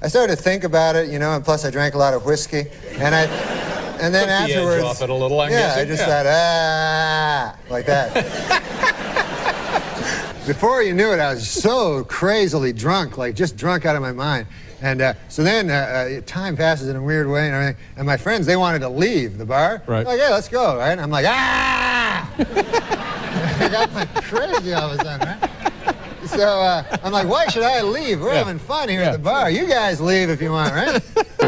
I started to think about it, you know, and plus I drank a lot of whiskey, and then afterwards, the edge off it a little, I'm yeah, guessing. I just thought, like that. Before you knew it, I was so crazily drunk, like just drunk out of my mind. And so then time passes in a weird way and everything. And my friends, they wanted to leave the bar. Right. Like, yeah, let's go, right? And I'm like, ah! I got like crazy all of a sudden, right? So I'm like, why should I leave? We're having fun here at the bar. You guys leave if you want, right?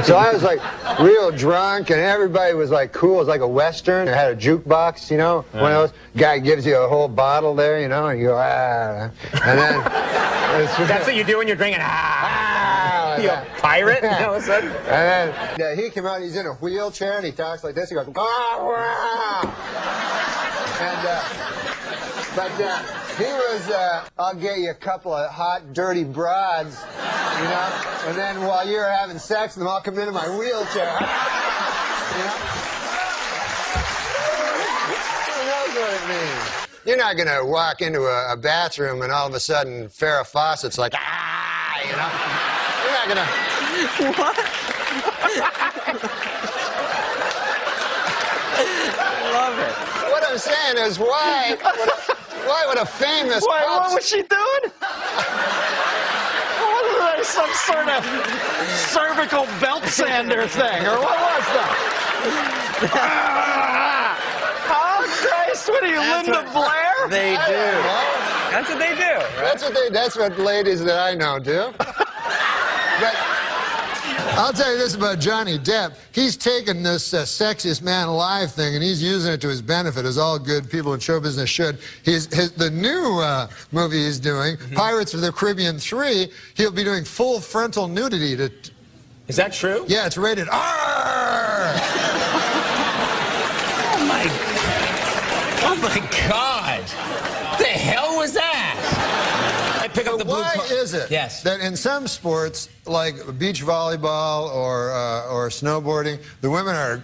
So I was like real drunk, and everybody was like cool. It was like a Western. It had a jukebox, you know, one of those. Guy gives you a whole bottle there, you know, and you go, ah. And then... That's what you do when you're drinking, ah. You a pirate all of a sudden? And then he came out, he's in a wheelchair, and he talks like this. He goes, ah. And, he was, I'll get you a couple of hot, dirty broads, you know, and then while you're having sex with them, I'll come into my wheelchair. You know? Who knows what it means? You're not going to walk into a bathroom and all of a sudden Farrah Fawcett's like, ah, you know? You're not going to... What? I love it. What I'm saying is, why would a famous... Wait, what was she doing? What was that, some sort of cervical belt sander thing, or what was that? Oh, Christ, what are you, Linda Blair? They do. That's what they do. Right? That's what ladies that I know do. But I'll tell you this about Johnny Depp. He's taken this sexiest man alive thing, and he's using it to his benefit, as all good people in show business should. The new movie he's doing, Pirates of the Caribbean 3, he'll be doing full frontal nudity. Is that true? Yeah, it's rated R! Oh my God! What the hell was that? I pick up the blue. Why is it that in some sports, like beach volleyball or snowboarding, the women are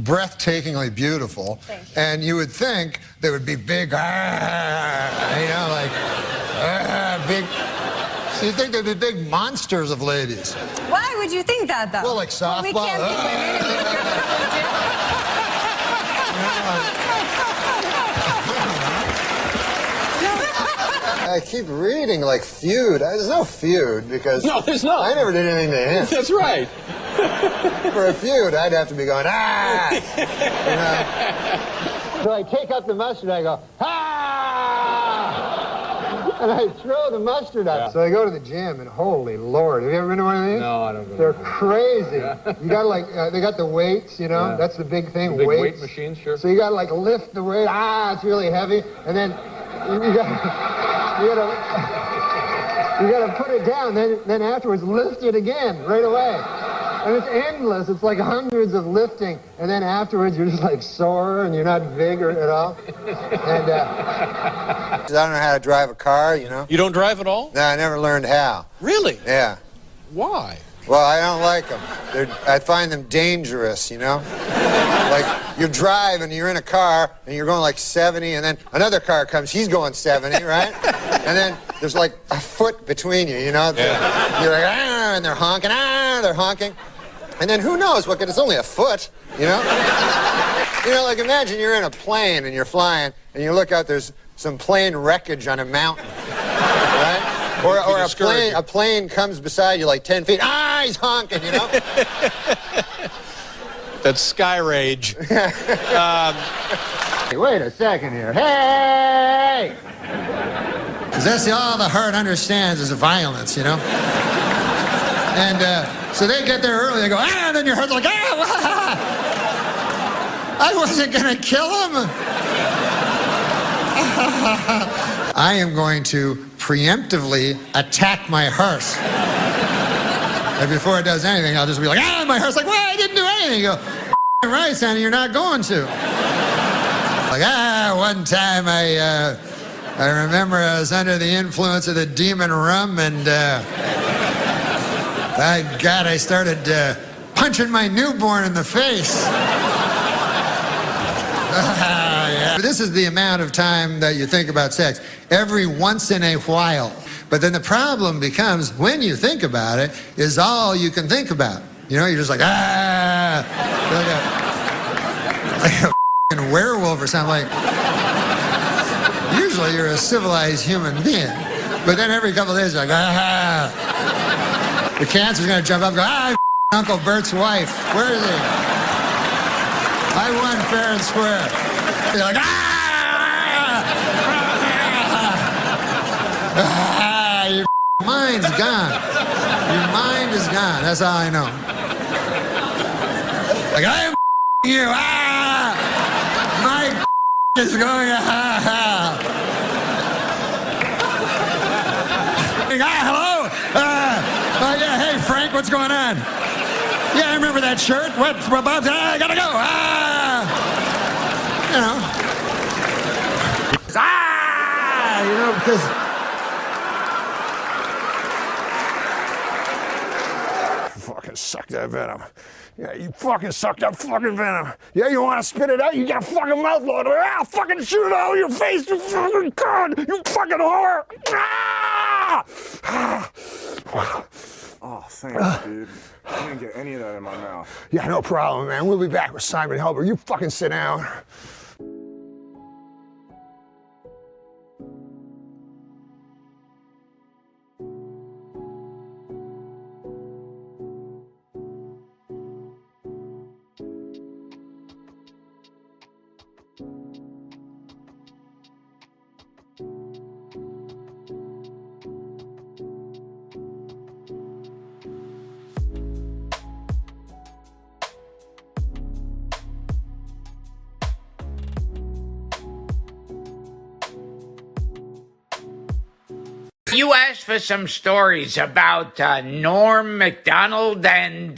breathtakingly beautiful, and you would think they would be big, you know, like big. So you think they'd be big monsters of ladies? Why would you think that, though? Well, like softball. Well, we can't be I keep reading like feud. There's no feud because No, there's not. I never did anything to him. That's right. For a feud, I'd have to be going, ah! You know? So I take out the mustard, I go, ah! And I throw the mustard out. Yeah. So I go to the gym, and holy Lord, have you ever been to one of these? No, I don't go. They're crazy. Yeah. You gotta like, they got the weights, you know? Yeah. That's the big thing, the big weights. weight machines, sure. So you gotta like lift the weight, it's really heavy, and then you gotta put it down, then afterwards lift it again, right away. And it's endless. It's like hundreds of lifting, and then afterwards you're just like sore and you're not vigorous at all. And I don't know how to drive a car, you know. You don't drive at all? No, I never learned how. Really? Yeah. Why? Well, I don't like them. I find them dangerous, you know? Like, you drive and you're in a car and you're going like 70, and then another car comes, he's going 70, right? And then there's like a foot between you, you know? Yeah. You're like, and they're honking, they're honking. And then who knows what, it's only a foot, you know? You know, like imagine you're in a plane and you're flying and you look out, there's some plane wreckage on a mountain, right? Or a plane comes beside you like 10 feet. He's honking, you know? That's sky rage. Hey, wait a second here. Hey! Because that's all the heart understands is violence, you know? And so they get there early, they go, and then your heart's like, I wasn't going to kill him. I am going to preemptively attack my hearse. And before it does anything, I'll just be like, my hearse, like, well, I didn't do anything. You go, right, Sonny, you're not going to. Like, one time I remember I was under the influence of the demon rum, and by God, I started punching my newborn in the face. Yeah. This is the amount of time that you think about sex. Every once in a while, But then the problem becomes, when you think about it, is all you can think about. You know, you're just like, ah, like a f***ing werewolf or something. Like, usually you're a civilized human being. But then every couple of days you're like, ah. The cancer's gonna jump up and go, ah, Uncle Bert's wife. Where is he? I won fair and square. You're like, your mind's gone. Your mind is gone. That's all I know. Like, I am you. My is going, hello? Yeah, hey, Frank, what's going on? Yeah, I remember that shirt. What about that? I gotta go. You know, because... Fucking suck that venom. Yeah, you fucking suck that fucking venom. Yeah, you want to spit it out? You got a fucking mouth load. I'll fucking shoot it out of your face, you fucking cunt. You fucking whore. Oh, thanks, dude. I didn't get any of that in my mouth. Yeah, no problem, man. We'll be back with Simon Helber. You fucking sit down. You asked for some stories about Norm MacDonald and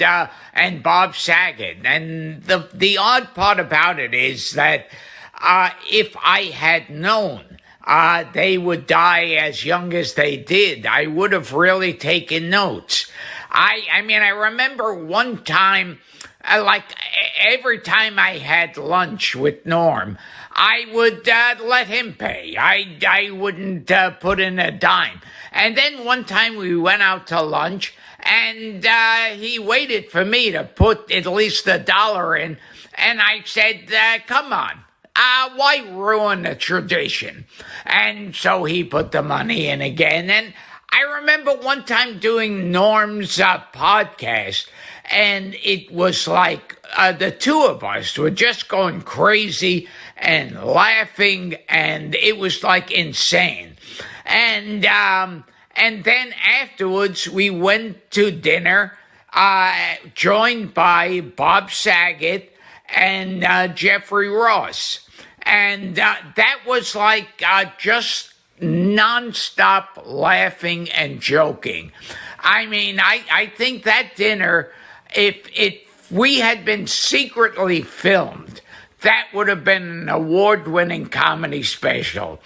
Bob Saget, and the odd part about it is that if I had known they would die as young as they did, I would have really taken notes. I mean, I remember one time, like every time I had lunch with Norm, I would let him pay. I wouldn't put in a dime. And then one time we went out to lunch, and he waited for me to put at least $1 in. And I said, come on, why ruin the tradition? And so he put the money in again. And I remember one time doing Norm's podcast, and it was like the two of us were just going crazy and laughing, and it was like insane. And then afterwards we went to dinner, joined by Bob Saget and Jeffrey Ross. And that was like just nonstop laughing and joking. I mean, I think that dinner, if we had been secretly filmed, that would have been an award-winning comedy special.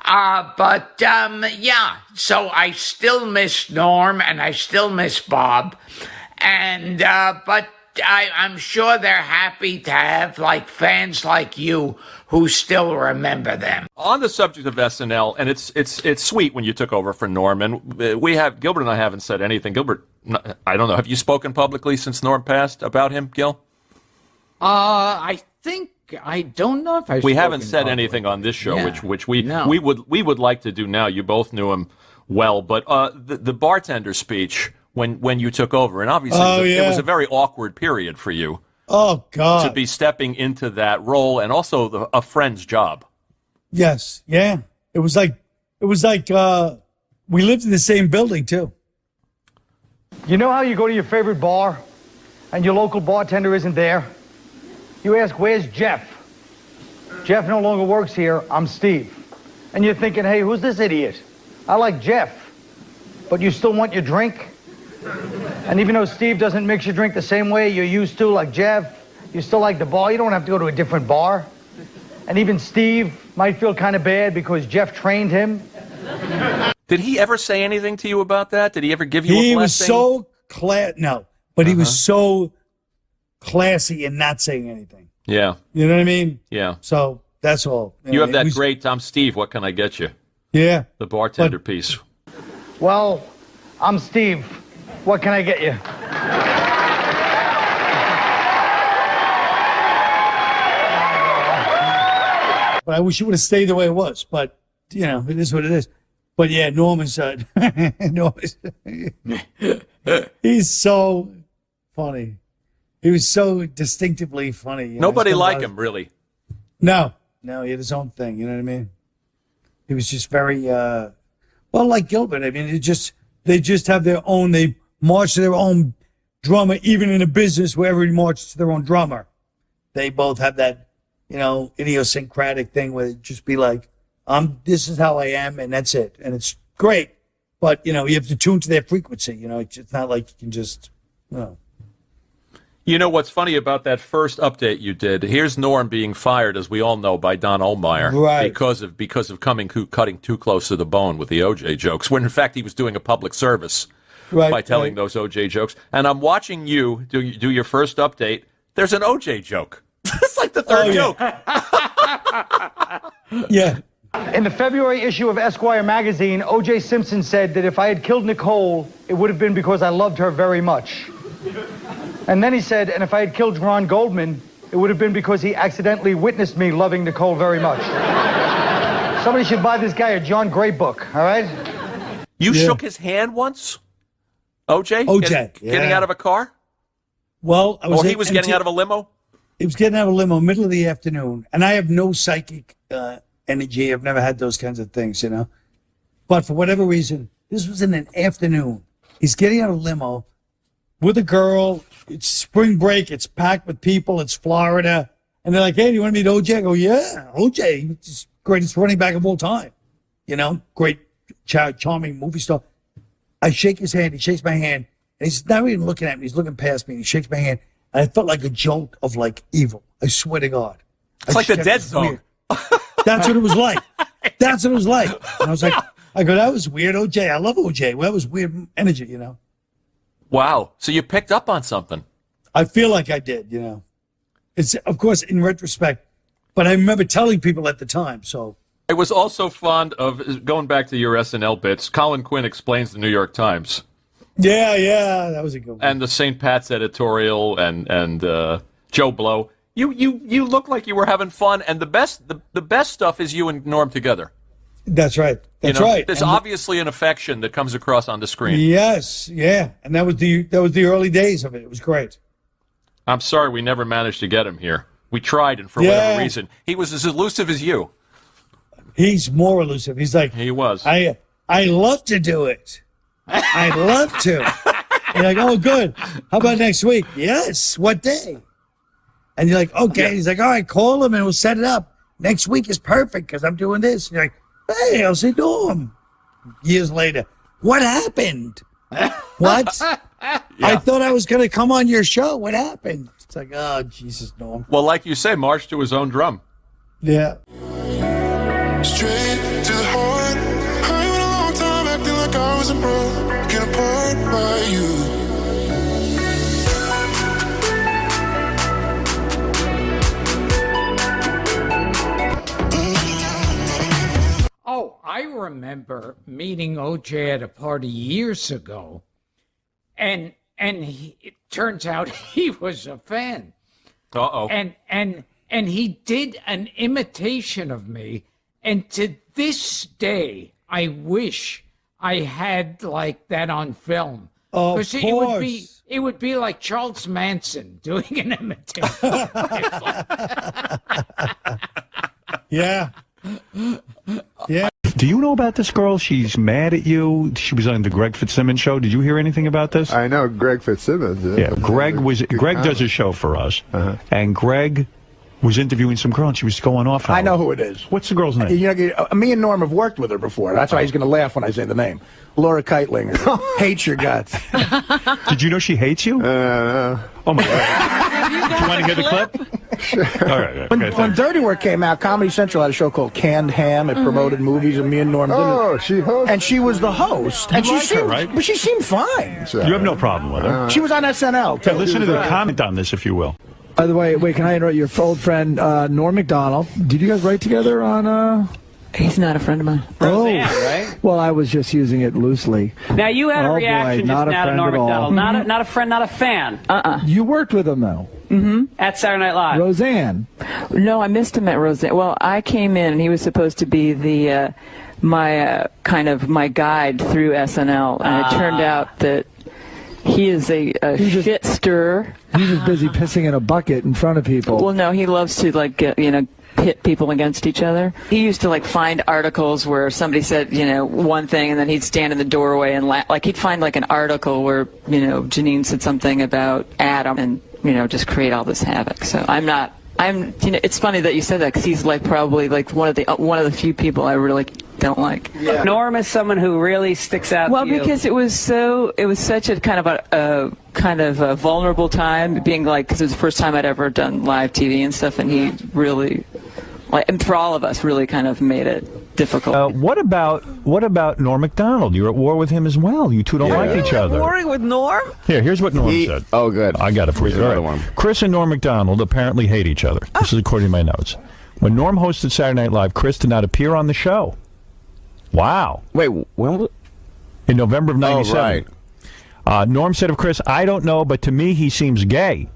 But so I still miss Norm, and I still miss Bob. And, but I'm sure they're happy to have, like, fans like you who still remember them. On the subject of SNL, and it's sweet when you took over for Norm, and Gilbert and I haven't said anything. Gilbert, I don't know, have you spoken publicly since Norm passed about him, Gil? I don't know if we haven't said anything on this show, which we would like to do now. You both knew him well, but the bartender speech when you took over, and obviously it was a very awkward period for you. Oh God! To be stepping into that role, and also a friend's job. Yes, yeah. It was like we lived in the same building too. You know how you go to your favorite bar, and your local bartender isn't there? You ask, where's Jeff? Jeff no longer works here, I'm Steve. And you're thinking, hey, who's this idiot? I like Jeff, but you still want your drink? And even though Steve doesn't mix your drink the same way you're used to, like Jeff, you still like the bar, you don't have to go to a different bar. And even Steve might feel kind of bad because Jeff trained him. Did he ever say anything to you about that? Did he ever give you a blessing? He was so he was so classy in not saying anything. Yeah. You know what I mean? Yeah. So that's all. You have that great I'm Steve, what can I get you? Yeah. The bartender piece. Well, I'm Steve. What can I get you? But I wish it would have stayed the way it was. But, you know, it is what it is. But yeah, Norm is, he's so funny. He was so distinctively funny. You know? Nobody liked him, really. No, he had his own thing. You know what I mean? He was just very, well, like Gilbert. I mean, they just have their own, they march to their own drummer, even in a business where everybody marches to their own drummer. They both have that, you know, idiosyncratic thing where it just be like, this is how I am, and that's it. And it's great. But, you know, you have to tune to their frequency. You know, it's not like you can just, you know. You know what's funny about that first update you did? Here's Norm being fired, as we all know, by Don Ohlmeyer, right, because of cutting too close to the bone with the OJ jokes, when in fact he was doing a public service by telling those OJ jokes. And I'm watching you do your first update. There's an OJ joke. It's like the third joke. Yeah. In the February issue of Esquire magazine, O.J. Simpson said that if I had killed Nicole, it would have been because I loved her very much. And then he said, and if I had killed Ron Goldman, it would have been because he accidentally witnessed me loving Nicole very much. Somebody should buy this guy a John Gray book, all right? You shook his hand once? OJ? Getting out of a car? Well, I was. Or he was getting out of a limo? He was getting out of a limo middle of the afternoon. And I have no psychic energy. I've never had those kinds of things, you know. But for whatever reason, this was in an afternoon. He's getting out of a limo with a girl. It's spring break. It's packed with people. It's Florida. And they're like, hey, do you want to meet OJ? I go, yeah, OJ, he's greatest running back of all time. You know, great, charming movie star. I shake his hand. He shakes my hand. And he's not even looking at me. He's looking past me. And he shakes my hand. And I felt like a jolt of, like, evil. I swear to God. It's like the Dead Zone. That's what it was like. That's what it was like. And I was like, I go, that was weird, OJ. I love OJ. Well, that was weird energy, you know. Wow. So you picked up on something. I feel like I did, you know. It's, of course, in retrospect. But I remember telling people at the time, so. I was also fond of, going back to your SNL bits, Colin Quinn explains the New York Times. Yeah, that was a good one. And the St. Pat's editorial and Joe Blow. You look like you were having fun, and the best stuff is you and Norm together. That's right. That's right. There's obviously an affection that comes across on the screen. Yes, yeah. And that was the early days of it. It was great. I'm sorry we never managed to get him here. We tried, and for whatever reason, he was as elusive as you. He's more elusive. He's like, he was. I love to do it. I'd love to. And you're like, oh, good. How about next week? Yes. What day? And you're like, okay. Yeah. He's like, all right, call him and we'll set it up. Next week is perfect because I'm doing this. And you're like, hey, I'll say Norm. Years later, what happened? What? I thought I was going to come on your show. What happened? It's like, oh, Jesus, Norm. Well, like you say, march to his own drum. Yeah. Straight to the heart. I went a long time acting like I was a broken apart by you. Oh, I remember meeting OJ at a party years ago, and it turns out he was a fan. Uh-oh. And he did an imitation of me, and to this day, I wish I had like that on film. Because it would be like Charles Manson doing an imitation. Yeah. Yeah. Do you know about this girl? She's mad at you. She was on the Greg Fitzsimmons show. Did you hear anything about this? I know Greg Fitzsimmons. Yeah, Greg does a show for us, and Greg was interviewing some girl, and she was going off. I know who it is. What's the girl's name? You know, me and Norm have worked with her before. That's why he's going to laugh when I say the name. Laura Keitlinger. Hates your guts. Did you know she hates you? Oh my God. Do you want to hear the clip? Sure. All right. When Dirty Work came out, Comedy Central had a show called Canned Ham. It promoted movies, and me and Norm did it. Oh, she hosted. And she was the host. And she seemed, right? But she seemed fine. You have no problem with her. She was on SNL. Okay, listen to the comment on this, if you will. By the way, can I interrupt your old friend Norm MacDonald? Did you guys write together on He's not a friend of mine. Roseanne, right? Well, I was just using it loosely. Now, you had a Oh, boy, reaction not just a now to friend Norm at all. MacDonald. Not a friend, not a fan. You worked with him, though. At Saturday Night Live. Roseanne. No, I missed him at Roseanne. Well, I came in, and he was supposed to be the my guide through SNL, and it turned out that he is a shit stirrer. He was busy pissing in a bucket in front of people. Well, no, he loves to pit people against each other. He used to find articles where somebody said one thing, and then he'd stand in the doorway and laugh. Like he'd find an article where Janine said something about Adam, and just create all this havoc. So it's funny that you said that, because he's probably one of the few people I really don't like. Yeah. Norm is someone who really sticks out. Well, to you. because it was such a kind of a vulnerable time, being because it was the first time I'd ever done live TV and stuff, and he really, and for all of us, really kind of made it difficult. What about Norm MacDonald? You're at war with him as well. You two don't like each other. Warring with Norm? Here's what Norm said. Oh, good. I got it for you. Another one. Chris and Norm MacDonald apparently hate each other. This is according to my notes. When Norm hosted Saturday Night Live, Chris did not appear on the show. Wow. Wait, when was... In November of '97. Oh, right. Norm said of Chris, "I don't know, but to me he seems gay."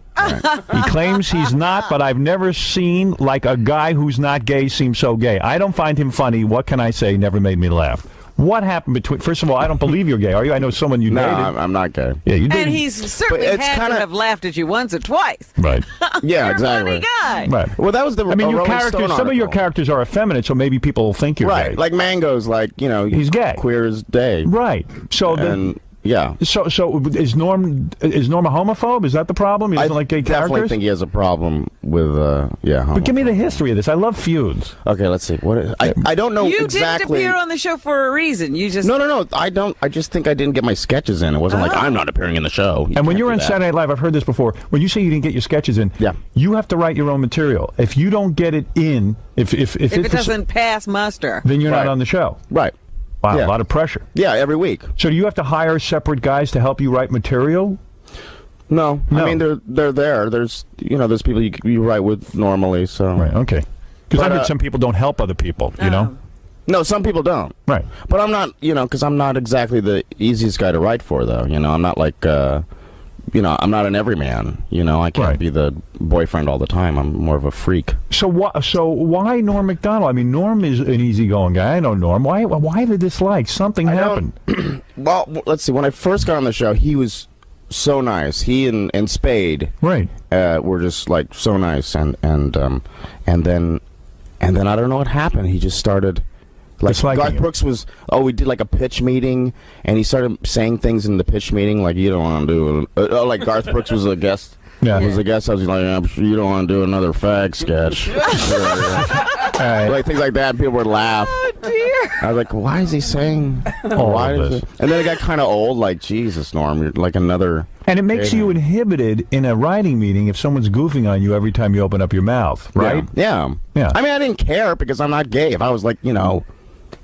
He claims he's not, but I've never seen a guy who's not gay seem so gay. I don't find him funny. What can I say? Never made me laugh. What happened between... First of all, I don't believe you're gay, are you? I know someone you dated. No, I'm not gay. Yeah, you did. And he's certainly had to have laughed at you once or twice. Right. Yeah, You're exactly. a funny guy. Right. Well, that was the your Rolling characters. Stone Some of your article. characters are effeminate, so maybe people will think you're Right, gay. like Mango's, he's gay, queer as day. Right. So yeah. So is Norm a homophobe? Is that the problem? He doesn't like gay characters? I definitely think he has a problem with But give me the history of this. I love feuds. Okay, let's see. I don't know You exactly. didn't appear on the show for a reason. You just No. I don't. I just think I didn't get my sketches in. It wasn't like I'm not appeappearing in the show. And when you're on Saturday Night Live, I've heard this before. When you say you didn't get your sketches in, you have to write your own material. If you don't get it in, if it doesn't pass muster, then you're not on the show. Right. Wow, Yeah. a lot of pressure. Yeah, every week. So do you have to hire separate guys to help you write material? No. I mean they're there. There's there's people you write with normally. So right. Okay. Because I heard some people don't help other people. You know. No, some people don't. Right. But I'm not. Because I'm not exactly the easiest guy to write for, though. I'm not like. I'm not an everyman. I can't be the boyfriend all the time. I'm more of a freak. So why Norm MacDonald? I mean, Norm is an easygoing guy. I know Norm. Why the dislike? Something happened. Well, let's see. When I first got on the show, he was so nice. He and Spade, right, were just so nice. And then I don't know what happened. He just started. Garth Brooks was, we did a pitch meeting, and he started saying things in the pitch meeting you don't want to do, Garth Brooks was a guest. Yeah. Was a guest. I was like, I'm sure you don't want to do another fag sketch. Things like that. People would laugh. Oh, dear. I was like, why is he saying all of this? And then it got kind of old, Jesus, Norm, you're like another... And it makes you inhibited in a writing meeting if someone's goofing on you every time you open up your mouth, right? Yeah. I mean, I didn't care because I'm not gay. If I was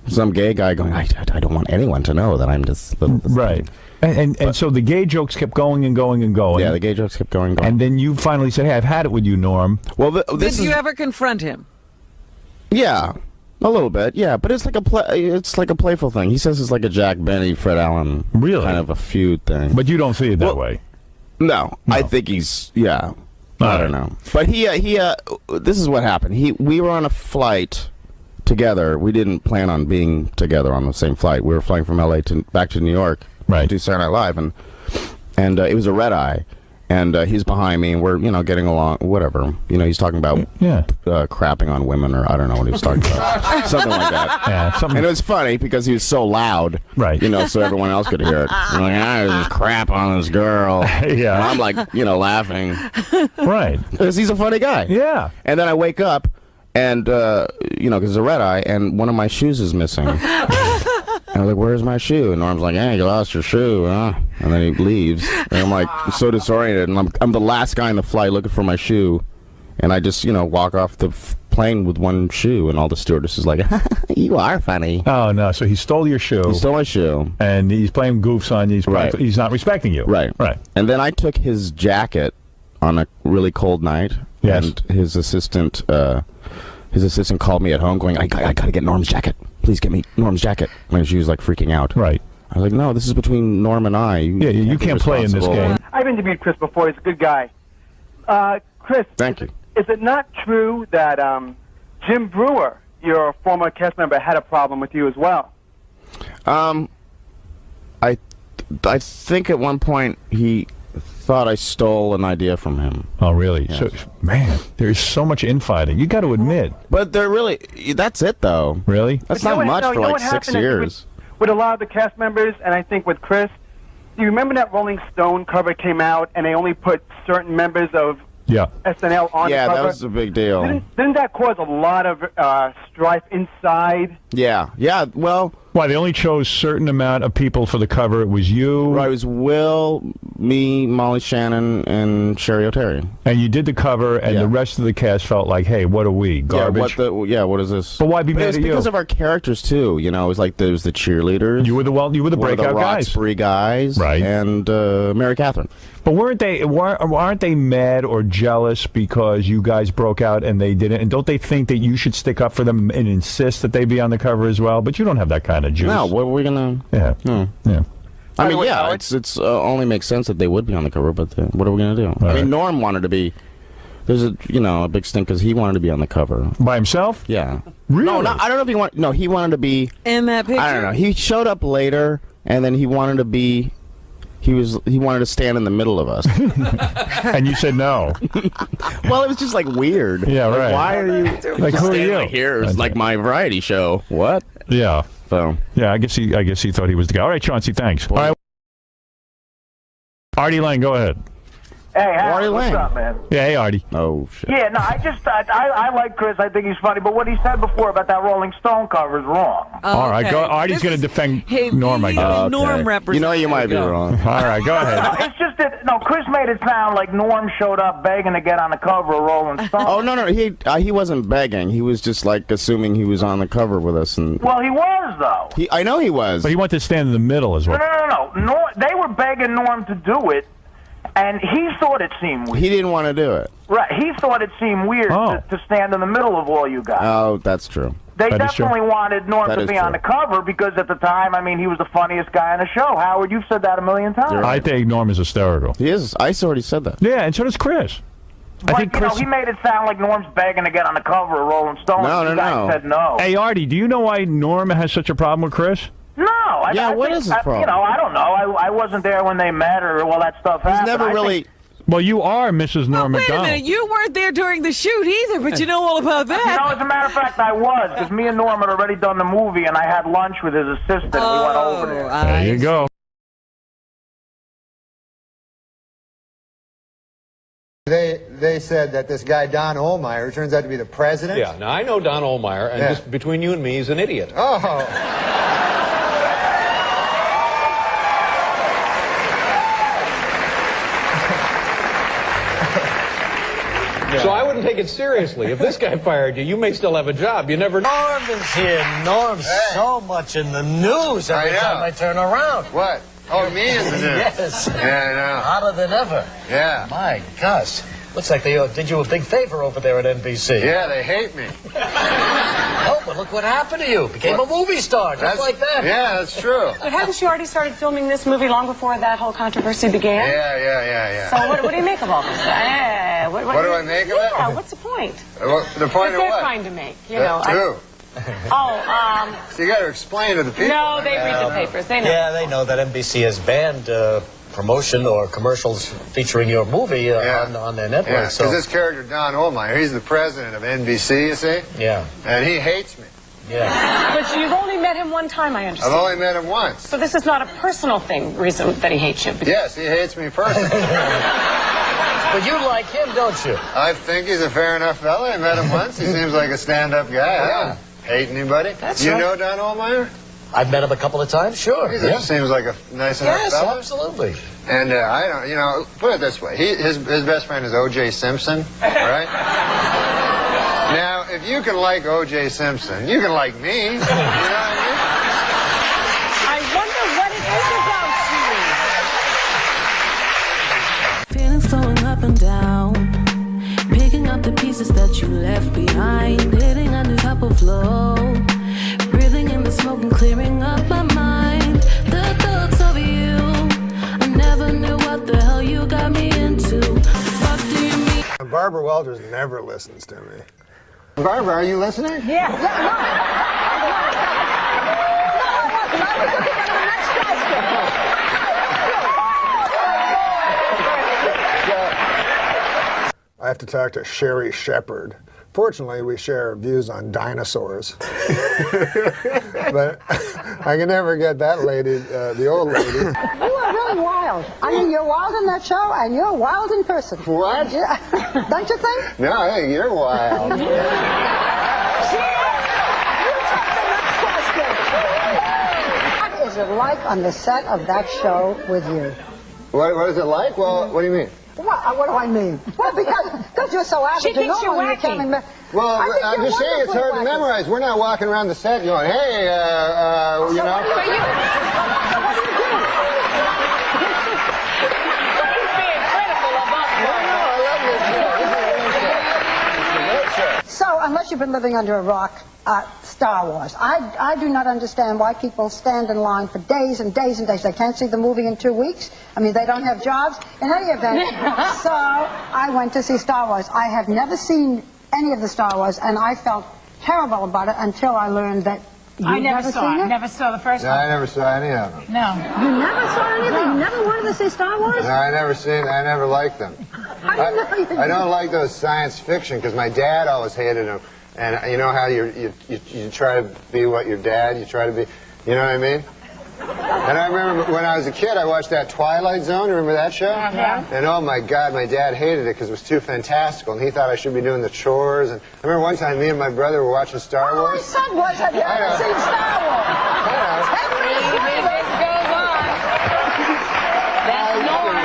some gay guy going, I don't want anyone to know that I'm just... Right. And so the gay jokes kept going and going and going. Yeah, the gay jokes kept going and going. And then you finally said, hey, I've had it with you, Norm. Well, did you ever confront him? Yeah, a little bit. Yeah, but it's like a playful thing. He says it's like a Jack Benny, Fred Allen kind of a feud thing. But you don't see it that way. No, I think he's I don't know. But he this is what happened. We were on a flight together. We didn't plan on being together on the same flight. We were flying from LA back to New York. Right. To do Saturday Night Live, and it was a red eye, and he's behind me, and we're getting along, whatever. He's talking about crapping on women, or I don't know what he was talking about, something like that. Yeah, and it was funny because he was so loud, right? So everyone else could hear it. I'm like, I just crap on this girl. Yeah, and I'm like, laughing, right? Because he's a funny guy. Yeah. And then I wake up, and because it's a red eye, and one of my shoes is missing. And I was like, where's my shoe? And Norm's like, hey, you lost your shoe, huh? And then he leaves. And I'm like, so disoriented. And I'm the last guy in the flight looking for my shoe. And I just, walk off the plane with one shoe. And all the stewardess is like, you are funny. Oh, no. So he stole your shoe. He stole my shoe. And he's playing goofs on you. He's not respecting you. Right. Right. And then I took his jacket on a really cold night. Yes. And his assistant his assistant called me at home going, I gotta get Norm's jacket. Please get me Norm's jacket. And she was like freaking out. Right. I was like, no, this is between Norm and I. You can't play in this game. I've interviewed Chris before. He's a good guy. Chris. Thank you. Is it not true that Jim Brewer, your former cast member, had a problem with you as well? I think at one point he thought I stole an idea from him. Oh, really? Yes. So, man, there's so much infighting. You got to admit. But they're really, that's it though. Really? That's not much for like 6 years. With a lot of the cast members, and I think with Chris, do you remember that Rolling Stone cover came out and they only put certain members of SNL on the cover? Yeah, that was a big deal. Didn't that cause a lot of strife inside? Yeah, well... Why, they only chose certain amount of people for the cover? It was you? Right, it was Will, me, Molly Shannon, and Sherry O'Terry. And you did the cover, and the rest of the cast felt like, hey, what are we, garbage? What is this? But why be mad at you? It was because of our characters, too. You know, it was like there was the cheerleaders. You were the breakout guys. Roxbury guys. Right. And Mary Catherine. But aren't they mad or jealous because you guys broke out and they didn't? And don't they think that you should stick up for them and insist that they be on the cover as well? But you don't have that kind of juice. No, what are we gonna? Yeah. No. Yeah. I mean, yeah, it's only makes sense that they would be on the cover, but what are we gonna do? I mean, Norm wanted to be. There's a big stink because he wanted to be on the cover by himself. Yeah. Really? No, I don't know if he wanted. No, he wanted to be in that picture. I don't know. He showed up later, and then he wanted to be. He wanted to stand in the middle of us. And you said no. Well, it was just like weird. Yeah, like, right. Why are you like who are you? Like here? It's like my variety show. What? Yeah. So yeah, I guess he thought he was the guy. All right, Chauncey, thanks. All right. Artie Lang, go ahead. Hey, Artie what's Lang. up, man? Yeah, hey, Artie. Oh, shit. Yeah, no, I like Chris. I think he's funny, but what he said before about that Rolling Stone cover is wrong. All right, go. Artie's going to defend Norm, I guess. Norm represents. You know, you might be wrong. All right, go ahead. No, it's just that Chris made it sound like Norm showed up begging to get on the cover of Rolling Stone. Oh no, he wasn't begging. He was just like assuming he was on the cover with us, and Well, he was though. I know he was. But he wanted to stand in the middle as well. No. They were begging Norm to do it, and he thought it seemed weird. He didn't want to do it. Right, he thought it seemed weird to stand in the middle of all you guys. Oh, that's true. They definitely wanted Norm to be on the cover because at the time, I mean, he was the funniest guy on the show. Howard, you've said that a million times. I think Norm is hysterical. He is. I already said that. Yeah, and so does Chris. But, I think Chris... he made it sound like Norm's begging to get on the cover of Rolling Stone. No. You guys said no. Hey, Artie, do you know why Norm has such a problem with Chris? No. What is his problem? I don't know. I wasn't there when they met or all that stuff happened. He's never really... Well, you are Mrs. Norm Wait a MacDonald. minute, you weren't there during the shoot either, but you know all about that. As a matter of fact, I was, because me and Norm had already done the movie, and I had lunch with his assistant. We went over there. There you go. They said that this guy, Don Ohlmeyer, turns out to be the president? Yeah, now I know Don Ohlmeyer, and just between you and me, he's an idiot. Oh. So I wouldn't take it seriously. If this guy fired you, you may still have a job. You never know. Norm is here. Norm's so much in the news every time I turn around. What? Oh, me in the news? Yes. Yeah, I know. Hotter than ever. Yeah. My gosh. Looks like they did you a big favor over there at NBC. Yeah, they hate me. Oh, but look what happened to you. Became a movie star, just like that. Yeah, that's true. But hadn't you already started filming this movie long before that whole controversy began? Yeah. So what do you make of all this? What do I make of it? Yeah, what's the point? The point of they're what? trying to make, you know. Who? So you got to explain to the people. No, they read the papers. They know. Yeah, they know that NBC has banned promotion or commercials featuring your movie on their network. Yeah, because this character, Don Ohlmeyer, he's the president of NBC, you see? Yeah. And he hates me. Yeah. But you've only met him one time, I understand. I've only met him once. So this is not a personal reason that he hates you. Yes, he hates me personally. But you like him, don't you? I think he's a fair enough fella. I met him once. He seems like a stand-up guy. I don't hate anybody. That's you right. know Don Ohlmeyer? I've met him a couple of times, sure. He seems like a nice enough fella. Yes, absolutely. And I don't, put it this way. His best friend is O.J. Simpson, right? Now, if you can like O.J. Simpson, you can like me. You know what I mean? I wonder what it is about you. Feelings going up and down, picking up up the pieces that you left behind, hitting a new type of flow, breathing in the smoke and clearing up my mind. The thoughts of you, I never knew what the hell you got me into. What do you mean? Barbara Walters never listens to me. Barbara, are you listening? Yeah. I have to talk to Sherry Shepherd. Fortunately, we share views on dinosaurs. But I can never get that lady, the old lady. You are really wild. I mean, you're wild in that show, and you're wild in person. What? Yeah. Don't you think? No, I think you're wild. What is it like on the set of that show with you? What is it like? Well, what do you mean? What do I mean? Well, because you're so average. She thinks you're wacky. Well, I'm just saying it's hard to memorize. We're not walking around the set going, hey, you know. So, unless you've been living under a rock, Star Wars. I do not understand why people stand in line for days and days and days. They can't see the movie in 2 weeks. I mean, they don't have jobs. In any event, so I went to see Star Wars. I have never seen any of the StarArs, and I felt terrible about it until I learned that I never saw it. Never saw the first one. I never saw any of them. No. You never saw anything? You never wanted to see Star Wars? No, I never liked them. I don't like those science fiction because my dad always hated them. And you know how you try to be what your dad, you try to be, you know what I mean? And I remember when I was a kid, I watched that Twilight Zone. Remember that show? Yeah. And oh my God, my dad hated it because it was too fantastical, and he thought I should be doing the chores. And I remember one time, me and my brother were watching Star Wars. My son was. Have you ever seen Star Wars? That's Norm.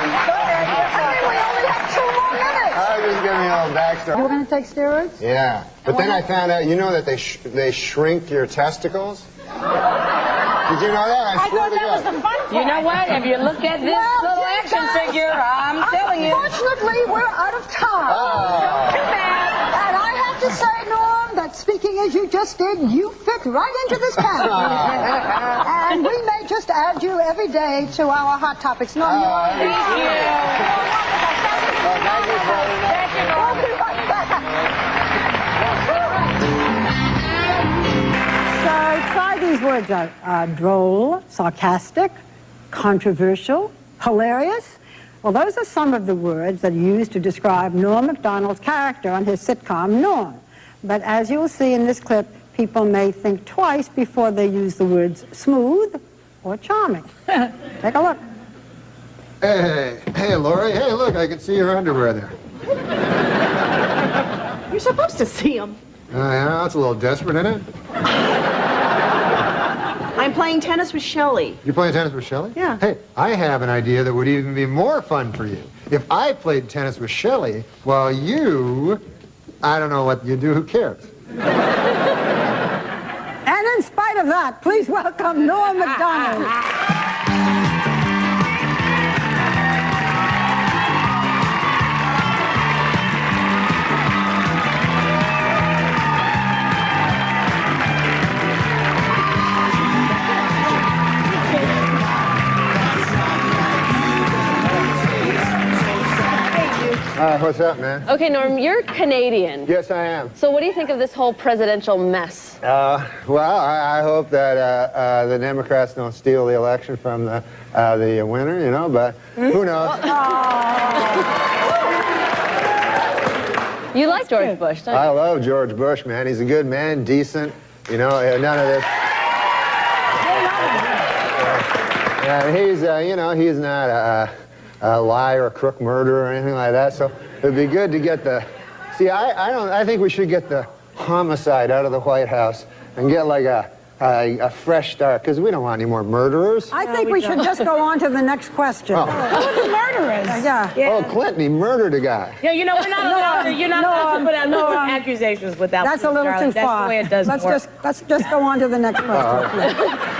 We only have 2 more minutes. I was just giving you a little backstory. You were going to take steroids? Yeah. But then I found out, you know that they shrink your testicles? Did you know that? I thought that was the fun part. You know what? If you look at this little action figure, I'm telling you. Unfortunately, we're out of time. Too bad. And I have to say, Norm, that speaking as you just did, you fit right into this category. And we may just add you every day to our Hot Topics. Norm, Thank you. Thank you, brother. Thank you, Norm. We'll be right back. So try these words out. Droll, sarcastic, controversial, hilarious. Well, those are some of the words that are used to describe Norm MacDonald's character on his sitcom, Norm. But as you will see in this clip, people may think twice before they use the words smooth or charming. Take a look. Hey, Lori. Hey, look, I can see your underwear there. You're supposed to see him. Yeah, that's a little desperate, isn't it? I'm playing tennis with Shelley. You're playing tennis with Shelley? Yeah. Hey, I have an idea that would even be more fun for you. If I played tennis with Shelley, while you, I don't know what you do, who cares? And in spite of that, please welcome Norm MacDonald. What's up, man? Okay, Norm, you're Canadian. Yes, I am. So what do you think of this whole presidential mess? Well, I hope that the Democrats don't steal the election from the winner, you know, but who knows? You like George Bush, don't you? I love George Bush, man. He's a good man, decent, you know, none of this. He's, you know, he's not a liar, a crook, murderer, or anything like that. So it'd be good to get the. See, I think we should get the homicide out of the White House and get like a fresh start, because we don't want any more murderers. I think we should just go on to the next question. Who are the murderers? Yeah. Oh, Clinton, he murdered a guy. Yeah, you know, we're not allowed to, you're not allowed to put out no accusations without That's a little darling. too far. That's the way it does work. Let's just go on to the next question.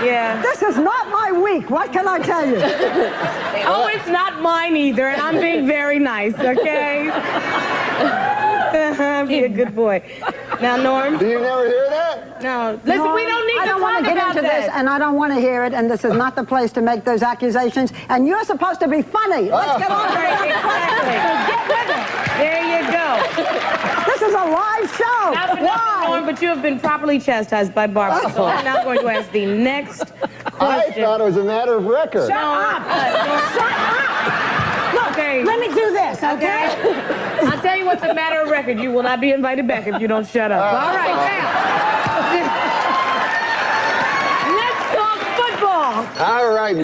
Yeah. This is not my week. What can I tell you? Oh, it's not mine either, and I'm being very nice, okay? Be a good boy. Now, Norm. Do you never hear that? No. Listen, Norm, we don't need I to don't want talk to get about into this, that. and I don't want to hear it, and this is not the place to make those accusations, and you're supposed to be funny. Let's get on Right, with it. exactly. So get with it. There you go. This is a live show. Not for nothing, Norm, but you have been properly chastised by Barbara. So I'm now going to ask the next question. I thought it was a matter of record. Shut up. Shut up. Look, Okay. let me do this, okay? I'll tell you what's a matter of record. You will not be invited back if you don't shut up. All right, now. Let's talk football. All right,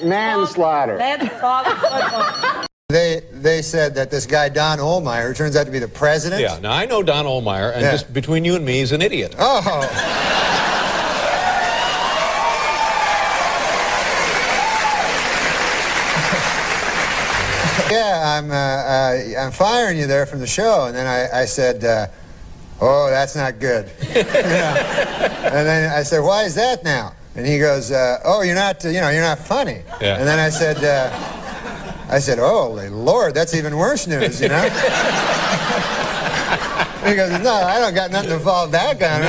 manslaughter. Let's talk football. They said that this guy, Don Ohlmeyer, turns out to be the president. Yeah, now I know Don Ohlmeyer, and just between you and me, he's an idiot. Oh. Yeah, I'm firing you there from the show. And then I said, oh, that's not good. You know? And then I said, why is that now? And he goes, oh, you're not funny. Yeah. And then I said, holy Lord, that's even worse news, you know? He goes, no, I don't got nothing to fall back on.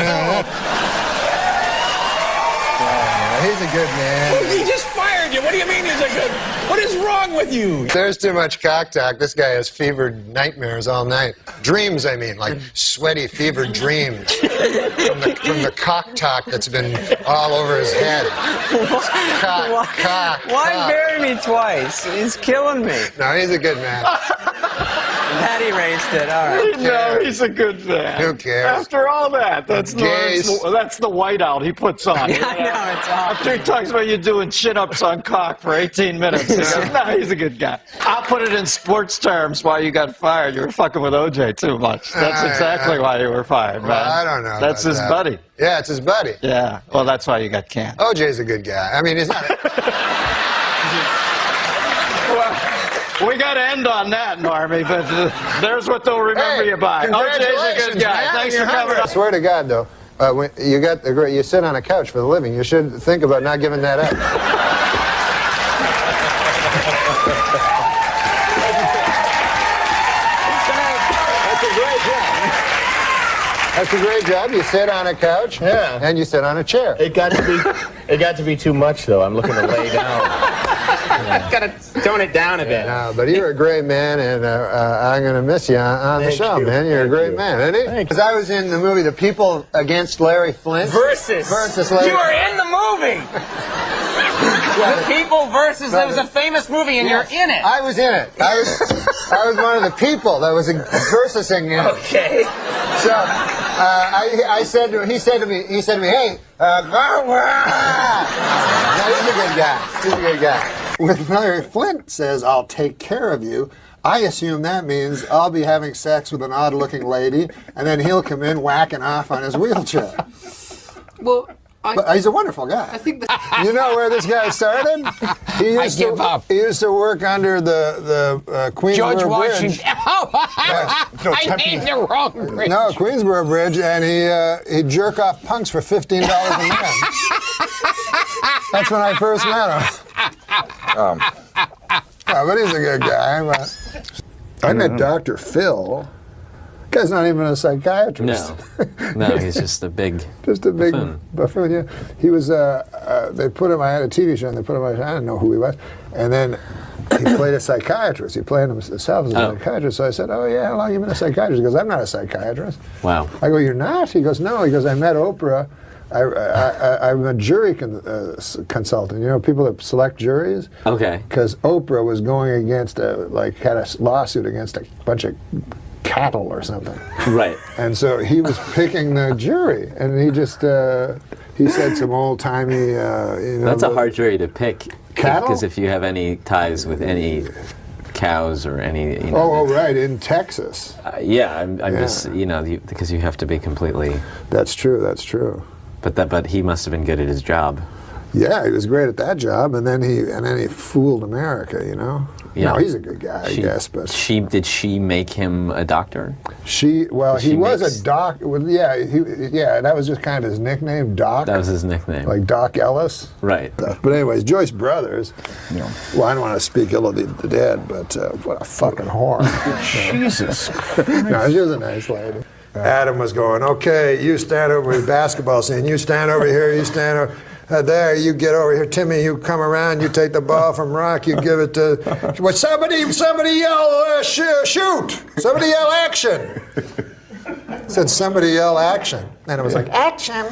He's a good man. Well, he just fired you. What do you mean he's a good... What is wrong with you? There's too much cock talk. This guy has fevered nightmares all night. Dreams, I mean, like sweaty, fevered dreams from the cock talk that's been all over his head. Why bury me twice? He's killing me. No, he's a good man. That erased it. All right. No, he's a good man. Who cares? After all that, that's the whiteout he puts on. Yeah, I know, it's awful. After he talks about you doing chin-ups on cock for 18 minutes. He says, no, he's a good guy. I'll put it in sports terms why you got fired. You were fucking with OJ too much. That's exactly why you were fired, man. Well, I don't know. That's his buddy. Yeah, it's his buddy. Yeah, well, that's why you got canned. OJ's a good guy. I mean, he's not... Well, we got to end on that, Normie, but there's what they'll remember you by. OJ's a good guy. Thanks for coming. I swear to God, though, when you sit on a couch for the living. You should think about not giving that up. That's a great job. You sit on a couch, and you sit on a chair. It got to be too much, though. I'm looking to lay down. Gotta tone it down a bit. No, but you're a great man, and I'm gonna miss you on the show, man. You're a great man, isn't he? Because I was in the movie The People Against Larry Flint. Versus Larry. You were in the movie. The People versus. There was a famous movie, and you're in it. I was in it. I was one of the people that was versusing him. Okay. So I said to him, he said to me, hey, no, he's a good guy. He's a good guy. When Larry Flint says, I'll take care of you, I assume that means I'll be having sex with an odd-looking lady, and then he'll come in whacking off on his wheelchair. Well, but he's a wonderful guy. I think you know where this guy started? He used to work under the Queensboro George Washington. Bridge. I named the wrong bridge. No, Queensboro Bridge, and he'd jerk off punks for $15 a man. That's when I first met him. But he's a good guy. I met Dr. Phil. Guy's not even a psychiatrist. No, he's just a big buffoon. Yeah, he was. They put him. I had a TV show, and they put him. I didn't know who he was, and then he played a psychiatrist. He played himself as a psychiatrist. So I said, "Oh yeah, how long have you been a psychiatrist?" He goes, "I'm not a psychiatrist." Wow. I go, "You're not?" He goes, "No." He goes, "I met Oprah. I'm a jury consultant. You know, people that select juries. Okay. Because Oprah was going against had a lawsuit against a bunch of cattle or something. Right. And so he was picking the jury, and he just he said some old-timey That's a hard jury to pick. Cattle? Because if you have any ties with any cows or any right, in Texas. I'm just because you have to be completely. That's true. But he must have been good at his job. Yeah, he was great at that job, and then he fooled America, you know. Yeah. No, he's a good guy, I guess, but did she make him a doctor? he was a doc. Well, yeah, that was just kind of his nickname, Doc. That was his nickname, like Doc Ellis. Right. But anyways, Joyce Brothers. Yeah. Well, I don't want to speak ill of the dead, but what a fucking whore. Jesus. No, she was a nice lady. Adam was going, okay, you stand over with basketball scene. You stand over here. You stand over. There, you get over here, Timmy. You come around. You take the ball from Rock. You give it to. Well, somebody yell shoot! Somebody yell action! Said somebody yell action, and it was like action.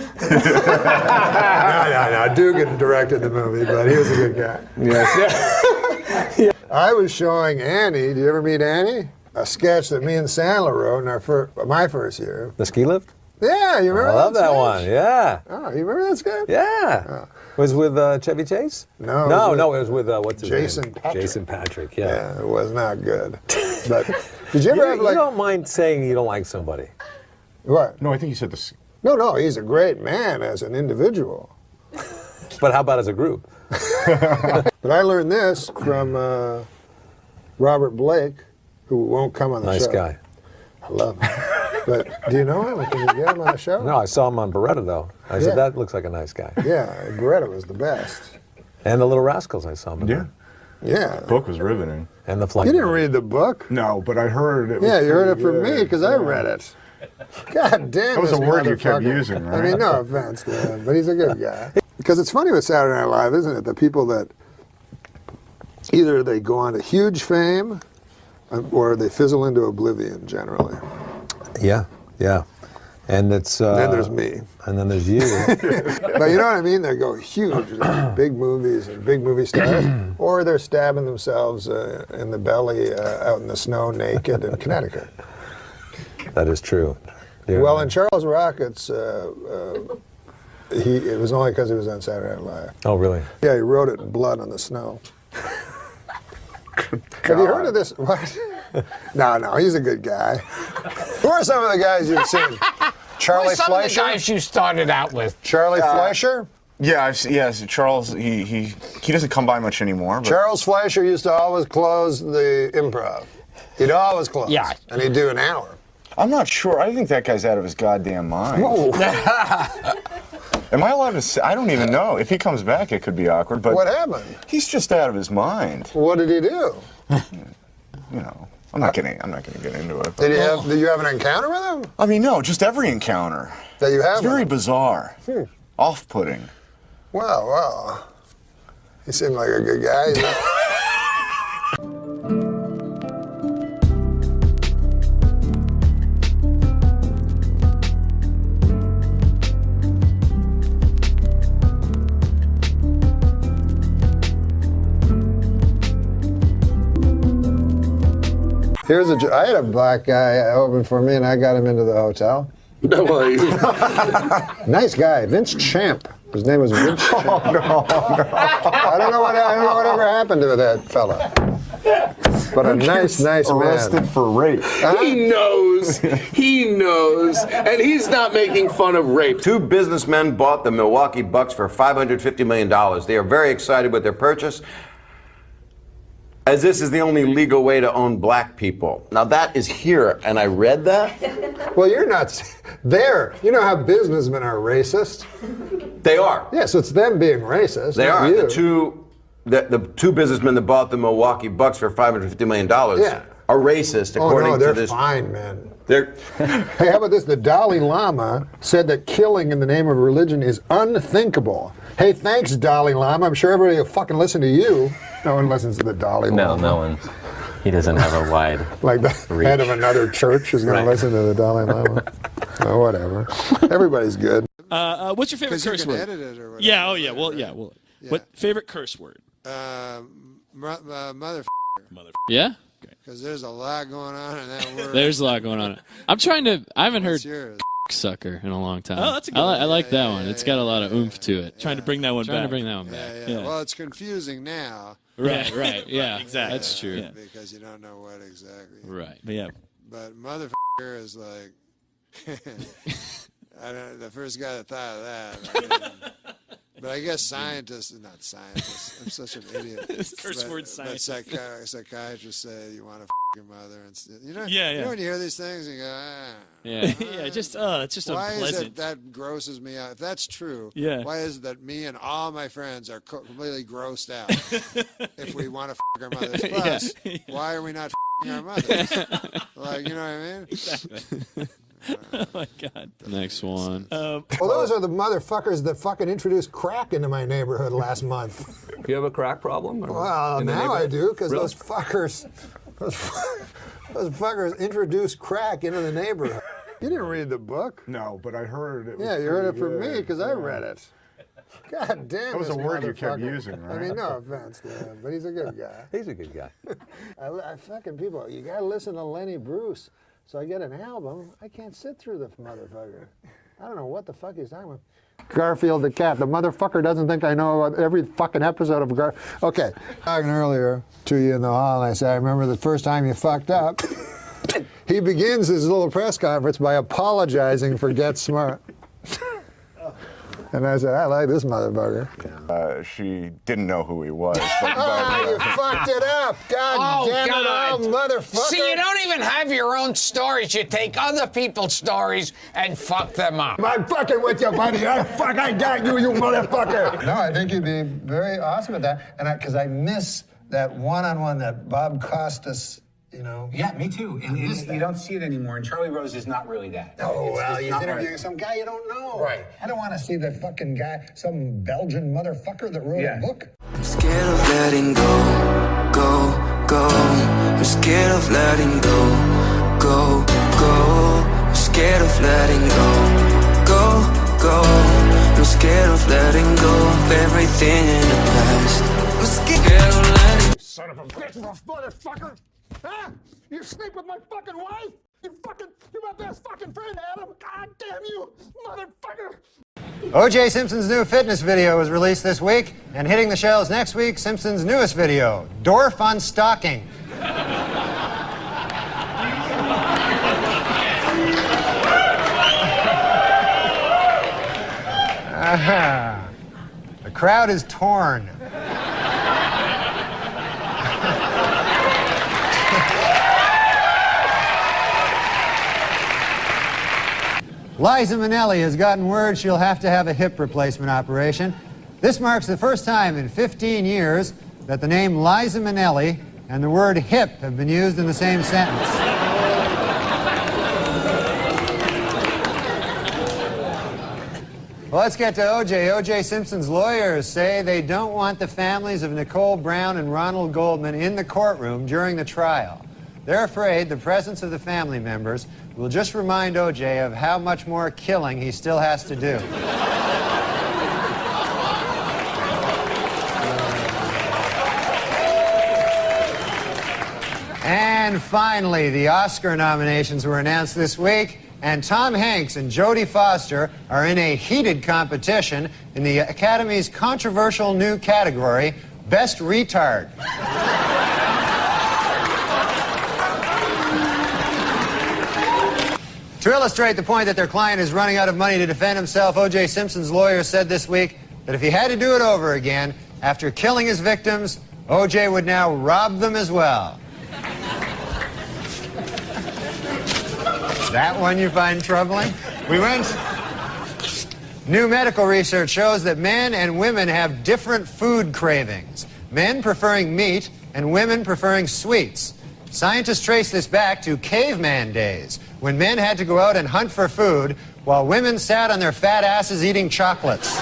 No. Dugan directed the movie, but he was a good guy. Yes. I was showing Annie. Did you ever meet Annie? A sketch that me and Sandler wrote in my first year. The ski lift? Yeah, you remember I love that sketch? one, yeah. Oh, you remember that sketch? Yeah. Oh. Was with Chevy Chase? No, it was with what's his Jason name? Patrick. Jason Patrick, yeah. Yeah, it was not good. But did you ever have like... You don't mind saying you don't like somebody. What? No, I think you said this. No, he's a great man as an individual. But how about as a group? But I learned this from Robert Blake, who won't come on the show. Nice guy. I love him. But do you know him? Can you get him on the show? No, I saw him on Beretta, though. I said, that looks like a nice guy. Yeah, Beretta was the best. And the Little Rascals, I saw him. Yeah. The book was riveting. And the flight. You didn't read the book? No, but I heard it. Yeah, you heard it from me because I read it. God damn. That was this a word you kept motherfucker. using, right? I mean, no offense to him, but he's a good guy. Because it's funny with Saturday Night Live, isn't it? The people that either they go on to huge fame or they fizzle into oblivion generally. Yeah. And it's... then there's me. And then there's you. But you know what I mean? They go huge, like big movies and big movie stars, or they're stabbing themselves in the belly out in the snow naked in Connecticut. That is true. Yeah. Well, in Charles Rockets, it was only because he was on Saturday Night Live. Oh, really? Yeah, he wrote it in blood on the snow. Have you heard of this? What? No, he's a good guy. Who are some of the guys you've seen? Charlie Some Fleischer? of the guys you started out with. Charlie Fleischer? Yeah, yes. Charles, he doesn't come by much anymore. But... Charles Fleischer used to always close the Improv. He'd always close. Yeah. And he'd do an hour. I'm not sure. I think that guy's out of his goddamn mind. Am I allowed to say? I don't even know. If he comes back, it could be awkward. But what happened? He's just out of his mind. What did he do? You know, I'm not gonna get into it. Did you have an encounter with him? I mean, no, just every encounter. That you have? It's very bizarre. Off-putting. Well. He seemed like a good guy. I had a black guy open for me, and I got him into the hotel. Nice guy, Vince Champ. His name was Vince Champ. No. I don't know whatever happened to that fella. But a nice man. Arrested for rape. He knows, and he's not making fun of rape. Two businessmen bought the Milwaukee Bucks for $550 million. They are very excited with their purchase, as this is the only legal way to own black people. Now that is here, and I read that. Well, you're not there. You know how businessmen are racist? They are. Yeah, so it's them being racist. They are. You. The two businessmen that bought the Milwaukee Bucks for $550 million are racist, according to this. They're fine, man. Hey, how about this? The Dalai Lama said that killing in the name of religion is unthinkable. Hey, thanks, Dalai Lama. I'm sure everybody will fucking listen to you. No one listens to the Dalai Lama. No one. He doesn't have a wide like the head of another church is going to listen to the Dalai Lama. Oh, whatever. Everybody's good. What's your favorite curse word? Edit it or whatever. Yeah. What favorite curse word? Mother. Yeah. Because there's a lot going on in that word. There's a lot going on. I haven't heard sucker in a long time. Oh, that's a good one. I like that one. It's got a lot of oomph to it. Trying to bring that one back. Yeah. Well, it's confusing now. Right. Yeah. Exactly. That's true. Yeah. Because you don't know what exactly. Right. But motherfucker is like, the first guy that thought of that. But I guess scientists, not scientists, I'm such an idiot. Curse word scientist. Psychiatrists say you want to your mother. And, you know, Yeah, yeah. You know when you hear these things, you go, Yeah, yeah, it's just Why unpleasant. is it that grosses me out? If that's true, Yeah. why is it that me and all my friends are completely grossed out if we want to our mothers? Plus, why are we not our mothers? Like, you know what I mean? Exactly. Oh my God. Next one. Well, those are the motherfuckers that fucking introduced crack into my neighborhood last month. You have a crack problem? Well, now I do, because those fuckers introduced crack into the neighborhood. You didn't read the book? No, but I heard it. Yeah, you heard it from me, because I read it. God damn, that was this a word you kept motherfucker. using, right? I mean, no offense to him, but he's a good guy. He's a good guy. I fucking people, you gotta listen to Lenny Bruce. So I get an album, I can't sit through the motherfucker. I don't know what the fuck he's talking about. Garfield the cat. The motherfucker doesn't think I know every fucking episode of Garfield. Okay, talking earlier to you in the hall, and I said, I remember the first time you fucked up. He begins his little press conference by apologizing for Get Smart. And I said, I like this motherfucker. She didn't know who he was. You fucked it up. God damn it, God. motherfucker. See, you don't even have your own stories. You take other people's stories and fuck them up. I'm fucking with you, buddy. I got you, you motherfucker. No, I think you'd be very awesome at that. And because I miss that one-on-one that Bob Costas, you know. Yeah, me too. And you don't see it anymore. And Charlie Rose is not really that. Oh, well, he's he's interviewing some guy you don't know. Right. I don't want to see the fucking guy, some Belgian motherfucker that wrote a book. I'm scared of letting go. I'm scared of letting go. I'm scared of letting go. I'm scared of letting go of everything in the past. I'm scared of letting. Son of a bitch, motherfucker! Huh? You sleep with my fucking wife? You're my best fucking friend, Adam. God damn you, motherfucker! O.J. Simpson's new fitness video was released this week, and hitting the shelves next week, Simpson's newest video, Dorf on Stocking. The crowd is torn. Liza Minnelli has gotten word she'll have to have a hip replacement operation. This marks the first time in 15 years that the name Liza Minnelli and the word hip have been used in the same sentence. Well, let's get to O.J. O.J. Simpson's lawyers say they don't want the families of Nicole Brown and Ronald Goldman in the courtroom during the trial. They're afraid the presence of the family members will just remind O.J. of how much more killing he still has to do. And finally, the Oscar nominations were announced this week, and Tom Hanks and Jodie Foster are in a heated competition in the Academy's controversial new category, Best Retard. To illustrate the point that their client is running out of money to defend himself, O.J. Simpson's lawyer said this week that if he had to do it over again, after killing his victims, O.J. would now rob them as well. That one you find troubling? New medical research shows that men and women have different food cravings. Men preferring meat and women preferring sweets. Scientists trace this back to caveman days, when men had to go out and hunt for food while women sat on their fat asses eating chocolates.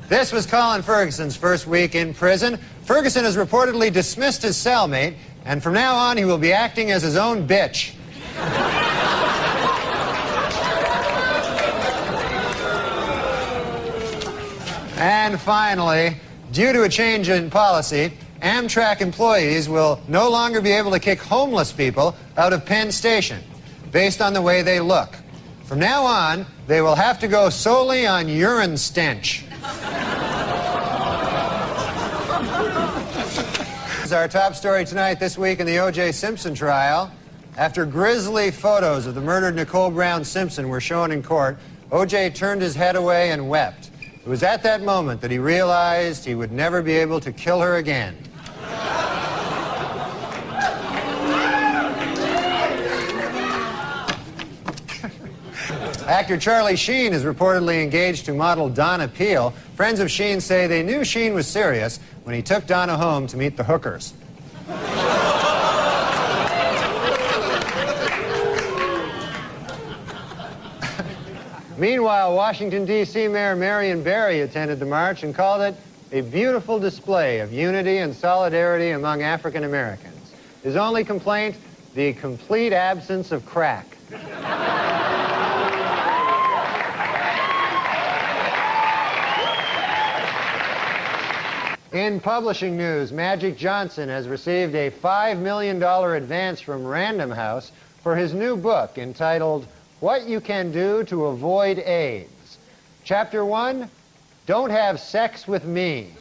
This was Colin Ferguson's first week in prison. Ferguson has reportedly dismissed his cellmate, and from now on he will be acting as his own bitch. And finally, due to a change in policy, Amtrak employees will no longer be able to kick homeless people out of Penn Station based on the way they look. From now on, they will have to go solely on urine stench. This is our top story tonight this week in the O.J. Simpson trial. After grisly photos of the murdered Nicole Brown Simpson were shown in court, O.J. turned his head away and wept. It was at that moment that he realized he would never be able to kill her again. Actor Charlie Sheen is reportedly engaged to model Donna Peel. Friends of Sheen say they knew Sheen was serious when he took Donna home to meet the hookers. Meanwhile, Washington, D.C. Mayor Marion Barry attended the march and called it a beautiful display of unity and solidarity among African Americans. His only complaint, the complete absence of crack. In publishing news, Magic Johnson has received a $5 million advance from Random House for his new book entitled What You Can Do to Avoid AIDS. Chapter 1, Don't Have Sex with Me.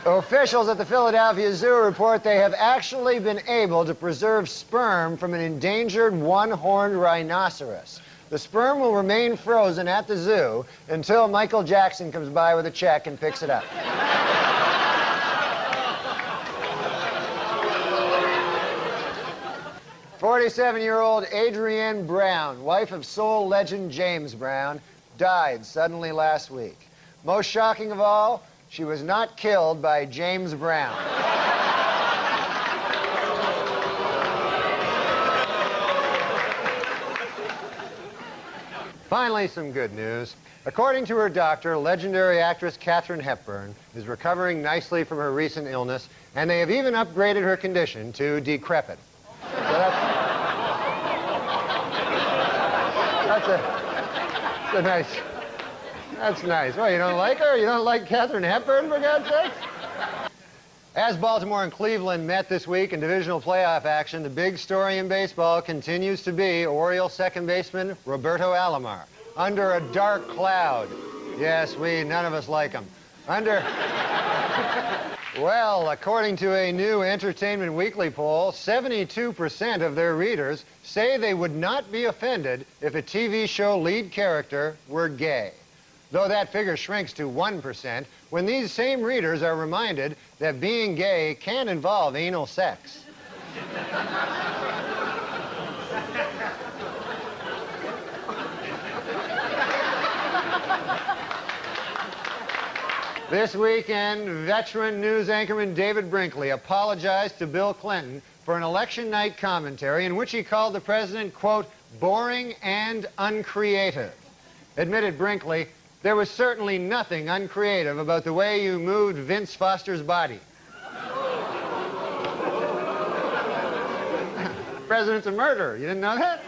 Officials at the Philadelphia Zoo report they have actually been able to preserve sperm from an endangered one-horned rhinoceros. The sperm will remain frozen at the zoo until Michael Jackson comes by with a check and picks it up. "47-year-old Adrienne Brown, wife of soul legend James Brown, died suddenly last week. Most shocking of all, she was not killed by James Brown. Finally, some good news. According to her doctor, legendary actress Katharine Hepburn is recovering nicely from her recent illness, and they have even upgraded her condition to decrepit. So that's a nice... That's nice. Well, you don't like her? You don't like Katharine Hepburn, for God's sake? As Baltimore and Cleveland met this week in divisional playoff action, the big story in baseball continues to be Orioles second baseman Roberto Alomar. Under a dark cloud. Yes, none of us like him. Well, according to a new Entertainment Weekly poll, 72% of their readers say they would not be offended if a TV show lead character were gay. Though that figure shrinks to 1% when these same readers are reminded that being gay can involve anal sex. This weekend, veteran news anchorman David Brinkley apologized to Bill Clinton for an election night commentary in which he called the president, quote, boring and uncreative. Admitted Brinkley, there was certainly nothing uncreative about the way you moved Vince Foster's body. President's a murderer. You didn't know that?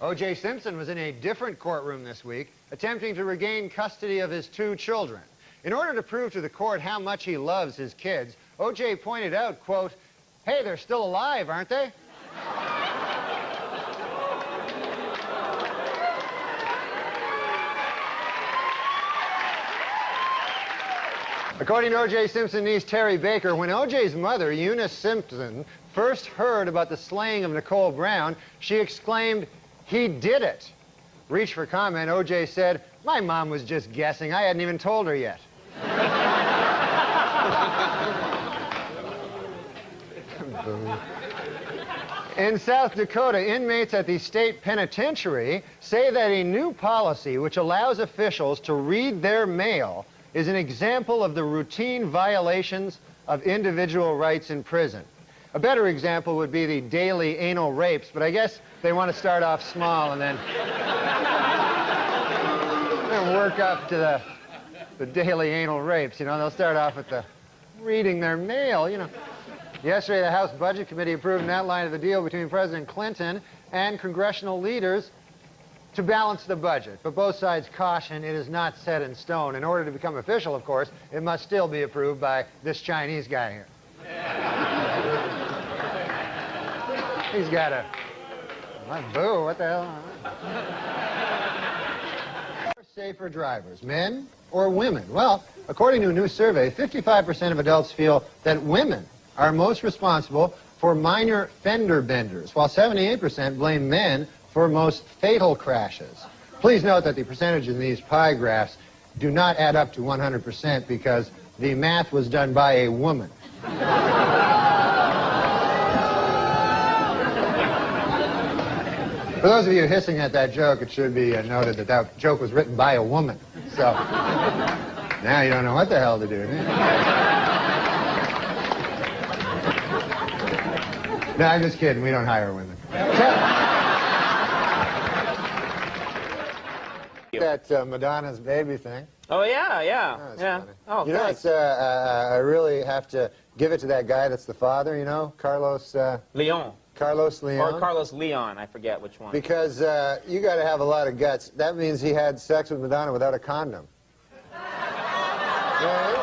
O.J. Simpson was in a different courtroom this week, attempting to regain custody of his 2 children. In order to prove to the court how much he loves his kids, O.J. pointed out, quote, hey, they're still alive, aren't they? According to O.J. Simpson's niece, Terry Baker, when O.J.'s mother, Eunice Simpson, first heard about the slaying of Nicole Brown, she exclaimed, he did it. Reached for comment, O.J. said, my mom was just guessing. I hadn't even told her yet. In South Dakota, inmates at the state penitentiary say that a new policy which allows officials to read their mail is an example of the routine violations of individual rights in prison. A better example would be the daily anal rapes, but I guess they want to start off small and then work up to the daily anal rapes. You know, they'll start off with the reading their mail, you know. Yesterday, the House Budget Committee approved an outline of the deal between President Clinton and congressional leaders to balance the budget. But both sides caution it is not set in stone. In order to become official, of course, it must still be approved by this Chinese guy here. Boo, what the hell? Safer drivers, men or women? Well, according to a new survey, 55% of adults feel that women are most responsible for minor fender benders, while 78% blame men for most fatal crashes. Please note that the percentages in these pie graphs do not add up to 100% because the math was done by a woman. For those of you hissing at that joke, it should be noted that that joke was written by a woman. So now you don't know what the hell to do. No, I'm just kidding. We don't hire women. That Madonna's baby thing. Oh, yeah. Funny. Oh, you know, it's, I really have to give it to that guy that's the father, you know, Carlos... Leon. Carlos Leon? Or Carlos Leon, I forget which one. Because you got to have a lot of guts. That means he had sex with Madonna without a condom. Right?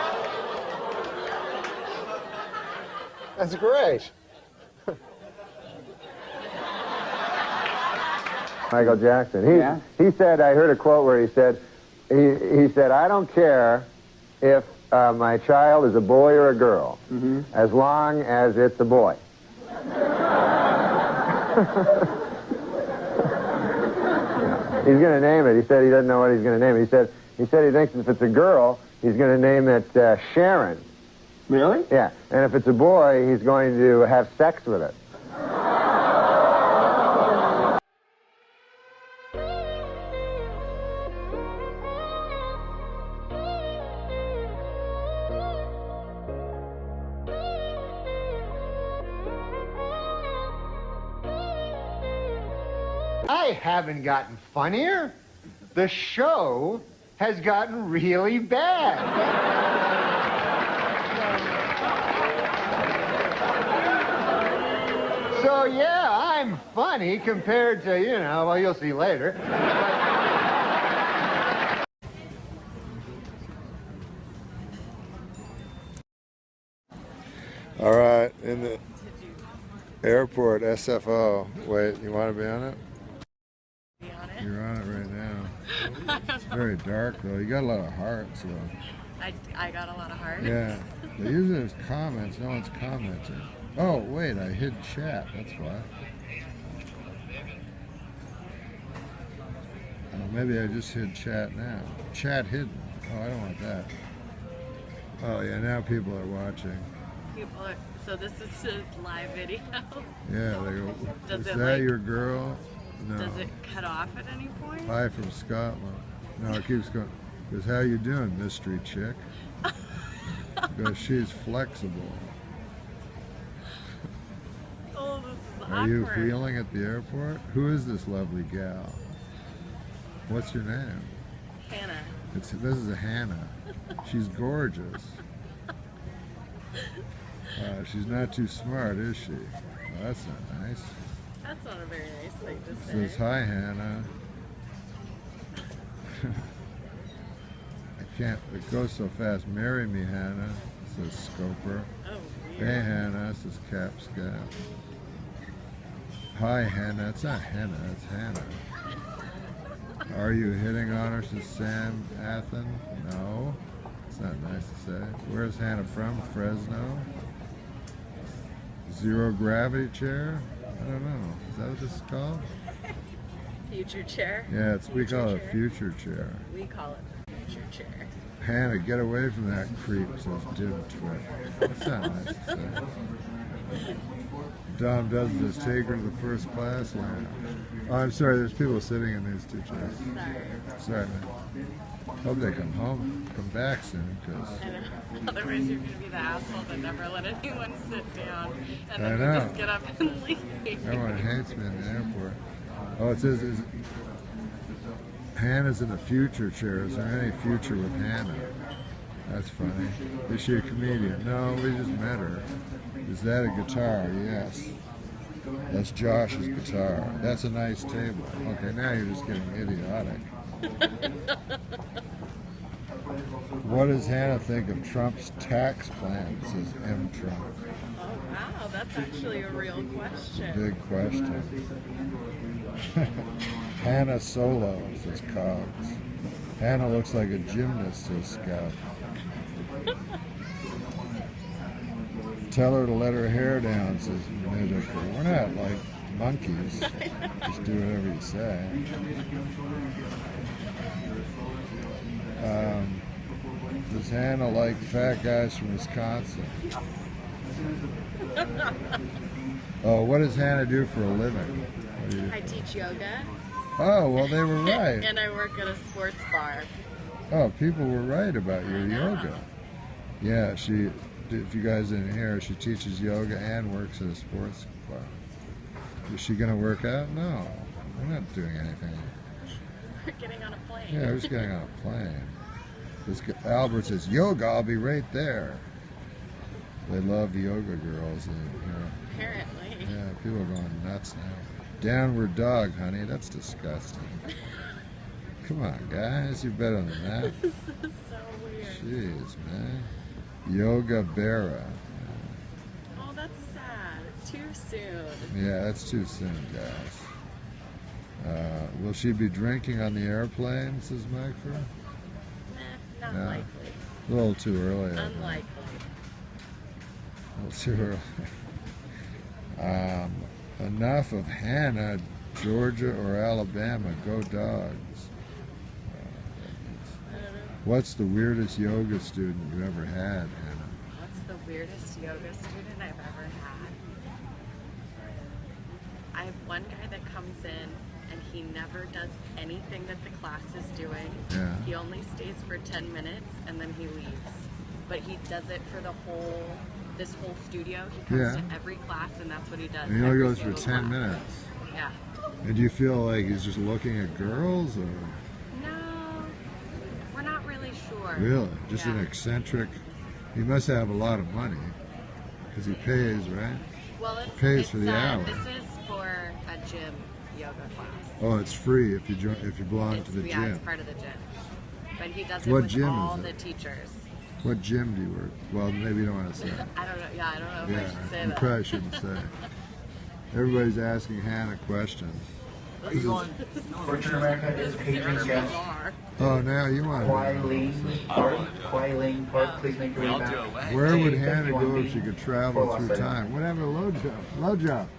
That's great. Michael Jackson. He said, I heard a quote where he said, he said, I don't care if my child is a boy or a girl, as long as it's a boy. He's going to name it. He said he doesn't know what he's going to name it. He said he thinks if it's a girl, he's going to name it Sharon. Really? Yeah. And if it's a boy, he's going to have sex with it. I haven't gotten funnier. The show has gotten really bad. So, yeah, I'm funny compared to, you know, well, you'll see later. All right, in the airport, SFO. Wait, you want to be on it? You're on it right now. It's very dark, though. You got a lot of hearts, though. I got a lot of hearts. Yeah. But usually there's comments. No one's commenting. Oh, wait, I hid chat. That's why. Oh, maybe I just hid chat now. Chat hidden. Oh, I don't want that. Oh, yeah, now people are watching. So this is a live video. Yeah, they go, Does is it, that like, your girl? No. Does it cut off at any point? Hi from Scotland. No, it keeps going. Goes, how you doing, mystery chick? Because she's flexible. Oh, this is awkward. Are you feeling at the airport? Who is this lovely gal? What's your name? Hannah. This is a Hannah. She's gorgeous. She's not too smart, is she? Well, that's not nice. That's not a very nice thing to say. Says, hi, Hannah. I can't, it goes so fast. Marry me, Hannah, says Scoper. Oh, weird. Hey, Hannah, says Capscat. Hi, Hannah. It's not Hannah, it's Hannah. Are you hitting on her, says Sam Athen? No. It's not nice to say. Where's Hannah from? Fresno? Zero gravity chair? I don't know. Is that what this is called? Future chair? Yeah, we call it a future chair. We call it the future chair. Hannah, get away from that creep, says Dim Twit. That's not nice to say. Dom doesn't just take her to the first class. Yeah. Oh, I'm sorry, there's people sitting in these two chairs. Sorry, man. Hope they come back soon, because... I know. Otherwise you're going to be the asshole that never let anyone sit down. And then I you know. just get up and leave. Everyone hates me in the airport. Oh, it says, Hannah's in the future chair. Is there any future with Hannah? That's funny. Is she a comedian? No, we just met her. Is that a guitar? Yes. That's Josh's guitar. That's a nice table. Okay, now you're just getting idiotic. What does Hannah think of Trump's tax plan? Says M. Trump. Wow, that's actually a real question. Big question. Hannah Solo, says Cogs. Hannah looks like a gymnast, says Scout. Tell her to let her hair down, says Nidiker. We're not like monkeys. Just do whatever you say. Does Hannah like fat guys from Wisconsin? Oh, what does Hannah do for a living? I teach yoga. Oh, well, they were right. And I work at a sports bar. Oh, people were right about your yoga. Yeah, she, if you guys didn't hear, she teaches yoga and works at a sports bar. Is she going to work out? No, we're not doing anything. We're getting on a plane. Yeah, we're just getting on a plane. Albert says, yoga, I'll be right there. They love yoga girls. And, Apparently. Yeah, people are going nuts now. Downward dog, honey, that's disgusting. Come on, guys, you're better than that. This is so weird. Jeez, man. Yoga Berra. Oh, that's sad. Too soon. Yeah, that's too soon, guys. Will she be drinking on the airplane, says Micro? Not No. likely. A little too early. I think. Unlikely. A little too early. Enough of Hannah, Georgia or Alabama. Go Dogs. What's the weirdest yoga student you ever had, Hannah? What's the weirdest yoga student I've ever had? I have one guy that comes in and he never does anything that the class is doing. Yeah. He only stays for 10 minutes and then he leaves. But he does it for this whole studio. He comes Yeah. to every class and that's what he does. And he only every goes for single 10 class. minutes. Yeah. And do you feel like he's just looking at girls, or No, we're not really sure. really just Yeah. an eccentric? He must have a lot of money because he pays, right? Well, He pays for the hour. This is for a gym yoga class. Oh, it's free if you belong to the Yeah, gym. it's part of the gym. But he does it What with gym all is the it? teachers. What gym do you work? Well, maybe you don't want to say. I don't know. Yeah, I don't know if I Yeah, should say you that. probably shouldn't say. Everybody's asking Hannah questions. Fortune America is patron guest. Oh, now you want to. Kwai Ling Park, please make your way back. Where would Hannah go if she could travel through time? Whatever, low jump. Low jump.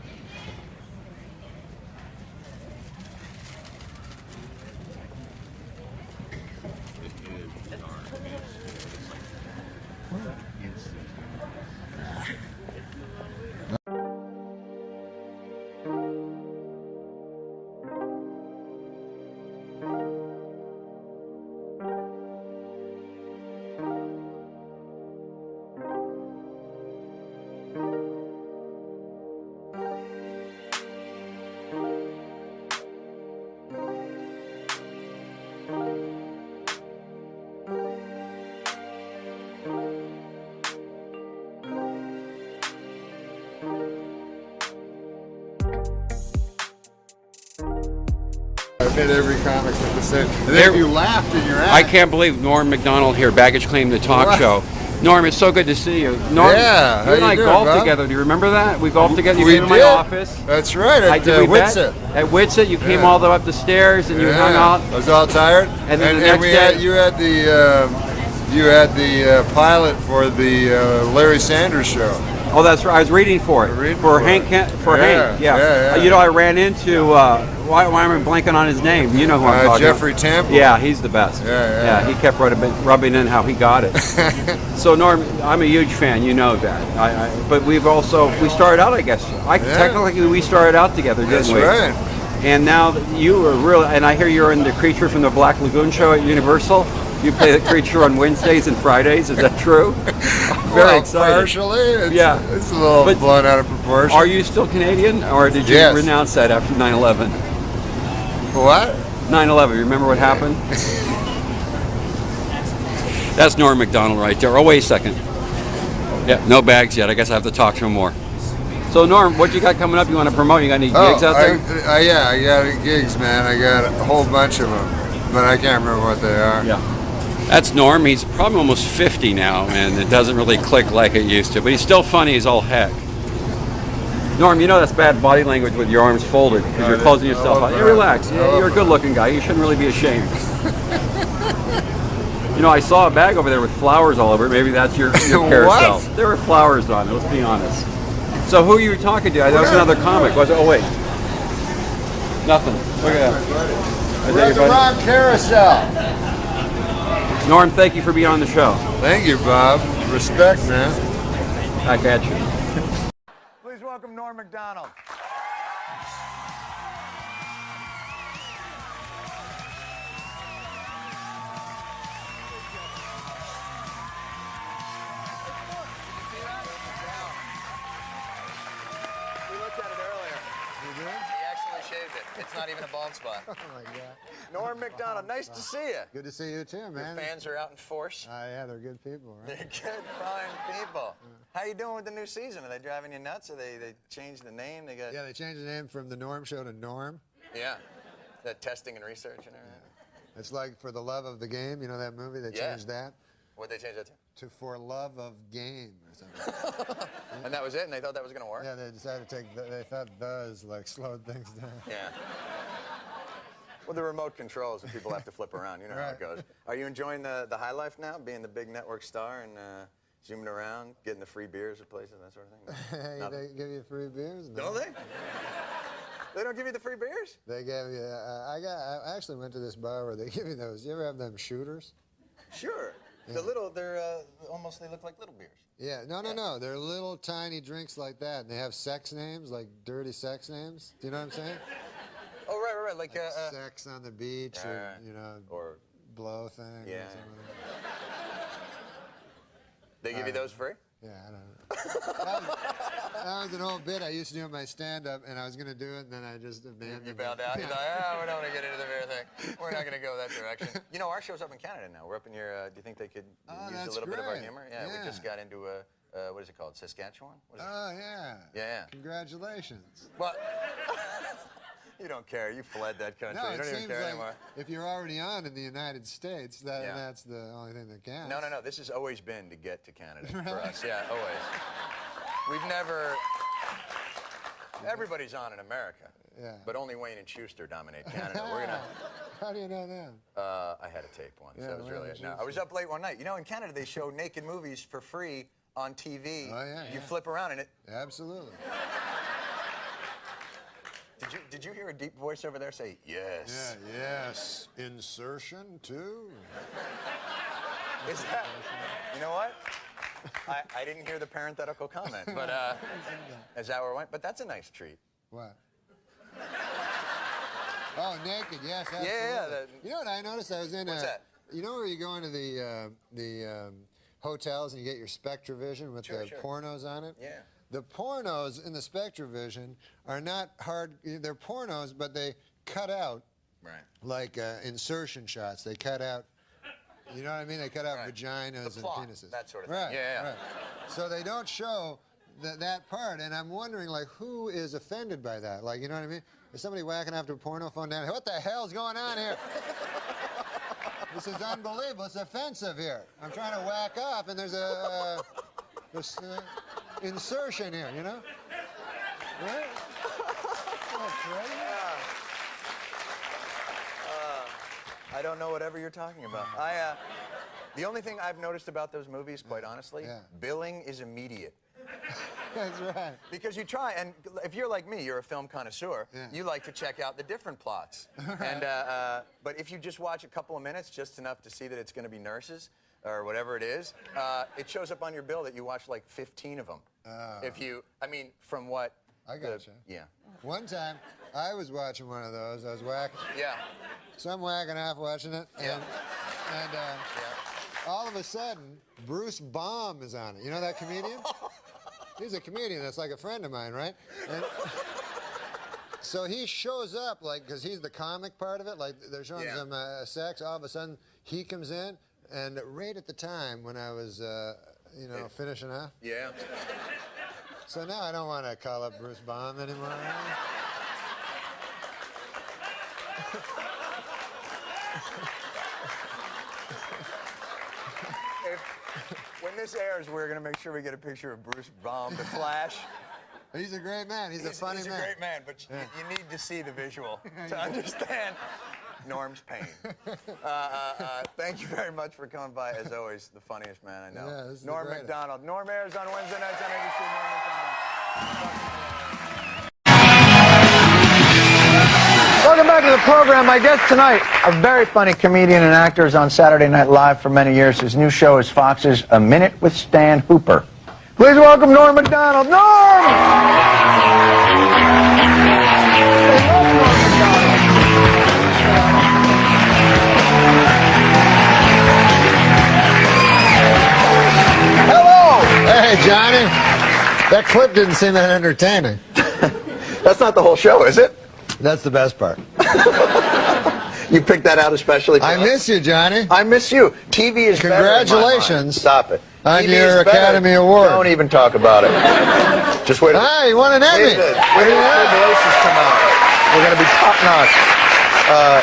I've hit every comic at the same. And then if you laughed in your act. I can't believe Norm MacDonald here, Baggage Claim the Talk Show. Norm, it's so good to see you. Norm, Yeah, how you and you I doing, golfed Bob? together. Do you remember that? We golfed together. You We came to my did. office. That's right, at we bet? Whitsett. At Whitsett, you came Yeah. all the way up the stairs and you hung out. I was all tired. And then the and next day, you had the pilot for the Larry Sanders show. oh, that's right. I was reading for it. Hank. Yeah, Hank. Yeah. yeah. You know, I ran into. Why am I blanking on his name? You know who I'm talking Jeffrey about. Temple. Yeah, he's the best. Yeah. He kept rubbing in how he got it. So Norm, I'm a huge fan. You know that. But we started out, I guess. Technically, we started out together, didn't we? That's right. And now you are really. And I hear you're in the Creature from the Black Lagoon show at Universal. You play the creature on Wednesdays and Fridays. Is that true? Very excited. Partially. It's a little But blown out of proportion. Are you still Canadian, or did you Yes. renounce that after 9/11? What? 9/11. You remember what happened? That's Norm MacDonald right there. Oh, wait a second. Yeah, no bags yet. I guess I have to talk to him more. So Norm, what you got coming up? You want to promote? You got any gigs out there? Yeah, I got gigs, man. I got a whole bunch of them, but I can't remember what they are. Yeah. That's Norm. He's probably almost 50 now, and it doesn't really click like it used to. But he's still funny as all heck. Norm, you know that's bad body language with your arms folded because you're closing yourself out. Hey, relax. Yeah, you're a good-looking guy. You shouldn't really be ashamed. You know, I saw a bag over there with flowers all over it. Maybe that's your carousel. There were flowers on it, let's be honest. So who you were talking to? That was another comic, was it? Oh, wait. Nothing. Look at that. We're at the wrong carousel. Norm, thank you for being on the show. Thank you, Bob. Respect, man. Back at you. Please welcome Norm MacDonald. It's not even a bald spot. Oh my God. Norm MacDonald, nice to see you. Good to see you too, man. Your fans are out in force. Yeah, they're good people, right? They're good, fine people. How you doing with the new season? Are they driving you nuts? Or they changed the name? Yeah, they changed the name from the Norm Show to Norm. Yeah, that testing and research and everything. Yeah. It's like For the Love of the Game. You know that movie? They changed that. What'd they change that to? To For Love of Game or something. And that was it? And they thought that was going to work? Yeah, they decided to take. They thought "thes" like slowed things down. Yeah. Well, the remote controls and people have to flip around. You know how it goes. Are you enjoying the high life now, being the big network star and zooming around, getting the free beers at places, that sort of thing? Hey, they give you free beers? No. Don't they? They don't give you the free beers? They gave you. I actually went to this bar where they give you those. You ever have them shooters? Sure. Yeah. The little, they're almost, they look like little beers. Yeah, no. They're little tiny drinks like that, and they have sex names, like dirty sex names. Do you know what I'm saying? Oh, right. Like sex on the beach, or, you know, or blow thing. Yeah. They give you those free? Yeah, I don't know. That was an old bit I used to do in my stand-up, and I was going to do it, and then I just abandoned it. You bailed out? You're like, we don't want to get into the beer thing. We're not going to go that direction. You know, our show's up in Canada now. We're up in your, do you think they could use a little bit of our humor? Yeah, we just got into what is it called? Saskatchewan? What is it? Oh, yeah. Yeah. Congratulations. Well, you don't care. You fled that country. No, you don't even care like anymore. If you're already on in the United States, that's the only thing that counts. No. This has always been to get to Canada for us. Yeah, always. We've never... Everybody's on in America. Yeah. But only Wayne and Schuster dominate Canada. We're gonna... How do you know that? I had a tape once. Yeah, That was really... No, I was up late one night. You know, in Canada, they show naked movies for free on TV. Oh, yeah. You flip around in it. Absolutely. Did you hear a deep voice over there say, yes? Yeah, yes. Insertion, too? Is that... You know what? I didn't hear the parenthetical comment, but is that where it went? But that's a nice treat. What? Oh, naked, yes, absolutely. Yeah. You know what I noticed? I was in What's that? You know where you go into the hotels and you get your SpectraVision with the pornos on it? Yeah. The pornos in the SpectraVision are not hard. They're pornos, but they cut out like insertion shots. They cut out. You know what I mean? They cut out vaginas and penises. That sort of thing. Yeah. Right. So they don't show that part, and I'm wondering, like, who is offended by that? Like, you know what I mean? Is somebody whacking after a porno phone down? What the hell's going on here? This is unbelievable. It's offensive here. I'm trying to whack off, and there's a insertion here, you know? Right? That's right. I don't know whatever you're talking about. The only thing I've noticed about those movies, quite honestly, billing is immediate. That's right. Because you try, and if you're like me, you're a film connoisseur, you like to check out the different plots. And but if you just watch a couple of minutes, just enough to see that it's going to be nurses, or whatever it is, it shows up on your bill that you watched like 15 of them. If you, I mean, from what... I gotcha. Yeah. One time, I was watching one of those. I was whacking. Yeah. So I'm whacking off watching it, and all of a sudden, Bruce Baum is on it. You know that comedian? He's a comedian that's like a friend of mine, right? And so he shows up, like, because he's the comic part of it, like they're showing some sex. All of a sudden, he comes in, and right at the time when I was, finishing off. Yeah. So now I don't want to call up Bruce Baum anymore. When this airs, we're going to make sure we get a picture of Bruce Baum, the Flash, He's a great man. He's a funny man. He's a great man, but you need to see the visual to understand Norm's pain. Thank you very much for coming by. As always, the funniest man I know. Yeah, this is Norm the greatest. MacDonald. Norm airs on Wednesday nights on ABC. Norm MacDonald. Welcome back to the program. My guest tonight, a very funny comedian and actor, is on Saturday Night Live for many years. His new show is Fox's A Minute with Stan Hooper. Please welcome Norm MacDonald. Norm! Hello! Hey, Johnny. That clip didn't seem that entertaining. That's not the whole show, is it? That's the best part. You picked that out especially for I us? miss you, Johnny. I miss you. TV is better in my mind. Congratulations. Stop it. On TV your is better. Academy Award. Don't even talk about it. Just wait. Hey, you won an Emmy. Wait till the voices come out. We're going to be top notch.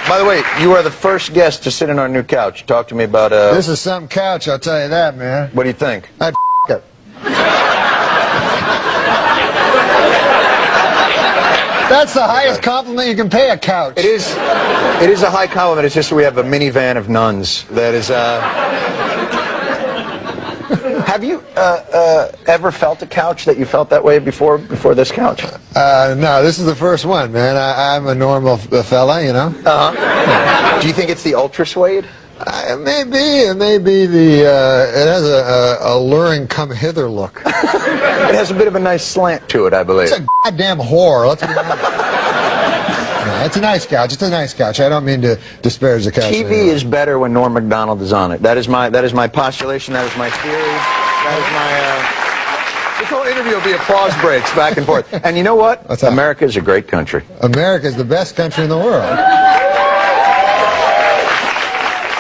By the way, you are the first guest to sit in our new couch. Talk to me about This is some couch, I'll tell you that, man. What do you think? I'd it. That's the highest compliment you can pay a couch. It is a high compliment. It's just we have a minivan of nuns that is. Have you ever felt a couch that you felt that way before this couch? No, this is the first one, man. I'm a normal fella, you know. Uh-huh. Do you think it's the ultra suede? It may be the. It has a alluring come hither look. It has a bit of a nice slant to it, I believe. It's a goddamn whore. Let's be honest. No, it's a nice couch. It's a nice couch. I don't mean to disparage the couch. TV is better when Norm MacDonald is on it. That is my postulation. That is my theory. That is my. This whole interview will be applause breaks back and forth. And you know what? America is a great country. America is the best country in the world.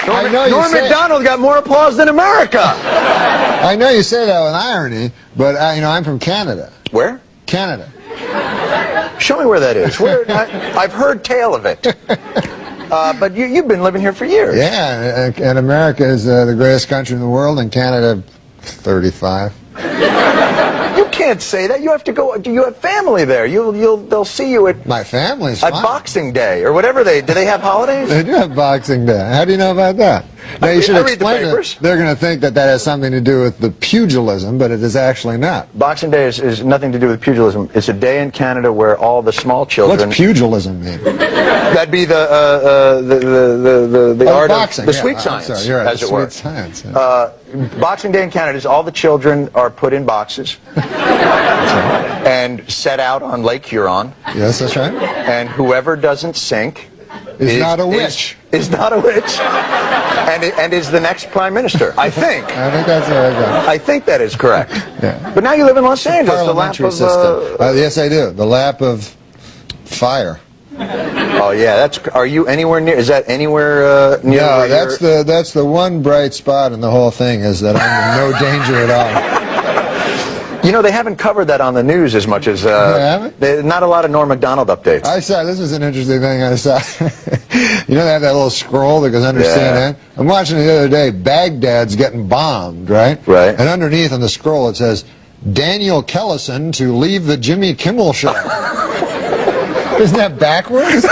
Norm MacDonald got more applause than America. I know you say that with irony, but I'm from Canada. Where? Canada. Show me where that is. I've heard tale of it. But you've been living here for years. Yeah, and America is the greatest country in the world, and Canada, 35. You can't say that. You have to go. You have family there. They'll see you at my family's at fine. Boxing Day or whatever do they have holidays? They do have Boxing Day. How do you know about that? Now you should explain it. They're going to think that has something to do with the pugilism, but it is actually not. Boxing Day is nothing to do with pugilism. It's a day in Canada where all the small children. What's pugilism mean? That'd be the art boxing, of the sweet science, sorry, you're right, as it were. Sweet science. Yeah. Boxing Day in Canada is all the children are put in boxes and set out on Lake Huron. Yes, that's right. And whoever doesn't sink is not a witch. Is not a witch, and is the next prime minister. I think. I think that's right. I think that is correct. Yeah. But now you live in Los Angeles, the lap parliamentary of. system. Yes, I do. The lap of fire. Oh yeah, Are you anywhere near? Is that anywhere near? No, that's the one bright spot in the whole thing is that I'm in no danger at all. You know, they haven't covered that on the news as much as not a lot of Norm MacDonald updates. I saw this is an interesting thing I saw. You know they have that little scroll that goes under CNN? I'm watching it the other day. Baghdad's getting bombed, right? Right. And underneath on the scroll it says, Daniel Kellison to leave the Jimmy Kimmel Show. Isn't that backwards?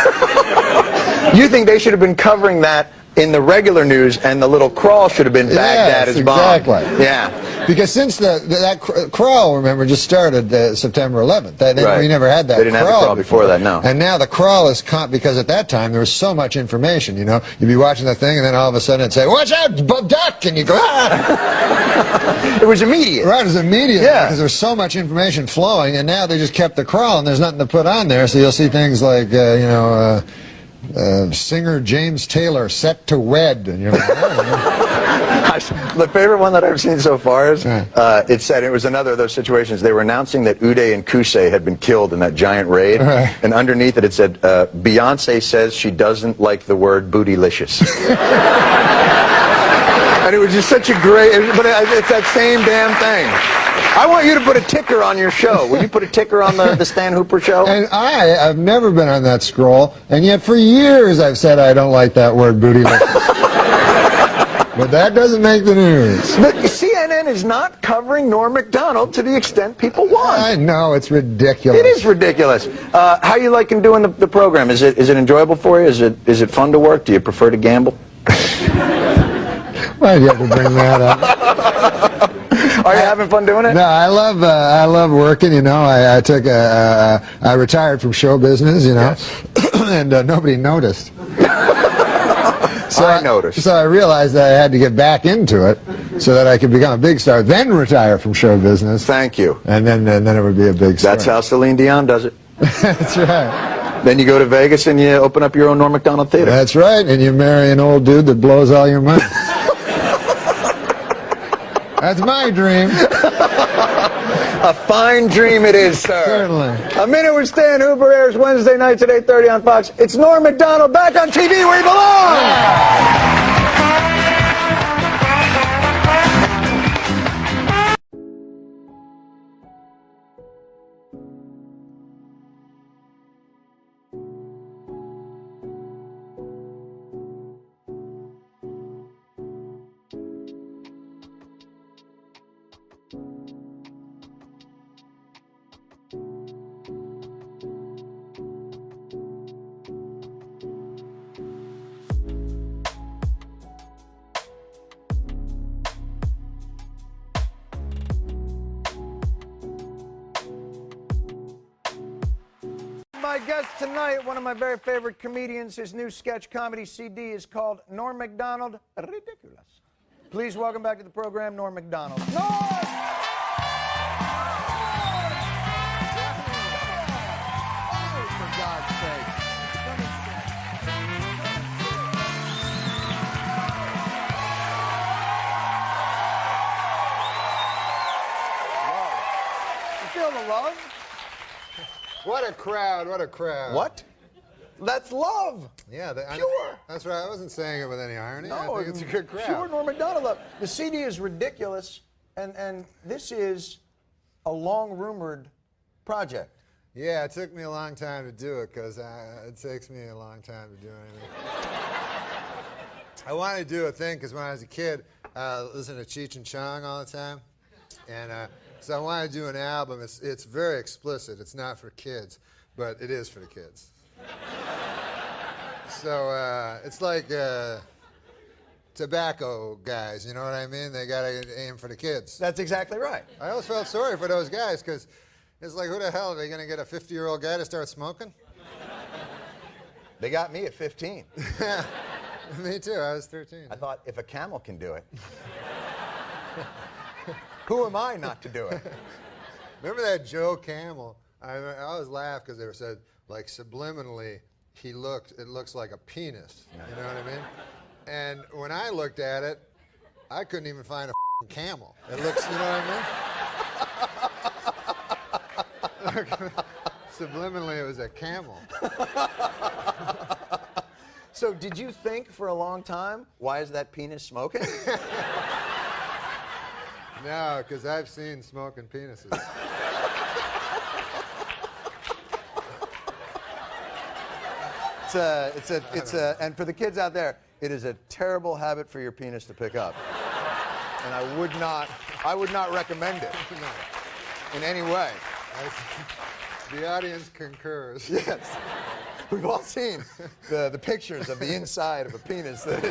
You think they should have been covering that in the regular news, and the little crawl should have been Baghdad is bombed. Exactly. Yeah. Because since that crawl, remember, just started September 11th. We never had that. They didn't have the crawl before that, no. And now the crawl is because at that time there was so much information. You know, you'd be watching the thing, and then all of a sudden it'd say, "Watch out, duck!" and you go, "Ah!" It was immediate. Right, it was immediate. Yeah. Because there's so much information flowing, and now they just kept the crawl, and there's nothing to put on there. So you'll see things like, singer James Taylor set to wed, and you're like, The favorite one that I've seen so far is it said it was another of those situations. They were announcing that Uday and Kusei had been killed in that giant raid, and underneath it said, Beyonce says she doesn't like the word bootylicious. And it was just such a great, but it's that same damn thing. I want you to put a ticker on your show. Will you put a ticker on the Stan Hooper show? And I've never been on that scroll, and yet for years I've said I don't like that word bootylicious. But that doesn't make the news. But CNN is not covering Norm MacDonald to the extent people want. I know, it's ridiculous. It is ridiculous. How you liking doing the program? Is it enjoyable for you? Is it fun to work? Do you prefer to gamble? Why'd you have to bring that up? Are you having fun doing it? No, I love working. You know, I retired from show business. You know, and nobody noticed. So I noticed. So I realized that I had to get back into it so that I could become a big star, then retire from show business. Thank you. And then it would be a big star. That's how Celine Dion does it. That's right. Then you go to Vegas and you open up your own Norm MacDonald Theater. That's right, and you marry an old dude that blows all your money. That's my dream. A fine dream it is, sir. Certainly. A Minute with Stan Hooper airs Wednesday nights at 8:30 on Fox. It's Norm MacDonald back on TV where he belongs! My guest tonight, one of my very favorite comedians, his new sketch comedy CD is called Norm MacDonald Ridiculous. Please welcome back to the program, Norm MacDonald. Norm! Oh, for God's sake. You feel the love? What a crowd, what a crowd. What? That's love. Yeah, Pure. That's right. I wasn't saying it with any irony. No, I think it's a good crowd. Pure Norm MacDonald love. The CD is ridiculous, and this is a long-rumored project. Yeah, it took me a long time to do it because it takes me a long time to do anything. I wanted to do a thing because when I was a kid, I listened to Cheech and Chong all the time. And so I wanted to do an album. It's very explicit. It's not for kids, but it is for the kids. So it's like tobacco guys, you know what I mean? They got to aim for the kids. That's exactly right. I always felt sorry for those guys because it's like, who the hell are they going to get a 50-year-old guy to start smoking? They got me at 15. Me too. I was 13. I thought, if a camel can do it, who am I not to do it? Remember that Joe Camel? I always laugh because they were said, like, subliminally, it looks like a penis. You know what I mean? And when I looked at it, I couldn't even find a camel. It looks, you know what I mean? Subliminally, it was a camel. So did you think for a long time, why is that penis smoking? No, because I've seen smoking penises. And for the kids out there, it is a terrible habit for your penis to pick up. And I would not recommend it in any way. The audience concurs. Yes. We've all seen the pictures of the inside of a penis that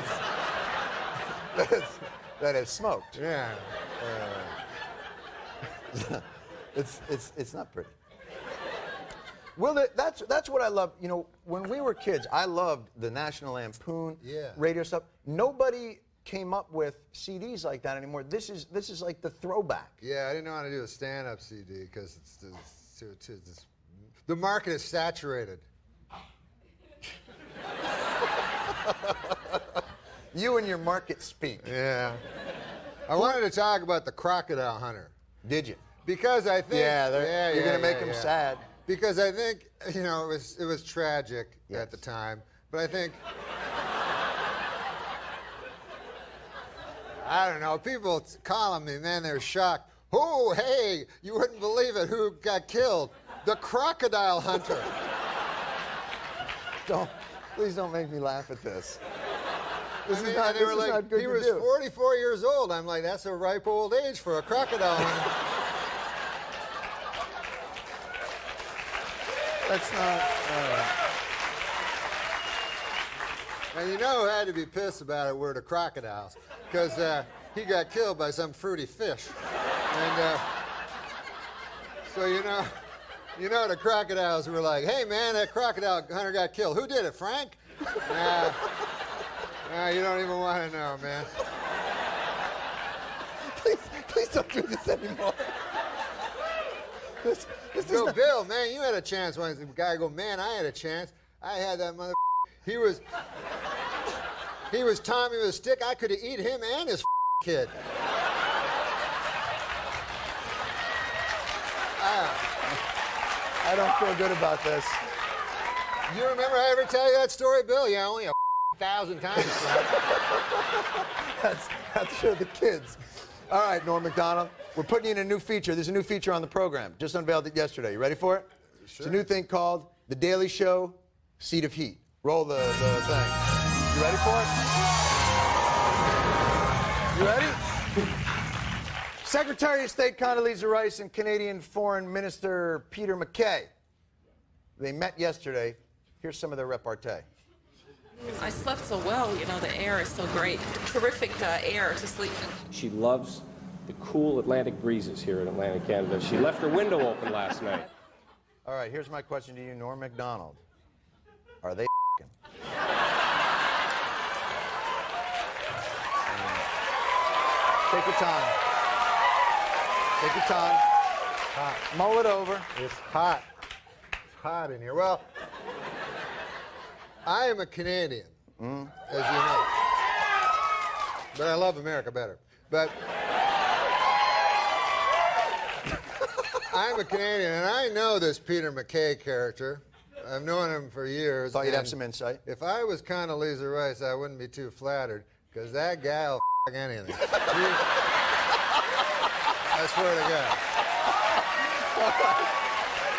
is smoked. Yeah. It's not pretty. Well, that's what I love. You know, when we were kids, I loved the National Lampoon radio stuff. Nobody came up with CDs like that anymore. This is like the throwback. Yeah, I didn't know how to do a stand-up CD because the market is saturated. You and your market speak. Yeah. I wanted to talk about the crocodile hunter. Did you? Because I think you're gonna make him sad. Because I think, you know, it was tragic at the time, but I think I don't know, people calling me, man, they're shocked. Oh, hey, you wouldn't believe it, who got killed? The crocodile hunter. Please don't make me laugh at this. This I is mean, not, they this were is like, not good he to was do. 44 years old. I'm like, that's a ripe old age for a crocodile hunter. That's not. And you know who had to be pissed about it were the crocodiles, because he got killed by some fruity fish. And so you know the crocodiles were like, hey man, that crocodile hunter got killed. Who did it, Frank? Nah, you don't even want to know, man. Please don't do this anymore. This Yo, is Bill, man, you had a chance once. The guy go, man, I had a chance. I had that mother. He was Tommy with a stick. I could have eat him and his kid. I don't feel good about this. You remember I ever tell you that story, Bill? Yeah, only 1,000 times. That's for the kids. All right, Norm MacDonald, we're putting you in a new feature. There's a new feature on the program. Just unveiled it yesterday. You ready for it? Sure. It's a new thing called The Daily Show Seat of Heat. Roll the thing. You ready for it? You ready? Secretary of State Condoleezza Rice and Canadian Foreign Minister Peter MacKay. They met yesterday. Here's some of their repartee. I slept so well, you know, the air is so great. Terrific air to sleep in. She loves the cool Atlantic breezes here in Atlantic Canada. She left her window open last night. All right, here's my question to you, Norm MacDonald. Are they f***ing? Take your time. Take your time. Hot. Mull it over. It's hot. It's hot in here. Well, I am a Canadian, as you know. But I love America better. But I'm a Canadian, and I know this Peter MacKay character. I've known him for years. Thought you'd have some insight. If I was Condoleezza Rice, I wouldn't be too flattered, because that gal f*** anything. I swear to God.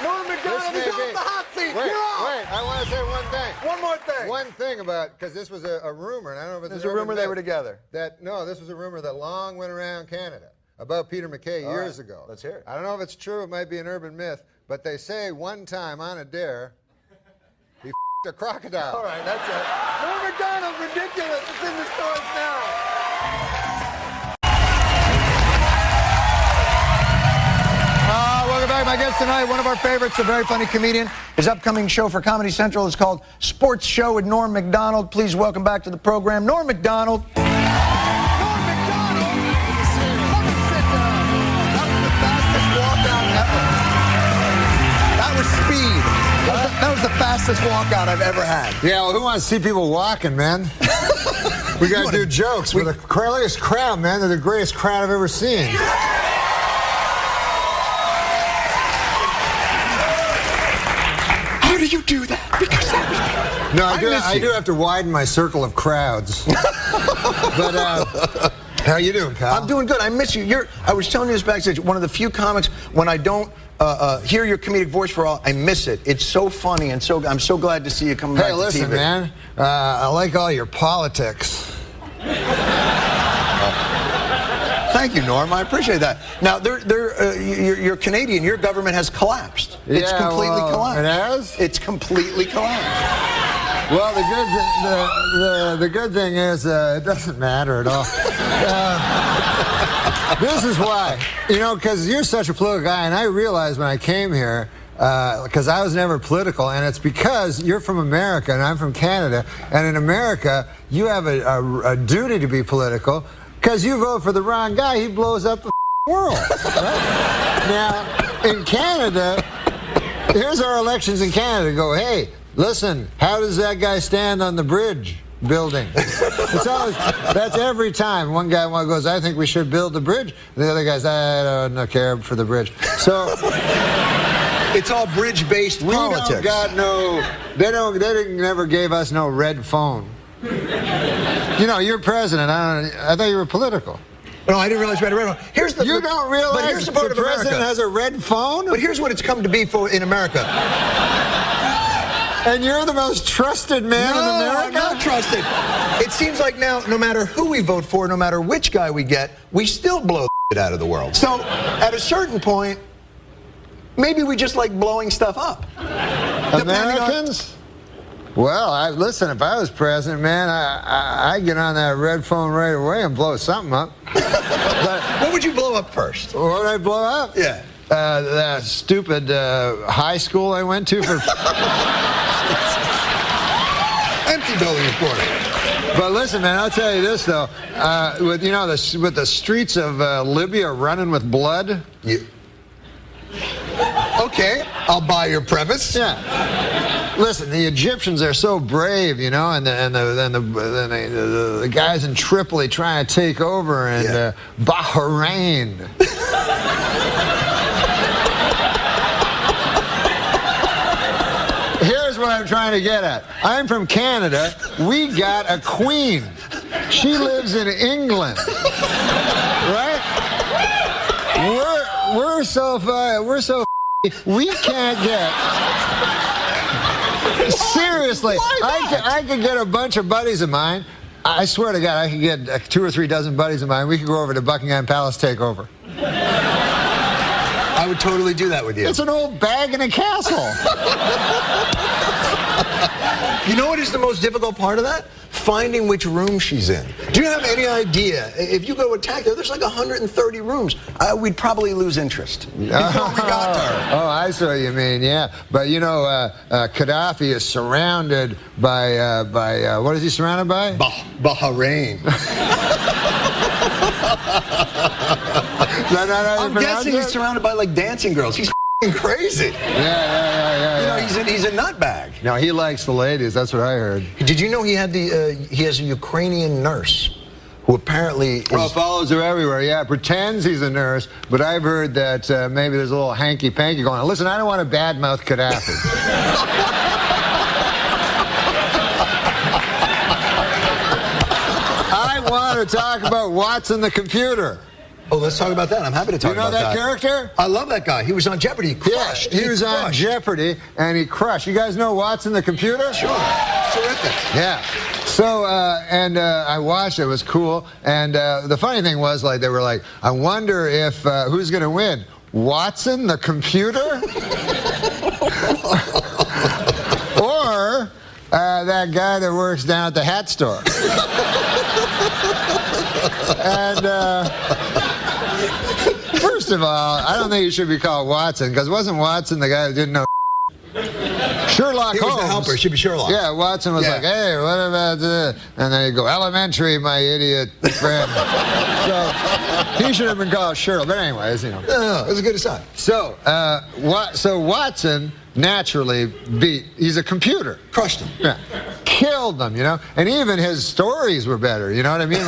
Norm MacDonald is off the hot seat. Wait, You're off. wait, I want to say one thing. One more thing. One thing about, because this was a rumor, and I don't know if it's There's a rumor they were together. No, this was a rumor that long went around Canada about Peter MacKay years ago. Let's hear it. I don't know if it's true, it might be an urban myth, but they say one time on a dare, he f***ed a crocodile. All right, that's it. Norm MacDonald, ridiculous. It's in the stores now. Welcome back. My guest tonight, one of our favorites, a very funny comedian. His upcoming show for Comedy Central is called Sports Show with Norm MacDonald. Please welcome back to the program, Norm MacDonald. Norm MacDonald! Come and sit down. That was the fastest walkout ever. That was speed. That was the fastest walkout I've ever had. Yeah, well, who wants to see people walking, man? We got to do jokes with the greatest crowd, man. They're the greatest crowd I've ever seen. How do you do that? Because No, I do have to widen my circle of crowds. But how you doing, pal? I'm doing good. I miss you. I was telling you this backstage. One of the few comics when I don't hear your comedic voice for all, I miss it. It's so funny and so. I'm so glad to see you coming back to TV. Hey, listen, man. I like all your politics. Thank you, Norm. I appreciate that. Now, you're Canadian. Your government has collapsed. It's completely collapsed. It has? It's completely collapsed. Well, the good thing is it doesn't matter at all. This is why, because you're such a political guy, and I realized when I came here, because I was never political, and it's because you're from America and I'm from Canada, and in America you have a duty to be political. Because you vote for the wrong guy, he blows up the world. Right? Now, in Canada, here's our elections in Canada. Go, hey, listen, how does that guy stand on the bridge building? That's every time. One guy goes, I think we should build the bridge. The other guy says, I don't care for the bridge. So it's all bridge-based politics. They never gave us no red phone. You're president. I thought you were political. No, I didn't realize we had a red phone. You don't realize but here's the part the of America. President has a red phone? But here's what it's come to be for in America. And you're the most trusted man in America? No, I'm not trusted. It seems like now, no matter who we vote for, no matter which guy we get, we still blow it out of the world. So, at a certain point, maybe we just like blowing stuff up. Americans? Well, listen, if I was president, man, I'd get on that red phone right away and blow something up. But what would you blow up first? What would I blow up? Yeah. That stupid high school I went to for... Empty building, of course. But listen, man, I'll tell you this, though. With the streets of Libya running with blood... Okay, I'll buy your premise. Yeah. Listen, the Egyptians are so brave, you know, and the guys in Tripoli trying to take over, and Bahrain. Here's what I'm trying to get at. I'm from Canada. We got a queen. She lives in England, right? We're so we can't get. Seriously, I could get a bunch of buddies of mine. I swear to God, I could get 2 or 3 dozen buddies of mine. We could go over to Buckingham Palace takeover. I would totally do that with you. It's an old bag in a castle. You know what is the most difficult part of that? Finding which room she's in. Do you have any idea? If you go to attack her, there's like 130 rooms. We'd probably lose interest before we got to her. Oh, I see what you mean, yeah. But you know, Gaddafi is surrounded by what is he surrounded by? Bahrain. I'm guessing he's surrounded by like dancing girls. He's crazy. Yeah. You know, he's a nutbag. No, he likes the ladies. That's what I heard. Did you know he has a Ukrainian nurse who apparently follows her everywhere. Yeah, pretends he's a nurse, but I've heard that maybe there's a little hanky-panky going on. Listen, I don't want to badmouth Gaddafi. I want to talk about Watson the computer. Oh, let's talk about that. I'm happy to talk about that. You know that character? I love that guy. He was on Jeopardy. He crushed. Yeah, he was on Jeopardy, and he crushed. You guys know Watson the computer? Sure. Terrific. Yeah. So, I watched it. It was cool. And the funny thing was, like, they were like, I wonder if, who's going to win? Watson the computer? Or that guy that works down at the hat store? And, first of all, I don't think he should be called Watson, because wasn't Watson the guy that didn't know Sherlock Holmes? He was the helper. It should be Sherlock. Yeah, Watson was like, hey, what about this? And then he'd go, elementary, my idiot friend. So he should have been called Sherlock. But anyways, you know. No, it was a good aside. So, so Watson naturally he's a computer. Crushed him. Yeah. Killed them, you know? And even his stories were better, you know what I mean?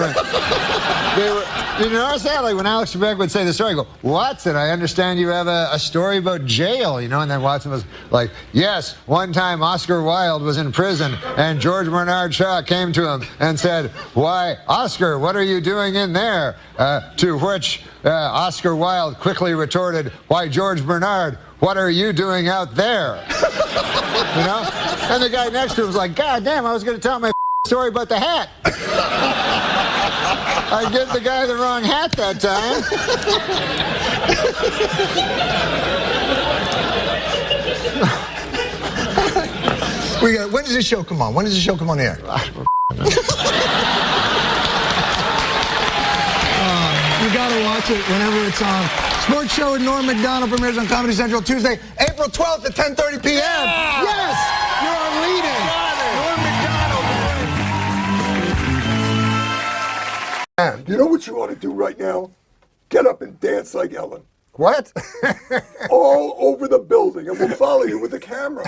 You notice that? Like when Alex Trebek would say the story, I go, Watson, I understand you have a story about jail, you know? And then Watson was like, yes, one time Oscar Wilde was in prison and George Bernard Shaw came to him and said, why, Oscar, what are you doing in there? To which Oscar Wilde quickly retorted, why, George Bernard, what are you doing out there? You know? And the guy next to him was like, God damn, I was going to tell my story about the hat. I gave the guy the wrong hat that time. When does this show come on? When does the show come on the air? You gotta watch it whenever it's on. Sports show with Norm MacDonald premieres on Comedy Central Tuesday, April 12th at 10:30 p.m. Yeah. Yes, you're on leading. Norm MacDonald. You know what you ought to do right now? Get up and dance like Ellen. What? All over the building, and we'll follow you with the camera.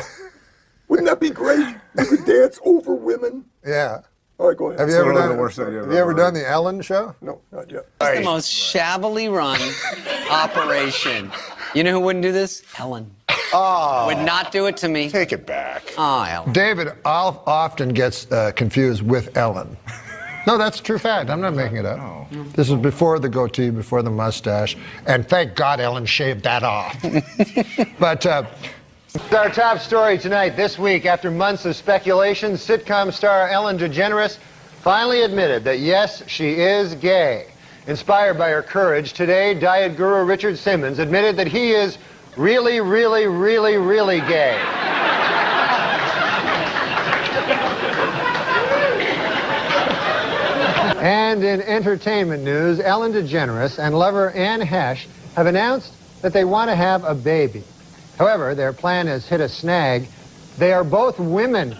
Wouldn't that be great? You could dance over women. Yeah. All right, go ahead. Have you ever done the Ellen show? No, not yet. It's the most shabbily run operation. You know who wouldn't do this? Ellen. Oh. Would not do it to me. Take it back. Oh, Ellen. David often gets confused with Ellen. No, that's a true fact. I'm not making it up. No. This was before the goatee, before the mustache, and thank God Ellen shaved that off. But our top story tonight. This week, after months of speculation, sitcom star Ellen DeGeneres finally admitted that, yes, she is gay. Inspired by her courage, today, diet guru Richard Simmons admitted that he is really, really, really, really gay. And in entertainment news, Ellen DeGeneres and lover Anne Hesh have announced that they want to have a baby. However, their plan has hit a snag. They are both women.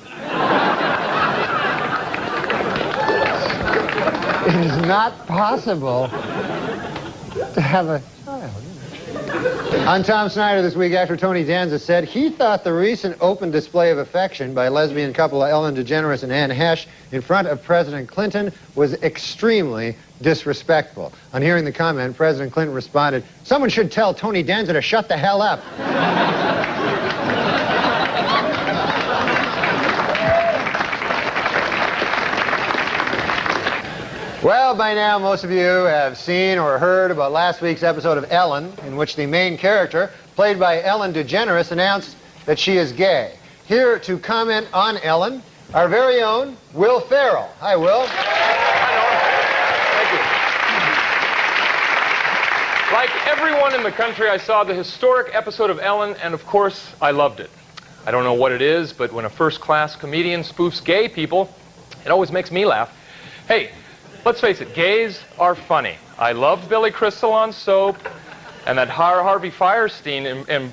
It is not possible to have a child. On Tom Snyder this week, actor Tony Danza said he thought the recent open display of affection by lesbian couple Ellen DeGeneres and Anne Hesh in front of President Clinton was extremely disrespectful. On hearing the comment, President Clinton responded, "Someone should tell Tony Danza to shut the hell up." Well, by now, most of you have seen or heard about last week's episode of Ellen, in which the main character, played by Ellen DeGeneres, announced that she is gay. Here to comment on Ellen, our very own Will Ferrell. Hi, Will. Thank you. Like everyone in the country, I saw the historic episode of Ellen, and of course, I loved it. I don't know what it is, but when a first-class comedian spoofs gay people, it always makes me laugh. Hey, let's face it, gays are funny. I loved Billy Crystal on Soap, and that Harvey Fierstein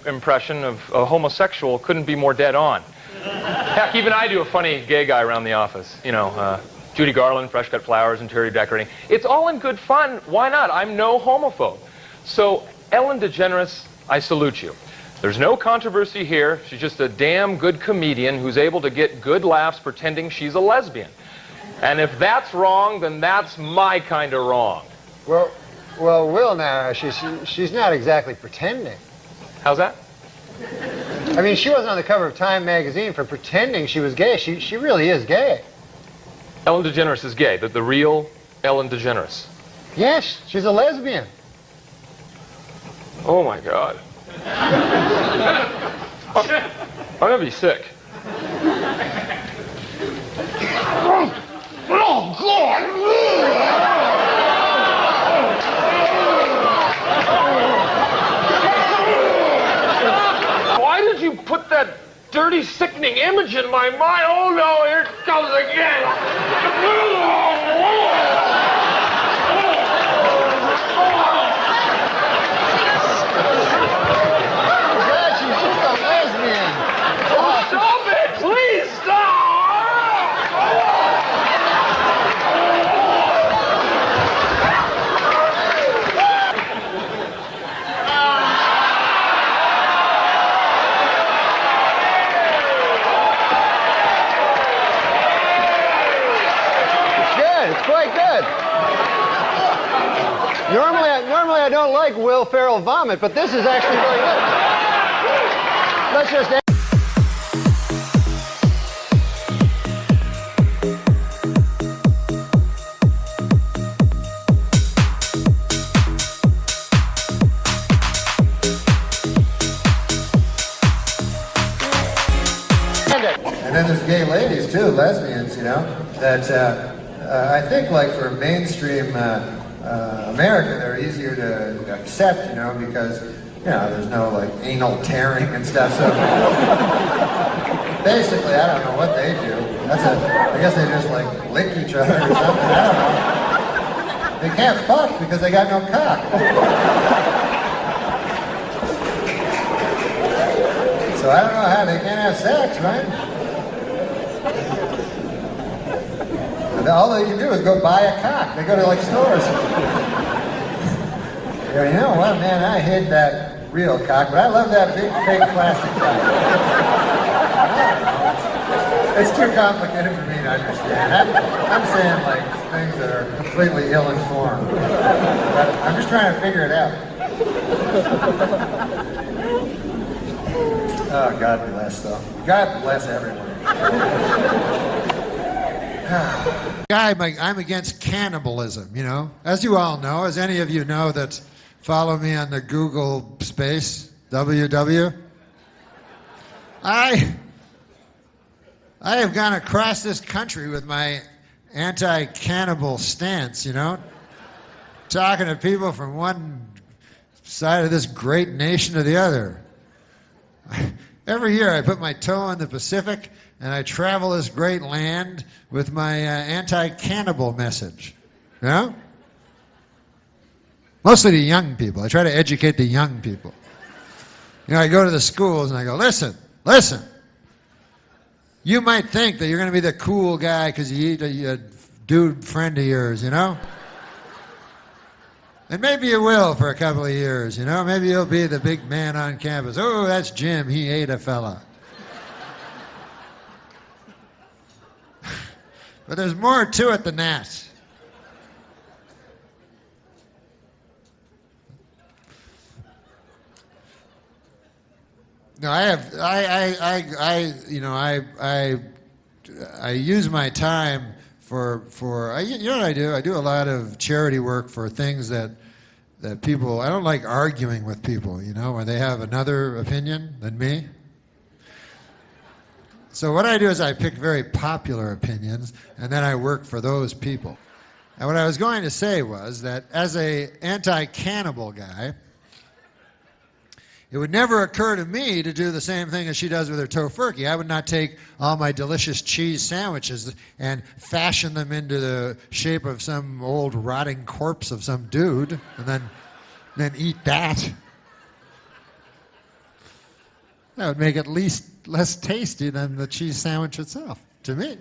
impression of a homosexual couldn't be more dead on. Heck, even I do a funny gay guy around the office. You know, Judy Garland, fresh cut flowers, interior decorating. It's all in good fun. Why not? I'm no homophobe. So, Ellen DeGeneres, I salute you. There's no controversy here. She's just a damn good comedian who's able to get good laughs pretending she's a lesbian. And if that's wrong, then that's my kind of wrong. Well, Will, now, she's not exactly pretending. How's that? I mean, she wasn't on the cover of Time magazine for pretending she was gay. She really is gay. Ellen DeGeneres is gay, the real Ellen DeGeneres. Yes, she's a lesbian. Oh, my God. I'm going to be sick. Oh, God! Why did you put that dirty, sickening image in my mind? Oh, no, here it comes again. She's just a lesbian. Oh, stop it! Please stop! Normally I don't like Will Ferrell vomit, but this is actually really good. Let's just end. And then there's gay ladies too, lesbians, you know, that I think like for mainstream America, they're easier to accept, you know, because, you know, there's no like anal tearing and stuff. So basically, I don't know what they do. I guess they just like lick each other or something. I don't know. They can't fuck because they got no cock. So I don't know how they can't have sex, right? All they can do is go buy a cock. They go to like stores. You know what, man, I hid that real cock, but I love that big fake plastic cock. It's too complicated for me to understand. I'm saying like things that are completely ill-informed. But I'm just trying to figure it out. Oh, God bless, though. God bless everyone. I'm against cannibalism, you know. As you all know, as any of you know that follow me on the Google space, WW, I have gone across this country with my anti-cannibal stance, you know? Talking to people from one side of this great nation to the other. Every year I put my toe in the Pacific and I travel this great land with my anti-cannibal message. You know? Mostly to young people. I try to educate the young people. You know, I go to the schools and I go, listen. You might think that you're going to be the cool guy because you eat a dude friend of yours, you know? And maybe you will for a couple of years, you know? Maybe you'll be the big man on campus. Oh, that's Jim. He ate a fella. But there's more to it than that. No, I use my time for you know what I do? I do a lot of charity work for things that people, I don't like arguing with people, you know, where they have another opinion than me. So what I do is I pick very popular opinions and then I work for those people. And what I was going to say was that as a anti-cannibal guy, it would never occur to me to do the same thing as she does with her tofurkey. I would not take all my delicious cheese sandwiches and fashion them into the shape of some old rotting corpse of some dude and then eat that. That would make it less tasty than the cheese sandwich itself, to me.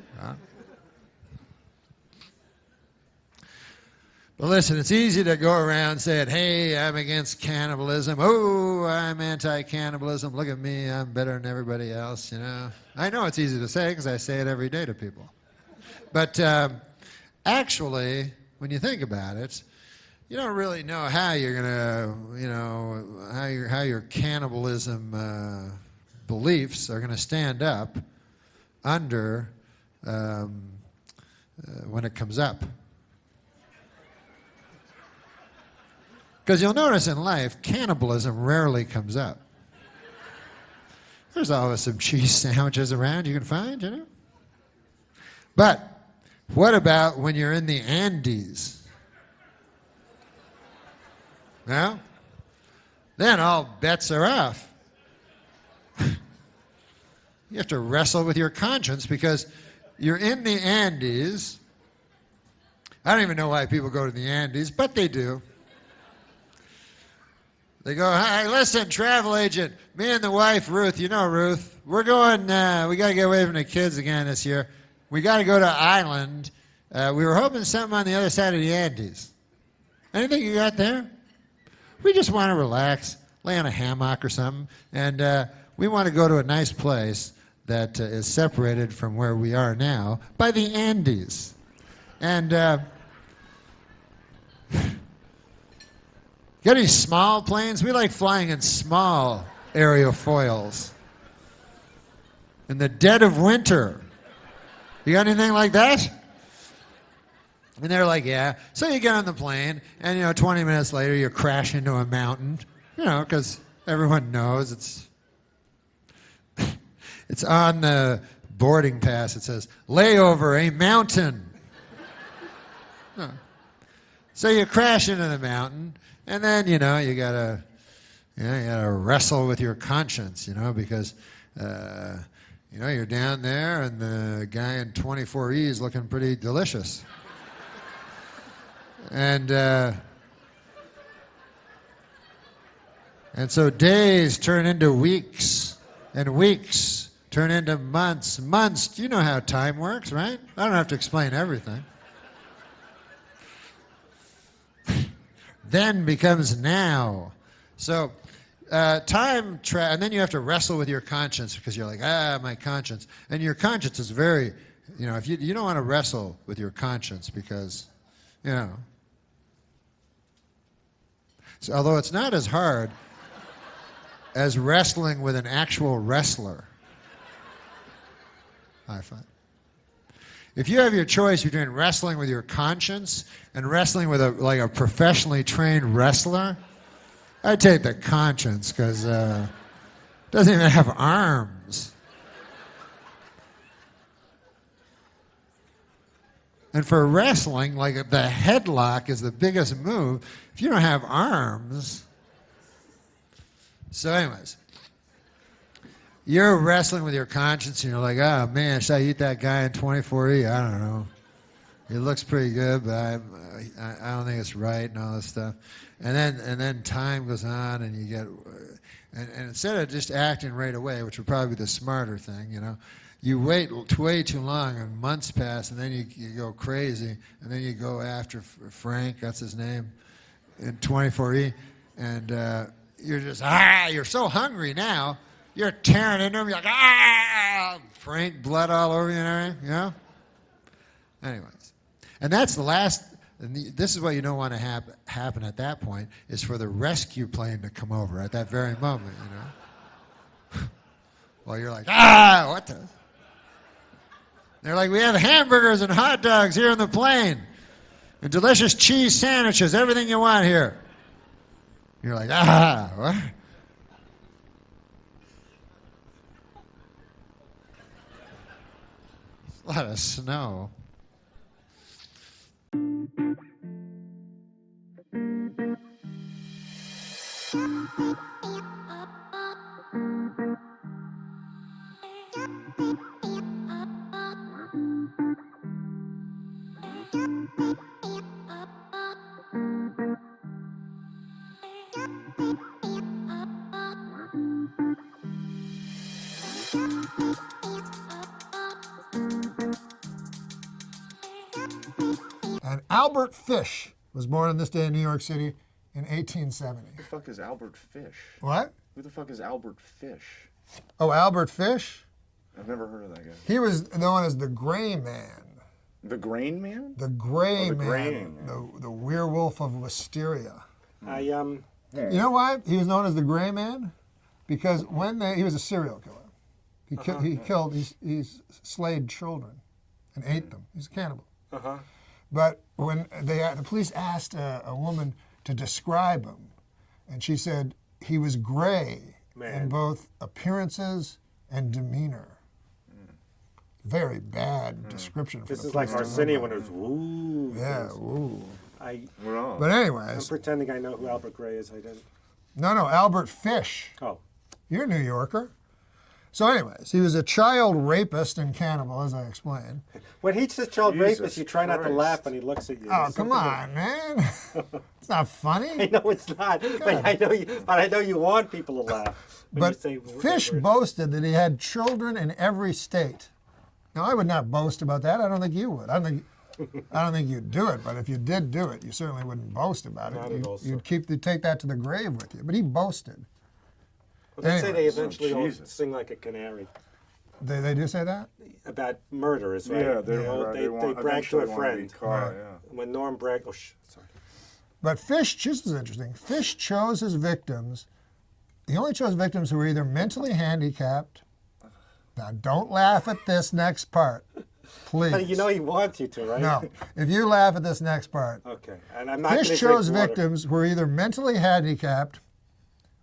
But listen, it's easy to go around saying, hey, I'm against cannibalism. Oh, I'm anti-cannibalism. Look at me. I'm better than everybody else, you know. I know it's easy to say because I say it every day to people. But actually, when you think about it, you don't really know how you're going to, you know, how your cannibalism beliefs are going to stand up under when it comes up. Because you'll notice in life, cannibalism rarely comes up. There's always some cheese sandwiches around you can find, you know? But what about when you're in the Andes? Well, then all bets are off. You have to wrestle with your conscience because you're in the Andes. I don't even know why people go to the Andes, but they do. They go, hey, listen, travel agent, me and the wife, Ruth, you know Ruth, we're going, we got to get away from the kids again this year. We got to go to Ireland. We were hoping something on the other side of the Andes. Anything you got there? We just want to relax, lay on a hammock or something, and we want to go to a nice place that is separated from where we are now by the Andes. And got any small planes? We like flying in small aerofoils. In the dead of winter. You got anything like that? And they're like, yeah. So you get on the plane, and, you know, 20 minutes later, you crash into a mountain. You know, because everyone knows it's on the boarding pass. It says, layover, a mountain. No. So you crash into the mountain. And then, you know, you gotta wrestle with your conscience, you know, because, you know, you're down there and the guy in 24E is looking pretty delicious. And so days turn into weeks, and weeks turn into months. Months, you know how time works, right? I don't have to explain everything. Then becomes now. So and then you have to wrestle with your conscience because you're like, my conscience. And your conscience is very, you know, if you don't want to wrestle with your conscience because, you know. So, although it's not as hard as wrestling with an actual wrestler, I find. If you have your choice between wrestling with your conscience and wrestling with a professionally trained wrestler, I'd take the conscience because it doesn't even have arms. And for wrestling, like the headlock is the biggest move. If you don't have arms. So anyways, you're wrestling with your conscience and you're like, oh man, should I eat that guy in 24E? I don't know. It looks pretty good, but I don't think it's right and all this stuff. And then time goes on and you get, and instead of just acting right away, which would probably be the smarter thing, you know, you wait way too long and months pass and then you go crazy and then you go after Frank, that's his name, in 24E, and you're just, you're so hungry now, you're tearing into him, you're like, Frank, blood all over you and everything, you know? Anyways, and that's the last, and this is what you don't want to happen at that point, is for the rescue plane to come over at that very moment, you know? Well, you're like, what the? They're like, we have hamburgers and hot dogs here on the plane, and delicious cheese sandwiches, everything you want here. You're like, what? A lot of snow. And Albert Fish was born on this day in New York City in 1870. Who the fuck is Albert Fish? What? Who the fuck is Albert Fish? Oh, Albert Fish? I've never heard of that guy. He was known as the Gray Man. The Grain Man? The Gray the Man. Grain. The werewolf of Wisteria. You know why he was known as the Gray Man? Because he was a serial killer. He slayed children and ate them. He's a cannibal. But when the police asked a woman to describe him, and she said he was gray in both appearances and demeanor. Very bad description. For This the is like police. Arsenio when it was woo. Yeah, woo. But But anyways. I'm pretending I know who Albert Gray is. I didn't. No, Albert Fish. Oh. You're a New Yorker. So anyways, he was a child rapist and cannibal, as I explained. When he's a child Jesus rapist, you try not to Christ. laugh when he looks at you. Oh, There's come something on, man. It's not funny. I know it's not, but I know you want people to laugh. when But you say Fish boasted that he had children in every state. Now, I would not boast about that. I don't think you would. I don't think you'd do it. But if you did do it, you certainly wouldn't boast about Not it. at all, sir. You'd take that to the grave with you. But he boasted. Well, they say they Anyways. eventually all sing like a canary. They do say that? About murderers, right? Yeah, they brag to a eventually wanna friend. be caught, Right. yeah. When Norm bragged, sorry. But Fish, this is interesting. Fish chose his victims. He only chose victims who were either mentally handicapped. Now, don't laugh at this next part, please. But you know he wants you to, right? No. If you laugh at this next part. Okay. And I'm not gonna Fish drink chose water. victims who were either mentally handicapped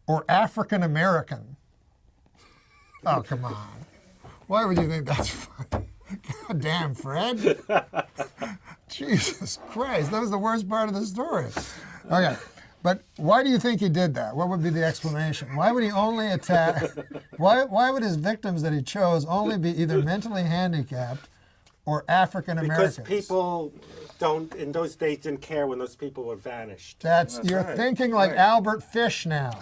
or African American. Oh, come on. Why would you think that's funny? God damn, Fred. Jesus Christ, that was the worst part of the story. Okay, but why do you think he did that? What would be the explanation? Why would he only attack, why would his victims that he chose only be either mentally handicapped or African Americans? Because people in those days didn't care when those people were vanished. You're thinking like Albert Fish now.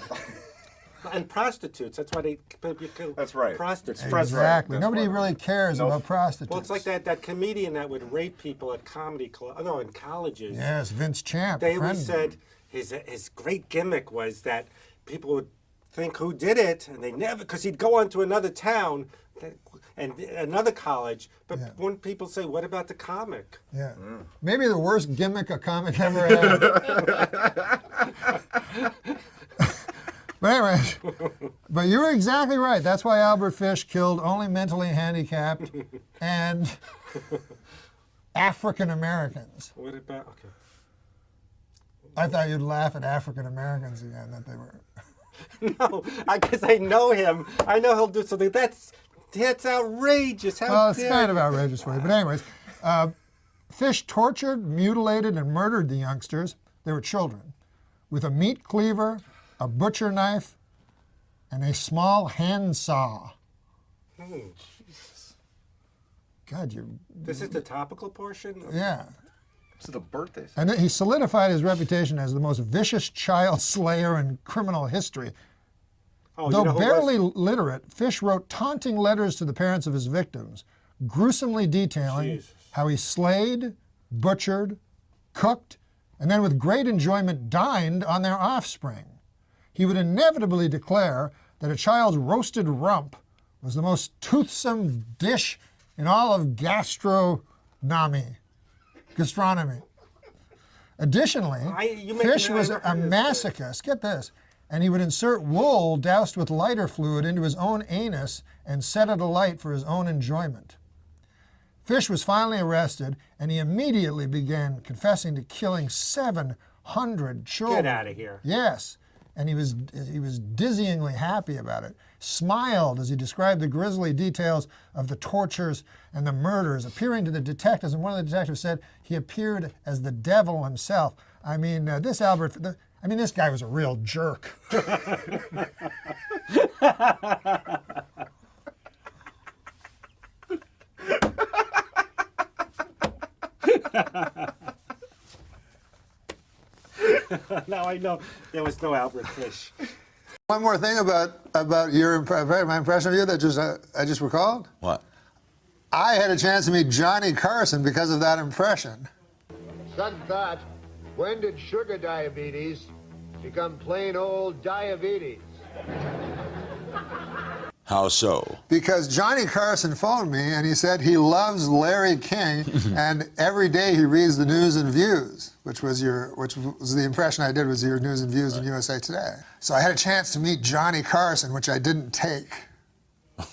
And prostitutes. That's why they kill prostitutes. Exactly. Nobody really cares about prostitutes. Well, it's like that comedian that would rape people at comedy club. No, in colleges. Yes, Vince Champ. They friend. always said his great gimmick was that people would think who did it, and they never, because he'd go on to another town and another college, but when people say, what about the comic? Yeah. Maybe the worst gimmick a comic ever had. But anyways, but you were exactly right. That's why Albert Fish killed only mentally handicapped and African Americans. What about, okay. I thought you'd laugh at African Americans again, that they were. No, because I know him. I know he'll do something. That's outrageous. How Well, it's dare kind of you. outrageous for you. But anyways, Fish tortured, mutilated, and murdered the youngsters, they were children, with a meat cleaver, a butcher knife, and a small hand saw. Oh, Jesus. God, you're... This is the topical portion? Yeah. This is the birthday. And then he solidified his reputation as the most vicious child slayer in criminal history. Oh, Though you know who barely was? literate, Fish wrote taunting letters to the parents of his victims, gruesomely detailing Jesus. how he slayed, butchered, cooked, and then with great enjoyment dined on their offspring. He would inevitably declare that a child's roasted rump was the most toothsome dish in all of gastronomy. Additionally, Fish was a masochist, get this, and he would insert wool doused with lighter fluid into his own anus and set it alight for his own enjoyment. Fish was finally arrested, and he immediately began confessing to killing 700 children. Get out of here. Yes, and he was dizzyingly happy about it. Smiled as he described the grisly details of the tortures and the murders, appearing to the detectives, and one of the detectives said he appeared as the devil himself. I mean, this guy was a real jerk. Now I know there was no Albert Fish. One more thing about my impression of you that I just recalled. What? I had a chance to meet Johnny Carson because of that impression. Sudden thought, when did sugar diabetes become plain old diabetes? How so? Because Johnny Carson phoned me and he said he loves Larry King and every day he reads the News and Views, which was the impression I did was your News and Views in USA Today. So I had a chance to meet Johnny Carson, which I didn't take.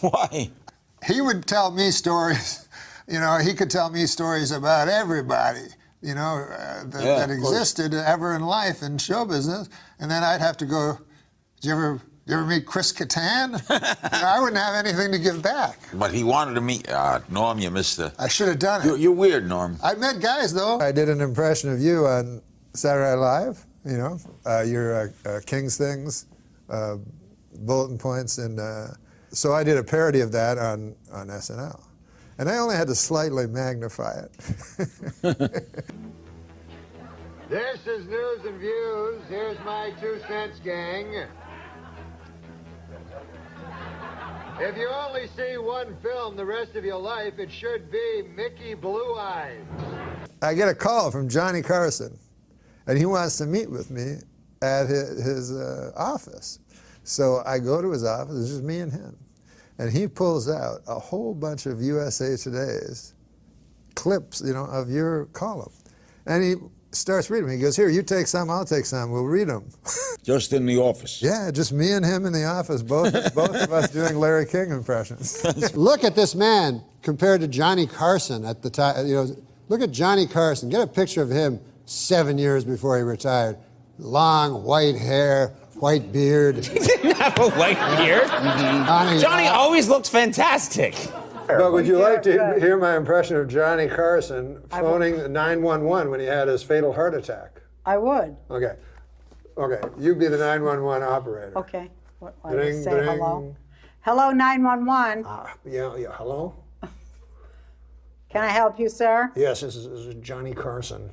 Why? He would tell me stories, he could tell me stories about everybody, that existed ever in life in show business, and then I'd have to go, did you ever meet Chris Kattan? I wouldn't have anything to give back. But he wanted to meet Norm. You missed the. I should have done it. You're weird, Norm. I met guys though. I did an impression of you on Saturday Night Live. Your King's Things, bulletin points, and so I did a parody of that on SNL, and I only had to slightly magnify it. This is News and Views. Here's my 2 cents, gang. If you only see one film the rest of your life, it should be Mickey Blue Eyes. I get a call from Johnny Carson, and he wants to meet with me at his office. So I go to his office, it's just me and him. And he pulls out a whole bunch of USA Today's clips, of your column. And he starts reading them. He goes, here, you take some, I'll take some, we'll read them. Just in the office? Yeah, just me and him in the office, both of us doing Larry King impressions. Look at this man compared to Johnny Carson at the time. Look at Johnny Carson. Get a picture of him 7 years before he retired. Long, white hair, white beard. He didn't have a white beard. Johnny always looked fantastic. But would you like to hear my impression of Johnny Carson phoning 911 when he had his fatal heart attack? I would. Okay. You be the 911 operator. Okay. I Ding, say ding. hello. Hello, 911. Yeah, hello? Can I help you, sir? Yes, this is Johnny Carson.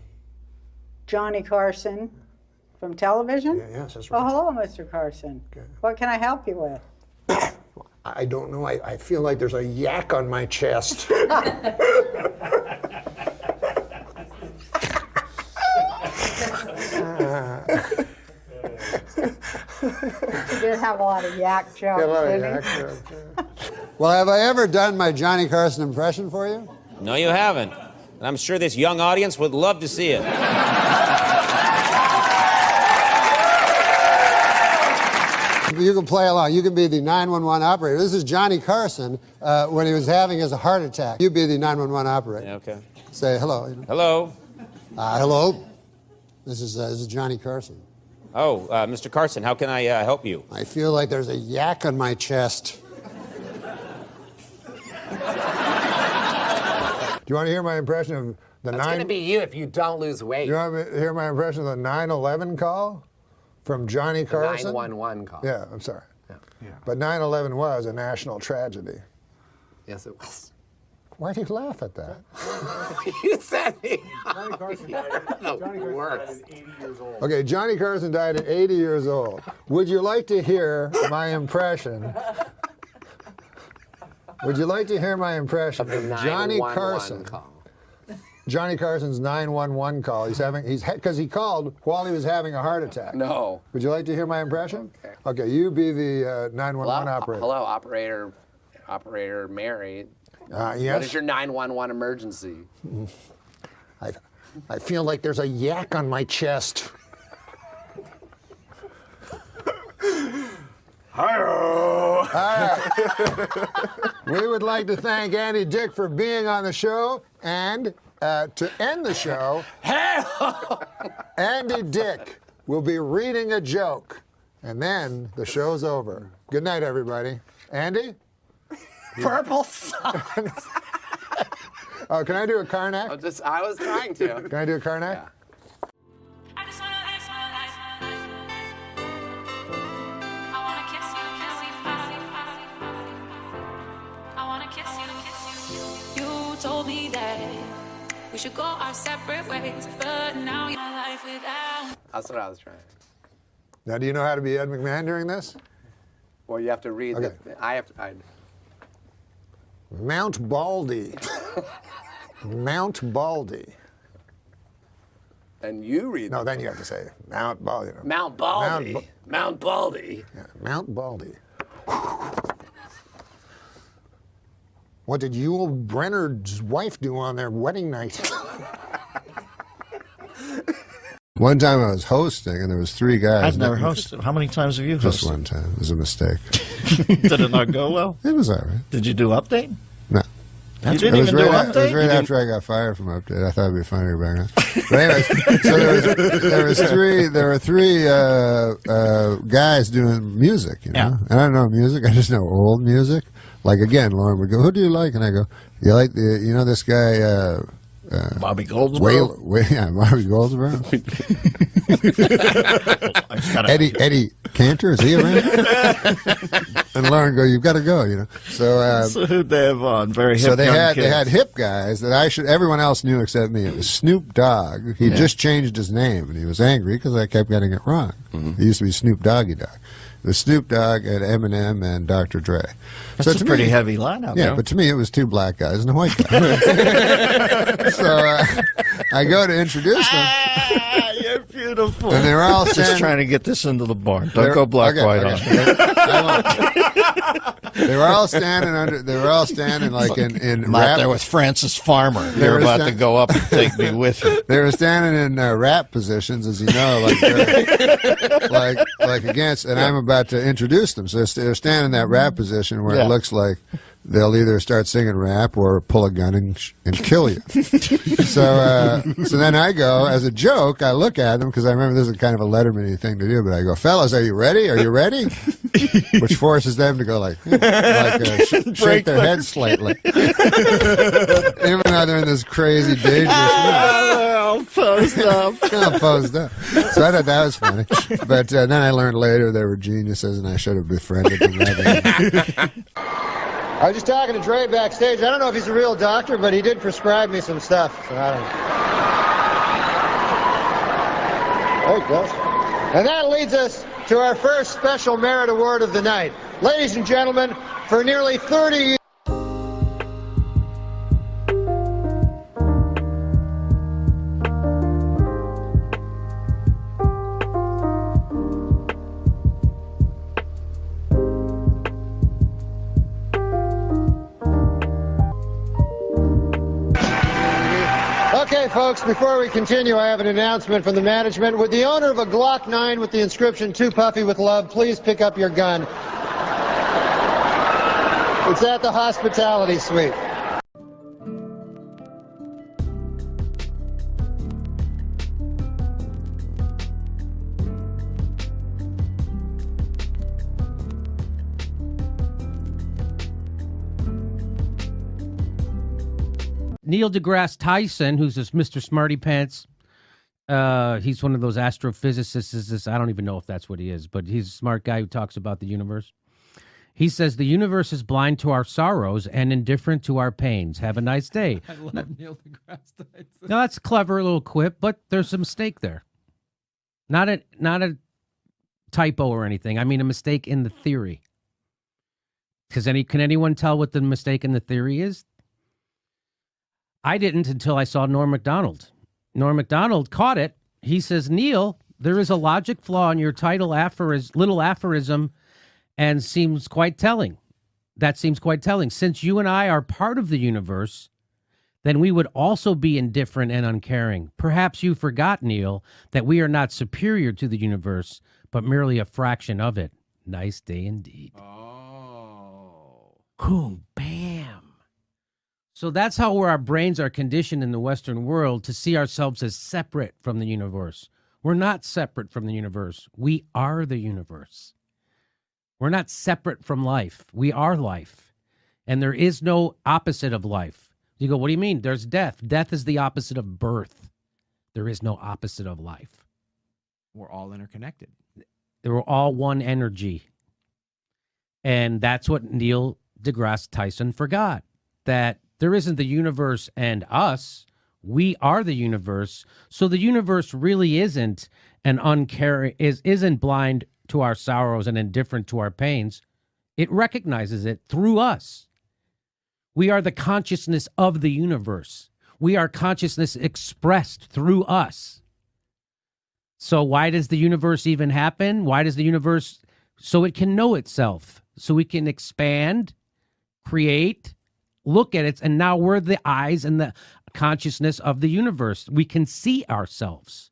Johnny Carson from television? Yes, that's right. Oh, hello, Mr. Carson. Okay. What can I help you with? I don't know. I feel like there's a yak on my chest. You did have a lot of yak jokes, didn't you? Well, have I ever done my Johnny Carson impression for you? No, you haven't. And I'm sure this young audience would love to see it. You can play along. You can be the 911 operator. This is Johnny Carson when he was having his heart attack. You be the 911 operator. Yeah, okay. Say hello. Hello. Hello. This is Johnny Carson. Oh, Mr. Carson, how can I help you? I feel like there's a yak on my chest. Do you want to hear my impression of The That's going to be you if you don't lose weight. You want me to hear my impression of the 9/11 call from Johnny Carson? 911 call. Yeah, I'm sorry. But 9/11 was a national tragedy. Yes, it was. Why do you laugh at that? You said me. Johnny Carson died at 80 years old. Okay, Johnny Carson died at 80 years old. Would you like to hear my impression? Would you like to hear my impression of Johnny Carson? Johnny Carson's 911 call. Because he called while he was having a heart attack. No. Would you like to hear my impression? Okay, you be the 911 operator. Hello, operator Mary. Yes. What is your 911 emergency? I feel like there's a yak on my chest. Hi-oh. We would like to thank Andy Dick for being on the show, and to end the show, Andy Dick will be reading a joke, and then the show's over. Good night, everybody. Andy? Purple socks. Oh, can I do a Karnak? I was trying to. Can I do a Karnak? Yeah. You told me that we should go our separate ways, but now your life without. That's what I was trying. Now, do you know how to be Ed McMahon during this? Well, you have to read Okay. Mount Baldy. Mount Baldy. Then you read. No, then you have to say Mount Baldy. Mount Baldy. Mount Baldy. Yeah, Mount Baldy. What did Yul Brynner's wife do on their wedding night? One time I was hosting, and there was 3 guys. I've never hosted. How many times have you hosted? Just one time. It was a mistake. Did it not go well? It was all right. Did you do Update? No. You didn't even do Update? It was right after I got fired from Update. I thought it'd be funny to bring it. But anyways, so there were three guys doing music, you know. Yeah. And I don't know music. I just know old music. Like again, Lauren would go, "Who do you like?" And I go, "You like this guy." Bobby Goldsboro? Yeah, Bobby Goldsboro. Eddie Cantor, is he around? And Lauren go, "You've got to go," you know. So who'd they have on? Very hip. So they young kids. had hip guys that everyone else knew except me. It was Snoop Dogg. He just changed his name, and he was angry because I kept getting it wrong. He used to be Snoop Doggy Dogg. The Snoop Dogg and Eminem and Dr. Dre. That's a pretty heavy lineup. Yeah, but to me it was 2 black guys and a white guy. So I go to introduce them. You're beautiful. And they were all just trying to get this into the barn. Don't go black white on. They were all standing like in I'm out there with Francis Farmer. You're about to go up and take me with you. They were standing in rap positions, as you know, like against, and I'm about to introduce them. So they're standing in that rap position where it looks like they'll either start singing rap or pull a gun and kill you. So then I go, as a joke, I look at them, because I remember this is kind of a Letterman-y thing to do, but I go, "Fellas, are you ready? Are you ready?" Which forces them to go shake their heads slightly. Even though they're in this crazy, dangerous all posed up. All posed up. So I thought that was funny. But then I learned later they were geniuses, and I should have befriended them rather than... I was just talking to Dre backstage. I don't know if he's a real doctor, but he did prescribe me some stuff. So I don't know. There he goes. And that leads us to our first special merit award of the night. Ladies and gentlemen, for nearly 30 years... Okay, folks, before we continue, I have an announcement from the management. Would the owner of a Glock 9 with the inscription, "Too Puffy with Love," please pick up your gun? It's at the hospitality suite. Neil deGrasse Tyson, who's this Mr. Smarty Pants. He's one of those astrophysicists. I don't even know if that's what he is, but he's a smart guy who talks about the universe. He says the universe is blind to our sorrows and indifferent to our pains. Have a nice day. I love Neil deGrasse Tyson. Now, that's a clever little quip, but there's a mistake there. Not a typo or anything. I mean a mistake in the theory. Because can anyone tell what the mistake in the theory is? I didn't until I saw Norm MacDonald. Norm MacDonald caught it. He says, Neil, there is a logic flaw in your title little aphorism and seems quite telling. That seems quite telling. Since you and I are part of the universe, then we would also be indifferent and uncaring. Perhaps you forgot, Neil, that we are not superior to the universe, but merely a fraction of it. Nice day indeed. Oh. Boom, bam. So that's how our brains are conditioned in the Western world to see ourselves as separate from the universe. We're not separate from the universe. We are the universe. We're not separate from life. We are life. And there is no opposite of life. You go, what do you mean? There's death. Death is the opposite of birth. There is no opposite of life. We're all interconnected. They're all one energy. And that's what Neil deGrasse Tyson forgot, that there isn't the universe and us. We are the universe. So the universe really isn't isn't blind to our sorrows and indifferent to our pains. It recognizes it through us. We are the consciousness of the universe. We are consciousness expressed through us. So why does the universe even happen? Why does the universe? So it can know itself. So we can expand, create, look at it, and now we're the eyes and the consciousness of the universe. We can see ourselves.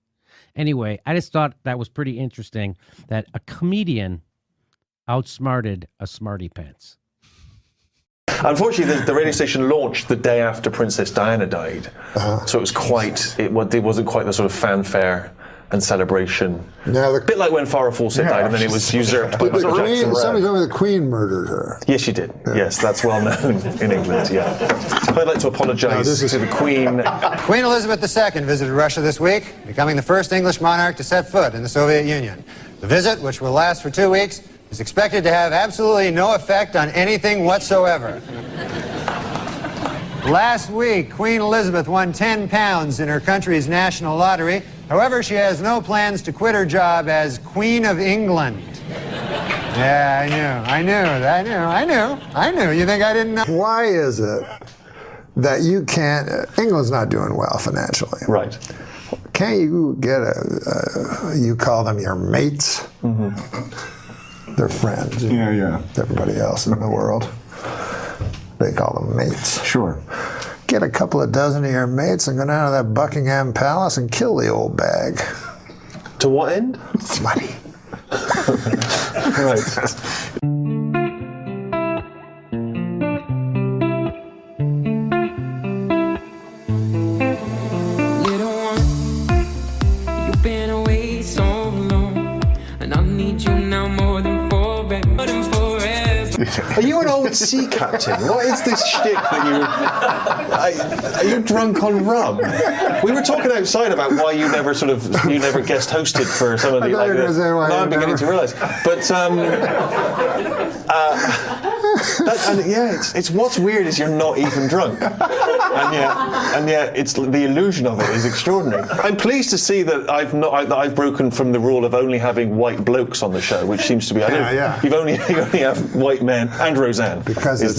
Anyway, I just thought that was pretty interesting that a comedian outsmarted a smarty pants. Unfortunately, the radio station launched the day after Princess Diana died, so it was it wasn't quite the sort of fanfare and celebration. Now a bit like when Farrah Fawcett died, and then it was usurped by Michael Jackson. Somebody told me the Queen murdered her. Yes, she did. Yeah. Yes, that's well known in England. Yeah, I'd like to apologise to the Queen. Queen Elizabeth II visited Russia this week, becoming the first English monarch to set foot in the Soviet Union. The visit, which will last for 2 weeks, is expected to have absolutely no effect on anything whatsoever. Last week, Queen Elizabeth won £10 in her country's national lottery. However, she has no plans to quit her job as Queen of England. Yeah, I knew. You think I didn't know? Why is it that you can't, England's not doing well financially. Right. Can't you get you call them your mates? Mm-hmm. They're friends. Yeah. Everybody else in the world. They call them mates. Sure. Get a couple of dozen of your mates and go down to that Buckingham Palace and kill the old bag. To what end? It's money. Right. Little one, you've been away so long, and I need you now more than forever. Are you an old sea captain? What is this shit that are you drunk on rum? We were talking outside about why you never guest hosted for some of the like. Now I'm beginning to realise, but it's what's weird is you're not even drunk, and yet it's the illusion of it is extraordinary. I'm pleased to see that I've broken from the rule of only having white blokes on the show, which seems to be you only have white men and Roseanne because it's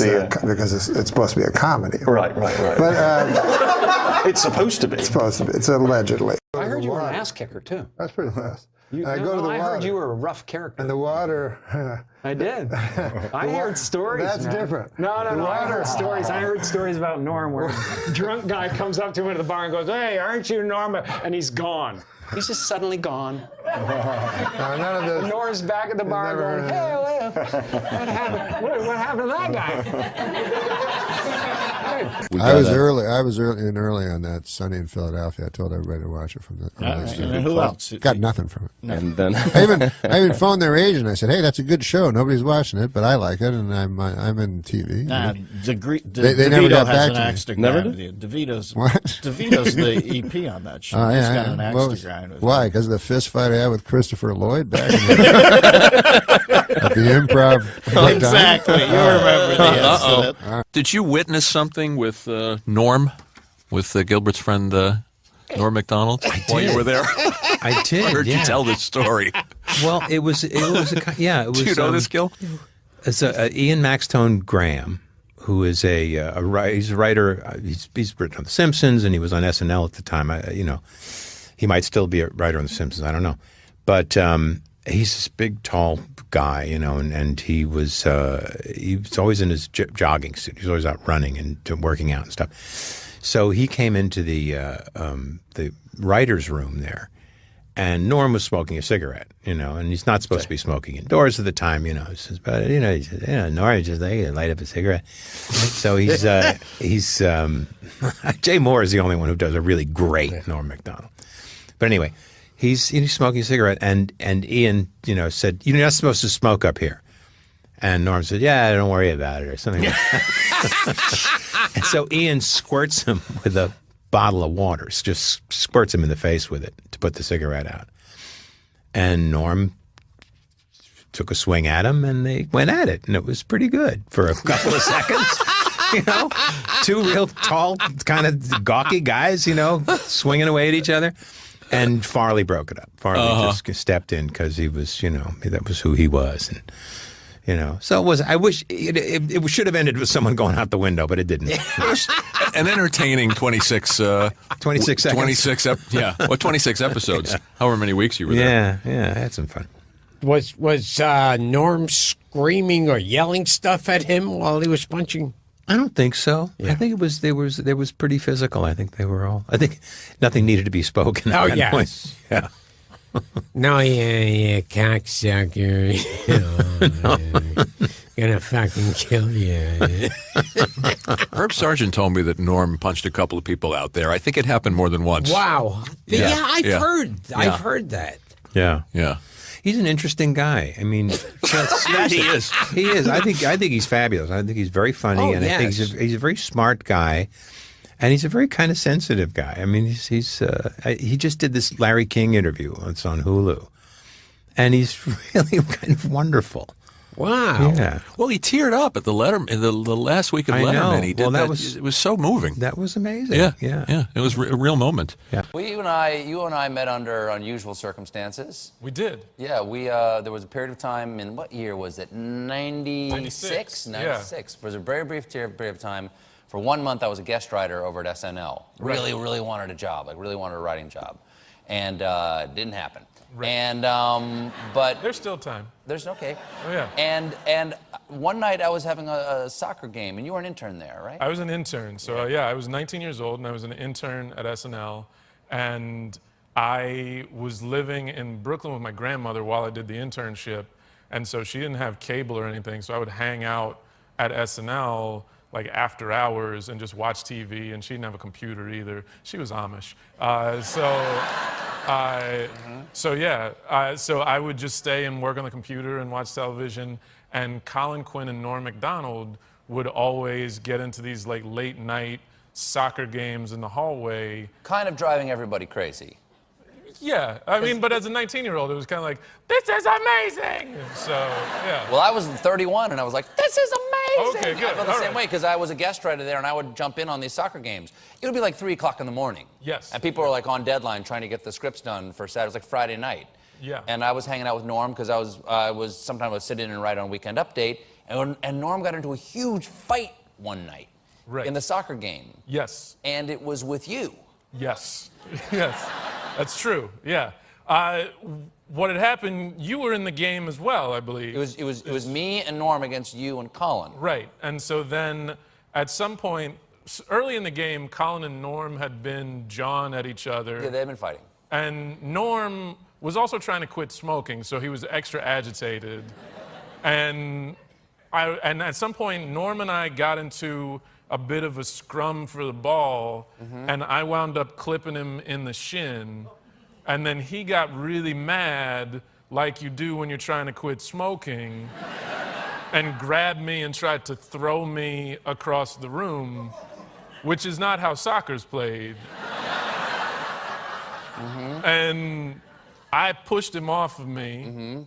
supposed to be a comedy. Right. But it's supposed to be. It's supposed to be. It's allegedly. I heard you were an ass kicker too. That's pretty fast. I heard you were a rough character. And the water. I did. I heard stories. That's different. No. I heard stories. I heard stories about Norm where a drunk guy comes up to him at the bar and goes, "Hey, aren't you Norm?" And he's gone. He's just suddenly gone. None of this. Norm's back at the bar going, "Hey, what happened? What happened to that guy?" I was early. I was early on that Sunday in Philadelphia. I told everybody to watch it from the early start. And then who else? Got nothing from it. And then I even phoned their agent. I said, "Hey, that's a good show. Nobody's watching it, but I like it, and I'm in TV." Nah, they never got back to me. Axe to grind with you. DeVito's the EP on that show. Oh, He's yeah, got an axe to grind with. Why? Because of the fist fight I had with Christopher Lloyd back in the, at the Improv. Exactly. You remember the incident. Did you witness something with Norm, with Gilbert's friend Norm MacDonald while you were there? I did. I heard yeah. you tell this story. Well, it was yeah. It was. Do you know this, Gil? It's Ian Maxtone Graham, who is he's a writer. He's written on The Simpsons, and he was on SNL at the time. He might still be a writer on The Simpsons. I don't know, but he's this big, tall guy, and he was always in his jogging suit. He was always out running and working out and stuff. So he came into the writer's room there, and Norm was smoking a cigarette, and he's not supposed to be smoking indoors at the time, But he said, Norm just light up a cigarette. So he's Jay Moore is the only one who does a really great Norm MacDonald. But anyway, he's smoking a cigarette, and Ian, said, "You're not supposed to smoke up here." And Norm said, "Yeah, don't worry about it," or something like that. And so Ian squirts him with a bottle of water, just squirts him in the face with it to put the cigarette out. And Norm took a swing at him, and they went at it, and it was pretty good for a couple of seconds. Two real tall, kind of gawky guys, swinging away at each other. And Farley broke it up. Farley just stepped in because he was, that was who he was. And, so it was, I wish it should have ended with someone going out the window, but it didn't. An entertaining 26 seconds. 26 episodes. However many weeks you were there. Yeah, I had some fun. Was Norm screaming or yelling stuff at him while he was punching? I don't think so. Yeah. I think it was pretty physical. I think I think nothing needed to be spoken at that point. Yeah. No, yeah, cocksucker. Gonna fucking kill you. Herb Sargent told me that Norm punched a couple of people out there. I think it happened more than once. Wow. I've heard that. Yeah. Yeah. He's an interesting guy. I mean, he is. He is. I think he's fabulous. I think he's very funny, and I think he's a very smart guy, and he's a very kind of sensitive guy. I mean, he just did this Larry King interview. It's on Hulu, and he's really kind of wonderful. Wow. Yeah. Well, he teared up at the last week of Letterman. He did it was so moving. That was amazing. Yeah. It was a real moment. Yeah. You and I met under unusual circumstances. We did. Yeah, there was a period of time in, what year was it? 96? 96. Yeah. It was a very brief period of time. For 1 month, I was a guest writer over at SNL. Really, really wanted a job. Really wanted a writing job. And it didn't happen. Right. And but there's still time. There's okay. Oh yeah. And one night I was having a soccer game, and you were an intern there, right? I was an intern. So I was 19 years old, and I was an intern at SNL, and I was living in Brooklyn with my grandmother while I did the internship, and so she didn't have cable or anything, so I would hang out at SNL like after hours and just watch TV, and she didn't have a computer either. She was Amish. So I would just stay and work on the computer and watch television, and Colin Quinn and Norm MacDonald would always get into these like late night soccer games in the hallway. Kind of driving everybody crazy. Yeah, I mean, but as a 19-year-old, it was kind of like, this is amazing! So, yeah. Well, I was 31, and I was like, this is amazing! Okay, good. I felt the same way, because I was a guest writer there, and I would jump in on these soccer games. It would be like 3 o'clock in the morning. Yes. And people were like on deadline trying to get the scripts done for Saturday. It was like Friday night. Yeah. And I was hanging out with Norm, because sometimes I would sit in and write on Weekend Update, and Norm got into a huge fight one night. Right. In the soccer game. Yes. And it was with you. Yes. Yes. That's true. Yeah. What had happened? You were in the game as well, I believe. It was me and Norm against you and Colin. Right. And so then, at some point, early in the game, Colin and Norm had been jawing at each other. Yeah, they had been fighting. And Norm was also trying to quit smoking, so he was extra agitated. And at some point, Norm and I got into a bit of a scrum for the ball, and I wound up clipping him in the shin, and then he got really mad, like you do when you're trying to quit smoking, and grabbed me and tried to throw me across the room, which is not how soccer's played. And I pushed him off of me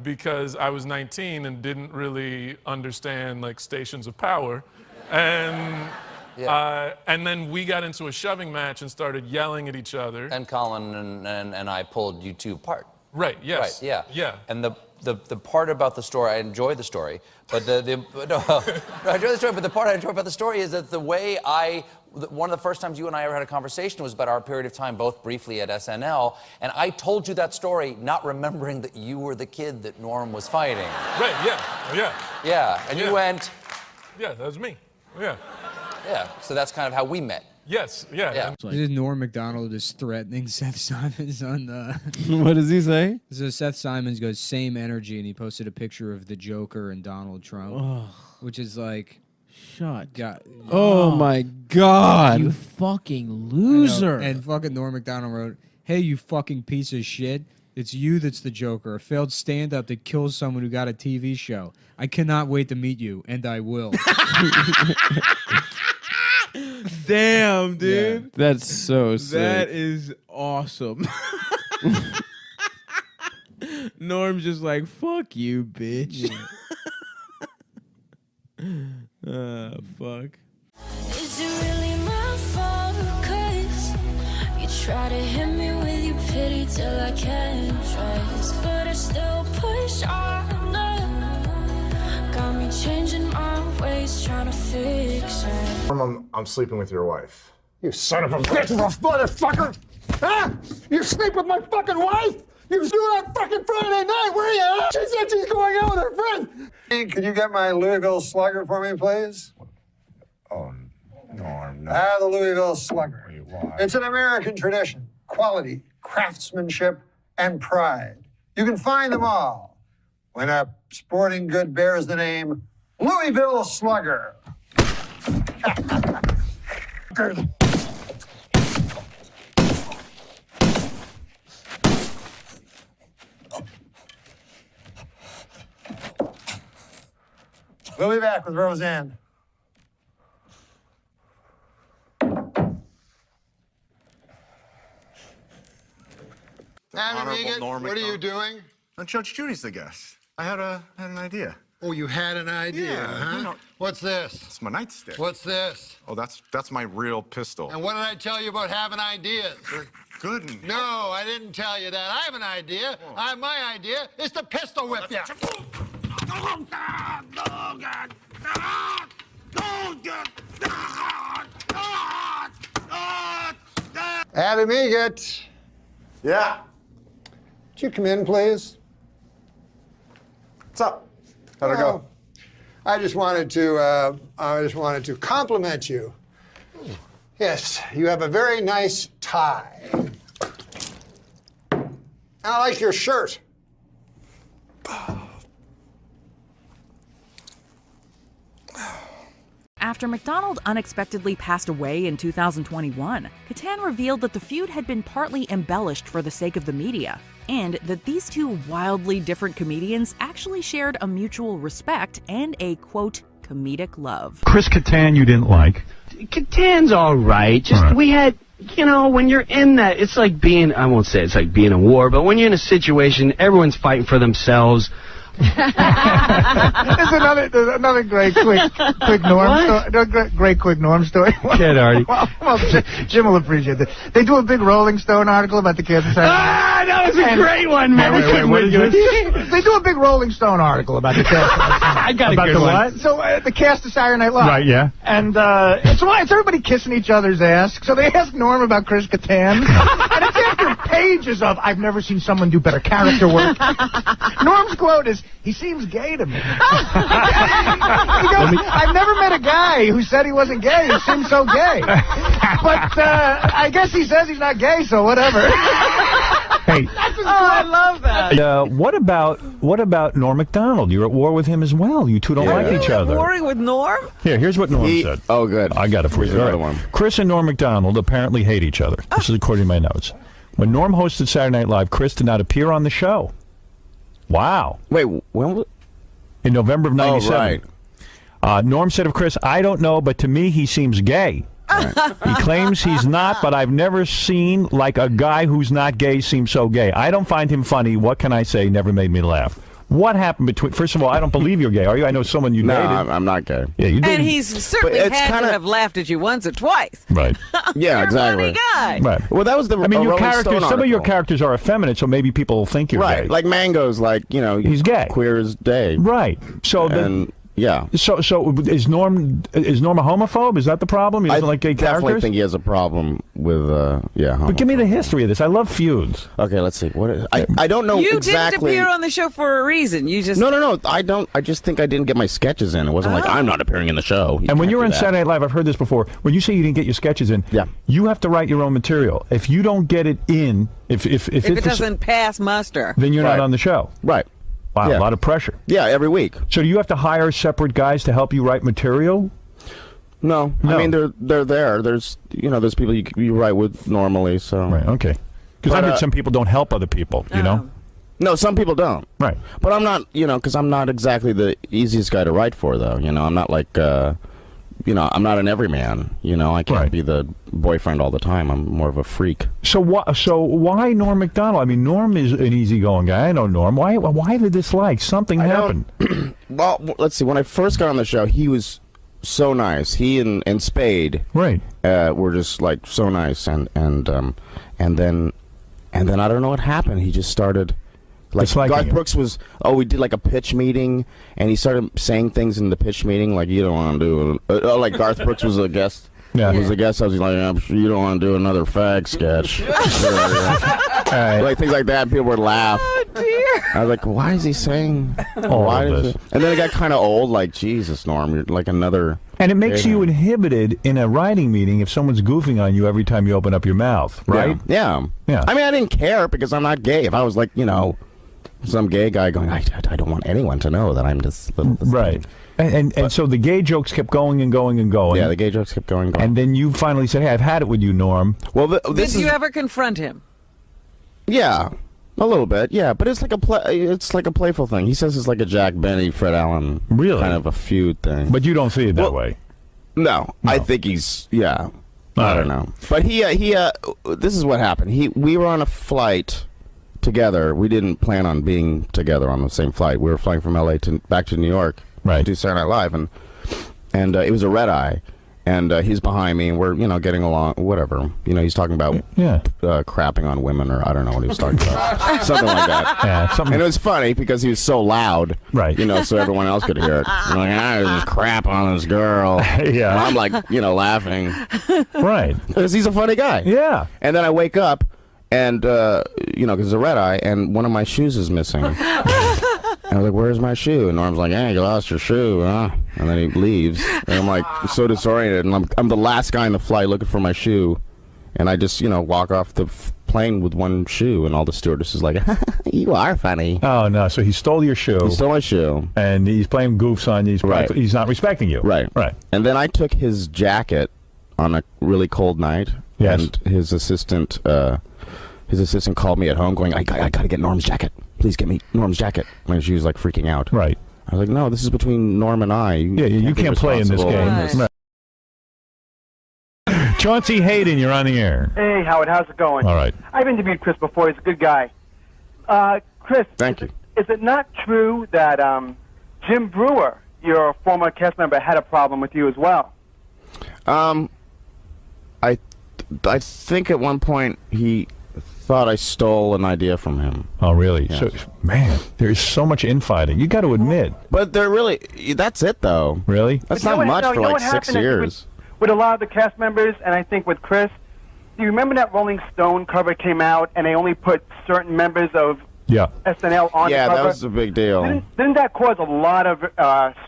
because I was 19 and didn't really understand like stations of power. And then we got into a shoving match and started yelling at each other. And Colin and I pulled you two apart. Right, yes. Right, yeah. Yeah. And the part about the story, I enjoy the story, but no, I enjoy the story, but the part I enjoy about the story is that the way one of the first times you and I ever had a conversation was about our period of time, both briefly at SNL, and I told you that story not remembering that you were the kid that Norm was fighting. Right, yeah, yeah. Yeah, and you went... Yeah, that was me, yeah. Yeah, so that's kind of how we met. Yes, yeah. This is Norm MacDonald is threatening Seth Simons on the... What does he say? So Seth Simons goes, same energy, and he posted a picture of the Joker and Donald Trump, which is like... Oh my God. You fucking loser. And fucking Norm MacDonald wrote, hey, you fucking piece of shit. It's you that's the Joker, a failed stand-up that kills someone who got a TV show. I cannot wait to meet you, and I will. Damn, dude. Yeah. That's so sick. That is awesome. Norm's just like, fuck you, bitch. Fuck. Is it really my fault? 'Cause you try to hit me with your pity till I can't trust, but I still push on. Got me changing my ways, trying to fix it. I'm sleeping with your wife. You son of a bitch of a motherfucker! Huh? You sleep with my fucking wife? You do that fucking Friday night, were you? She said she's going out with her friend. Hey, could you get my Louisville Slugger for me, please? Oh, Norm, no. The Louisville Slugger. It's an American tradition. Quality, craftsmanship, and pride. You can find them all when a sporting good bears the name Louisville Slugger. We'll be back with Roseanne. Adam Egan, what are you doing? Judge Judy's the guest. I had an idea. Oh, you had an idea, huh? You know, what's this? It's my nightstick. What's this? Oh, that's my real pistol. And what did I tell you about having ideas? They're good. No, I didn't tell you that. I have an idea. My idea is to pistol whip you. Adam Egan. Yeah. Would you come in, please? What's up? How'd it go? I just wanted to compliment you. Yes, you have a very nice tie. I like your shirt. After MacDonald unexpectedly passed away in 2021, Catan revealed that the feud had been partly embellished for the sake of the media, and that these two wildly different comedians actually shared a mutual respect and a, quote, comedic love. Chris Catan you didn't like. Catan's all right. We had, when you're in that, it's like being, I won't say it's like being in war, but when you're in a situation, everyone's fighting for themselves. There's another great quick Norm story. Great quick Norm story. Kid, Artie. Well, Jim will appreciate that. They do a big Rolling Stone article about the Kansas City. That was a great one, man. They do a big Rolling Stone article about the cast. I got a good one. What? So the cast of Saturday Night Live. Right, yeah. And it's everybody kissing each other's ass. So they asked Norm about Chris Catan. And it's after pages of, I've never seen someone do better character work. Norm's quote is, he seems gay to me. He goes, I've never met a guy who said he wasn't gay. He seems so gay. But I guess he says he's not gay, so whatever. Hey, I love that. what about Norm Macdonald? You're at war with him as well. You two don't like each other. Warring with Norm? Here's what Norm said. Oh, good. I got it for you. Another All right. one. Chris and Norm Macdonald apparently hate each other. This is according to my notes. When Norm hosted Saturday Night Live, Chris did not appear on the show. Wow. Wait, when was? In November of '97. Oh, right. Norm said of Chris, "I don't know, but to me he seems gay." He claims he's not, but I've never seen like a guy who's not gay seem so gay. I don't find him funny. What can I say? Never made me laugh. What happened between? First of all, I don't believe you're gay. Are you? I know someone you dated. No, I'm not gay. Yeah, you did. And he's certainly But it's had kinda- to have laughed at you once or twice. Right. Yeah, You're exactly. a funny guy. Right. Well, that was the. I mean, your Rolling characters. Stone Some of your article. characters are effeminate, so maybe people will think you're Right, gay. like Mango's, like he's gay. Queer as day. Right. So and yeah. So is Norm a homophobe? Is that the problem? He doesn't like gay definitely characters? think he has a problem with But give me the history of this. I love feuds. Okay, let's see. What is, I don't know You exactly. didn't appear on the show for a reason. You just No. I don't. I just think I didn't get my sketches in. It wasn't like I'm not appearing in the show. And when you were in in Saturday Night Live, I've heard this before. When you say you didn't get your sketches in, you have to write your own material. If you don't get it in, if it doesn't pass muster. then you're not on the show. Right. Wow, Yeah. a lot of pressure. Yeah, every week. So do you have to hire separate guys to help you write material? No. I mean they're there. There's there's people you write with normally. So right. Okay. Because I heard some people don't help other people. You know. No, some people don't. Right. But I'm not. Because I'm not exactly the easiest guy to write for, though. I'm not like. I'm not an everyman. I can't be the boyfriend all the time. I'm more of a freak. So why Norm Macdonald? I mean, Norm is an easygoing guy. I know Norm. Why the dislike? Something happened. Well, let's see. When I first got on the show, he was so nice. He and Spade, right, were just like so nice. And then I don't know what happened. He just started. Like Garth Brooks was, we did like a pitch meeting, and he started saying things in the pitch meeting like you don't want to do. Like Garth Brooks was a guest. Yeah, was a guest. I was like, I'm sure you don't want to do another fag sketch. Like things like that. People would laugh. Oh dear. I was like, why is he saying all of this? And then it got kind of old. Like Jesus, Norm, you're like another. And it makes you inhibited in a writing meeting if someone's goofing on you every time you open up your mouth, right? Yeah. I mean, I didn't care because I'm not gay. If I was like, some gay guy going, I don't want anyone to know that I'm just right. And so the gay jokes kept going and going and going. Yeah, the gay jokes kept going and going. And then you finally said, hey, I've had it with you, Norm. Well, Did you ever confront him? Yeah, a little bit. Yeah, but it's like a playful thing. He says it's like a Jack Benny, Fred Allen kind of a feud thing. But you don't see it that way. No, I think he's I don't know. But he this is what happened. We were on a flight together. We didn't plan on being together on the same flight. We were flying from LA back to New York to do Saturday Night Live, and it was a red eye, and he's behind me, and we're getting along, whatever. He's talking about crapping on women, or I don't know what he was talking about, something like that. Yeah, and it was funny because he was so loud, right? So everyone else could hear it. I'm like, I just crap on this girl. Yeah, and I'm like, laughing, right? Because he's a funny guy. Yeah. And then I wake up. And, because it's a red eye, and one of my shoes is missing. And I was like, where's my shoe? And Norm's like, hey, you lost your shoe, huh? And then he leaves. And I'm like, so disoriented. And I'm the last guy in the flight looking for my shoe. And I just, walk off the plane with one shoe. And all the stewardess is like, you are funny. Oh, no. So he stole your shoe. He stole my shoe. And he's playing goofs on you. He's not respecting you. Right. Right. And then I took his jacket on a really cold night. Yes. And his assistant called me at home going, I gotta get Norm's jacket. Please get me Norm's jacket. And she was like freaking out. Right. I was like, no, this is between Norm and I. You can't play in this game. Right. Chauncey Hayden, you're on the air. Hey, Howard, how's it going? All right. I've interviewed Chris before. He's a good guy. Chris. Thank you. Is it not true that Jim Brewer, your former cast member, had a problem with you as well? I think at one point he thought I stole an idea from him. Oh, really? Yes. So, man, there's so much infighting. You got to admit. But that's it, though. Really? That's not much for like 6 years. With a lot of the cast members, and I think with Chris, do you remember that Rolling Stone cover came out, and they only put certain members of SNL on the cover? Yeah, that was a big deal. Didn't that cause a lot of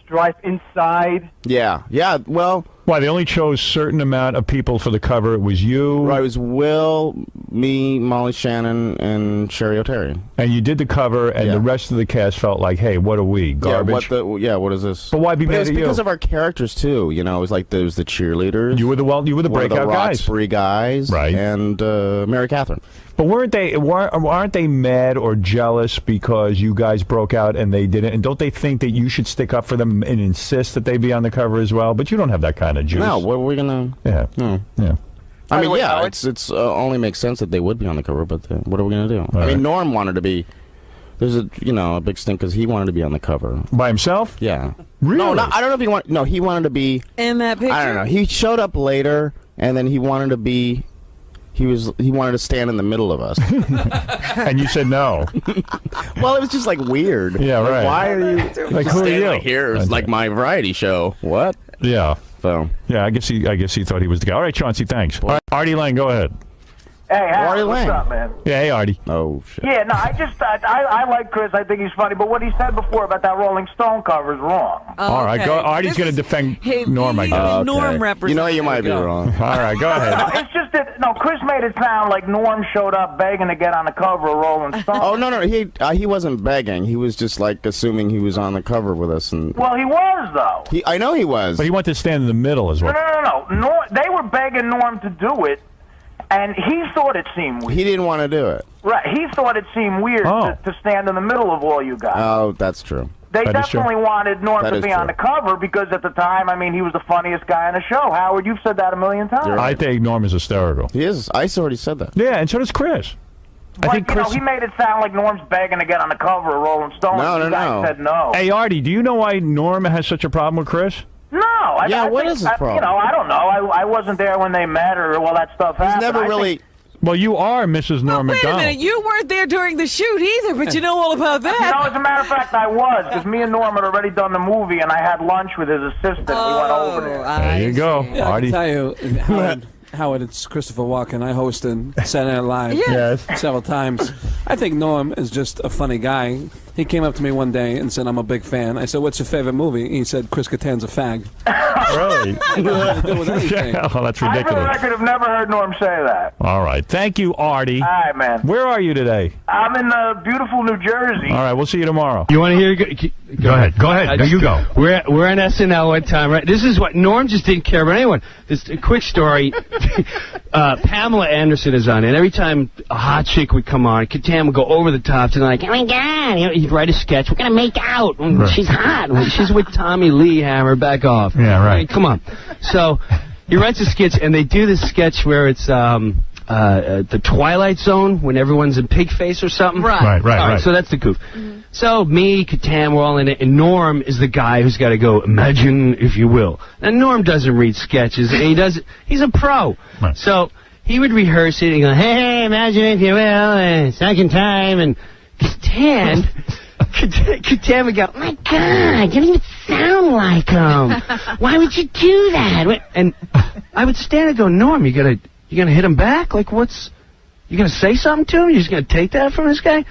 strife inside? Yeah. Well, Why, they only chose certain amount of people for the cover. It was you. Right, it was Will, me, Molly Shannon, and Sherry O'Terry. And you did the cover, and the rest of the cast felt like, hey, what are we, garbage? What is this? But why be mad at you? It was because of our characters, too. You know, it was like there was the cheerleaders. You were the breakout guys. Roxbury guys. Right. And Mary Catherine. But aren't they mad or jealous because you guys broke out and they didn't? And don't they think that you should stick up for them and insist that they be on the cover as well? But you don't have that kind of juice. No, what are we gonna? Yeah, no, yeah. I mean, it's only makes sense that they would be on the cover. But what are we gonna do? I mean, Norm wanted to be. There's a big stink because he wanted to be on the cover by himself. Yeah. Really? No, I don't know if he wanted. No, he wanted to be in that picture. I don't know. He showed up later, and then he wanted to be. He wanted to stand in the middle of us. And you said no. Well, it was just like weird. Yeah, right. Like, why are you like who are you? Like here? It's like my variety show. What? Yeah. So yeah, I guess he thought he was the guy. All right, Chauncey, thanks. All right, Artie Lang, go ahead. Hey, Artie what's Lang. up, man? Yeah, hey, Artie. Oh shit. Yeah, no, I like Chris. I think he's funny, but what he said before about that Rolling Stone cover is wrong. All right, go. Artie's going to defend Norm. I guess. Norm representative. You know, you might be wrong. All right, go ahead. No, it's just that Chris made it sound like Norm showed up begging to get on the cover of Rolling Stone. Oh no, he wasn't begging. He was just like assuming he was on the cover with us, and Well, he was though. I know he was. But he wanted to stand in the middle as well. No. They were begging Norm to do it, and he thought it seemed weird. He didn't want to do it. Right, he thought it seemed weird to stand in the middle of all you guys. Oh, that's true. They definitely wanted Norm to be on the cover because at the time, I mean, he was the funniest guy on the show. Howard, you've said that a million times. I think Norm is hysterical. He is. I already said that. Yeah, and so does Chris. But, I think Chris, he made it sound like Norm's begging to get on the cover of Rolling Stone. No. You guys said no. Hey, Artie, do you know why Norm has such a problem with Chris? No. I what think, is his problem? I don't know. I wasn't there when they met or all that stuff happened. He's never really... Well, you are Mrs. Norm Wait MacDonald. a minute, you weren't there during the shoot either, but you know all about that. As a matter of fact, I was, because me and Norm had already done the movie, and I had lunch with his assistant. We went over there. There you go, Yeah, Artie. I can tell you, Howard, it's Christopher Walken. I hosted Saturday Night Live Yes. several times. I think Norm is just a funny guy. He came up to me one day and said, I'm a big fan. I said, what's your favorite movie? He said, Chris Kattan's a fag. Really? Nothing to do with anything. Oh, that's I, for the ridiculous. record, have never heard Norm say that. All right. Thank you, Artie. All right, man. Where are you today? I'm in beautiful New Jersey. All right, we'll see you tomorrow. You want to hear? Go ahead. Go ahead. You go. We're on SNL one time, right? This is what Norm just didn't care about anyone. This a quick story. Pamela Anderson is on it. Every time a hot chick would come on, Kattan would go over the top to like, oh my God, he'd write a sketch. We're gonna make out. She's hot. She's with Tommy Lee Hammer. Back off. Yeah, right. I mean, come on. So he writes a sketch, and they do this sketch where it's the Twilight Zone when everyone's in pig face or something. Right. So that's the goof. So me, Kattan, we're all in it, and Norm is the guy who's got to go, imagine if you will. And Norm doesn't read sketches, and he's a pro. Right. So he would rehearse it and go, hey, imagine if you will, and second time, and Kattan would go, oh my God, you don't even sound like him. Why would you do that? And I would stand and go, Norm, you gonna hit him back? Like, you gonna say something to him? You just gonna take that from this guy?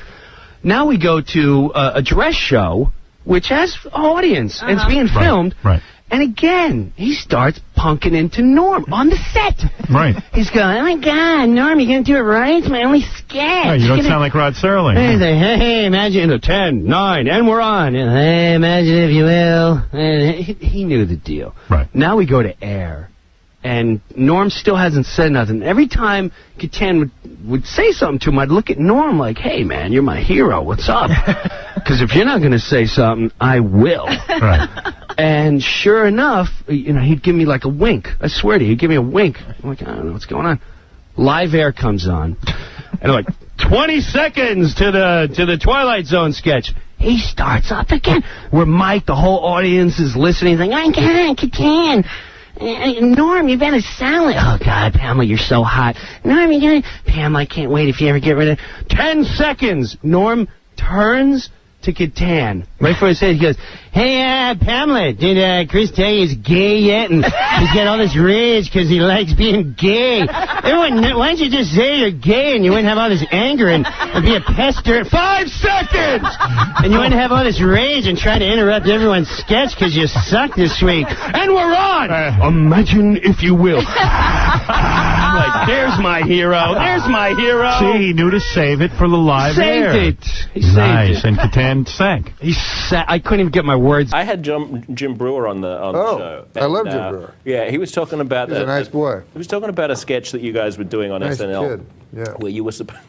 Now we go to a dress show, which has an audience, and it's being filmed. Right. And again, he starts punking into Norm on the set. Right. He's going, oh my God, Norm, you gonna do it right? It's my only sketch. Right, you don't sound like Rod Serling. He's like, hey, imagine 10, 9, and we're on. And, hey, imagine if you will. And he knew the deal. Right. Now we go to air. And Norm still hasn't said nothing. Every time Kattan would say something to him, I'd look at Norm like, hey, man, you're my hero. What's up? Because if you're not going to say something, I will. Right. And sure enough, he'd give me like a wink. I swear to you, he'd give me a wink. I'm like, I don't know what's going on. Live air comes on. And like, 20 seconds to the Twilight Zone sketch. He starts up again. Where Mike, the whole audience is listening. He's like, oh, my God, Kattan. Norm, you better sound like... Oh, God, Pamela, you're so hot. Norm, Pamela, I can't wait if you ever get rid of... 10 seconds! Norm turns to Catan. Right before he said, he goes, "Hey, Pamela, did Chris tell you he's gay yet? And he's got all this rage because he likes being gay. Everyone, why don't you just say you're gay and you wouldn't have all this anger and be a pester? 5 seconds! And you wouldn't have all this rage and try to interrupt everyone's sketch because you suck this week. And we're on! Imagine if you will." Like, there's my hero. There's my hero. See, he knew to save it for the live air. Saved it. He saved Nice, it. and Catan sank. I couldn't even get my words. I had Jim Brewer on the show. I love Jim Brewer. Yeah, he was talking about He's a nice boy. He was talking about a sketch that you guys were doing on Nice SNL. kid. Yeah. Where you were supposed.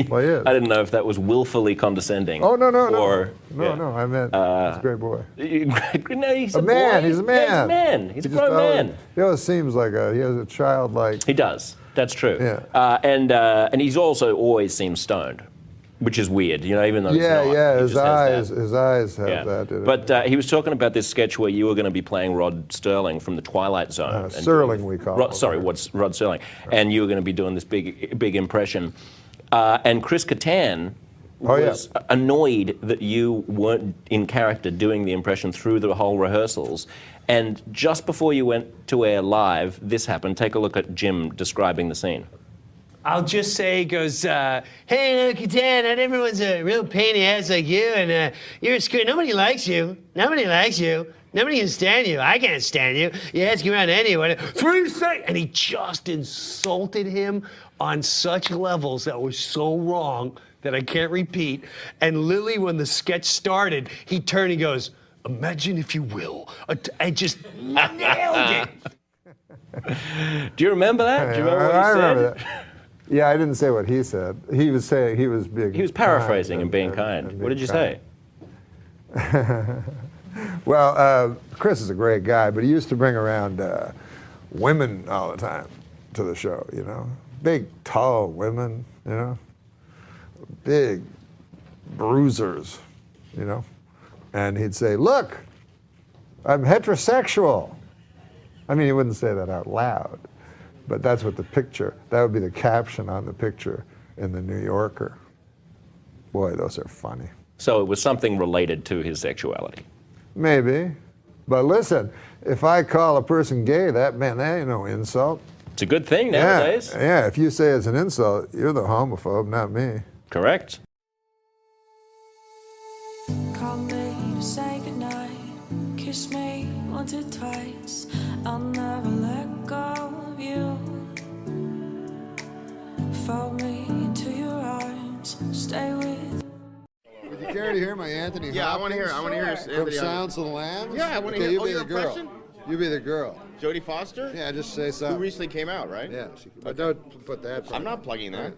Well, yeah. I didn't know if that was willfully condescending. Oh, no. Or, No, I meant he's a great boy. No, he's a man. boy. He's a man. Yeah, he's a man. He's a grown man. He always seems like he has a childlike. He does. That's true. Yeah. And he's also always seems stoned, which is weird, even though he's not. He His just has that. his eyes have that in it. But he was talking about this sketch where you were going to be playing Rod Serling from the Twilight Zone. Serling, we call him. Sorry, what's Rod Serling? And you were going to be doing this big impression. And Chris Catan was annoyed that you weren't in character doing the impression through the whole rehearsals. And just before you went to air live, this happened. Take a look at Jim describing the scene. I'll just say, he goes, "Hey, Catan, not everyone's a real pain in the ass like you, and you're a screw. Nobody likes you. Nobody likes you. Nobody can stand you. I can't stand you. You ask around anyone. 3 seconds." And he just insulted him on such levels that was so wrong that I can't repeat. And Lily, when the sketch started, he turned and goes, "Imagine if you will." I just nailed it. Do you remember that? Do you remember what he said? remember that. Yeah, I didn't say what he said. He was saying he was being. He was paraphrasing and being kind. What did you say? Well, Chris is a great guy, but he used to bring around women all the time to the show, Big, tall women, Big bruisers, And he'd say, "Look, I'm heterosexual." I mean, he wouldn't say that out loud, but that's what that would be the caption on the picture in the New Yorker. Boy, those are funny. So it was something related to his sexuality. Maybe. But listen, if I call a person gay, that ain't no insult. It's a good thing nowadays. Yeah, if you say it's an insult, you're the homophobe, not me. Correct. Call me to say goodnight. Kiss me once or twice. I'll never let go of you. Fold me into your arms. Stay with. Would you care to hear my Anthony Hopkins? I want to hear From Silence of the Lambs? Yeah, I want to Okay, hear. you be the girl. Impression? You be the girl. Jodie Foster? Yeah, just say something. Who recently came out, right? Yeah, but don't put that. I'm not plugging that.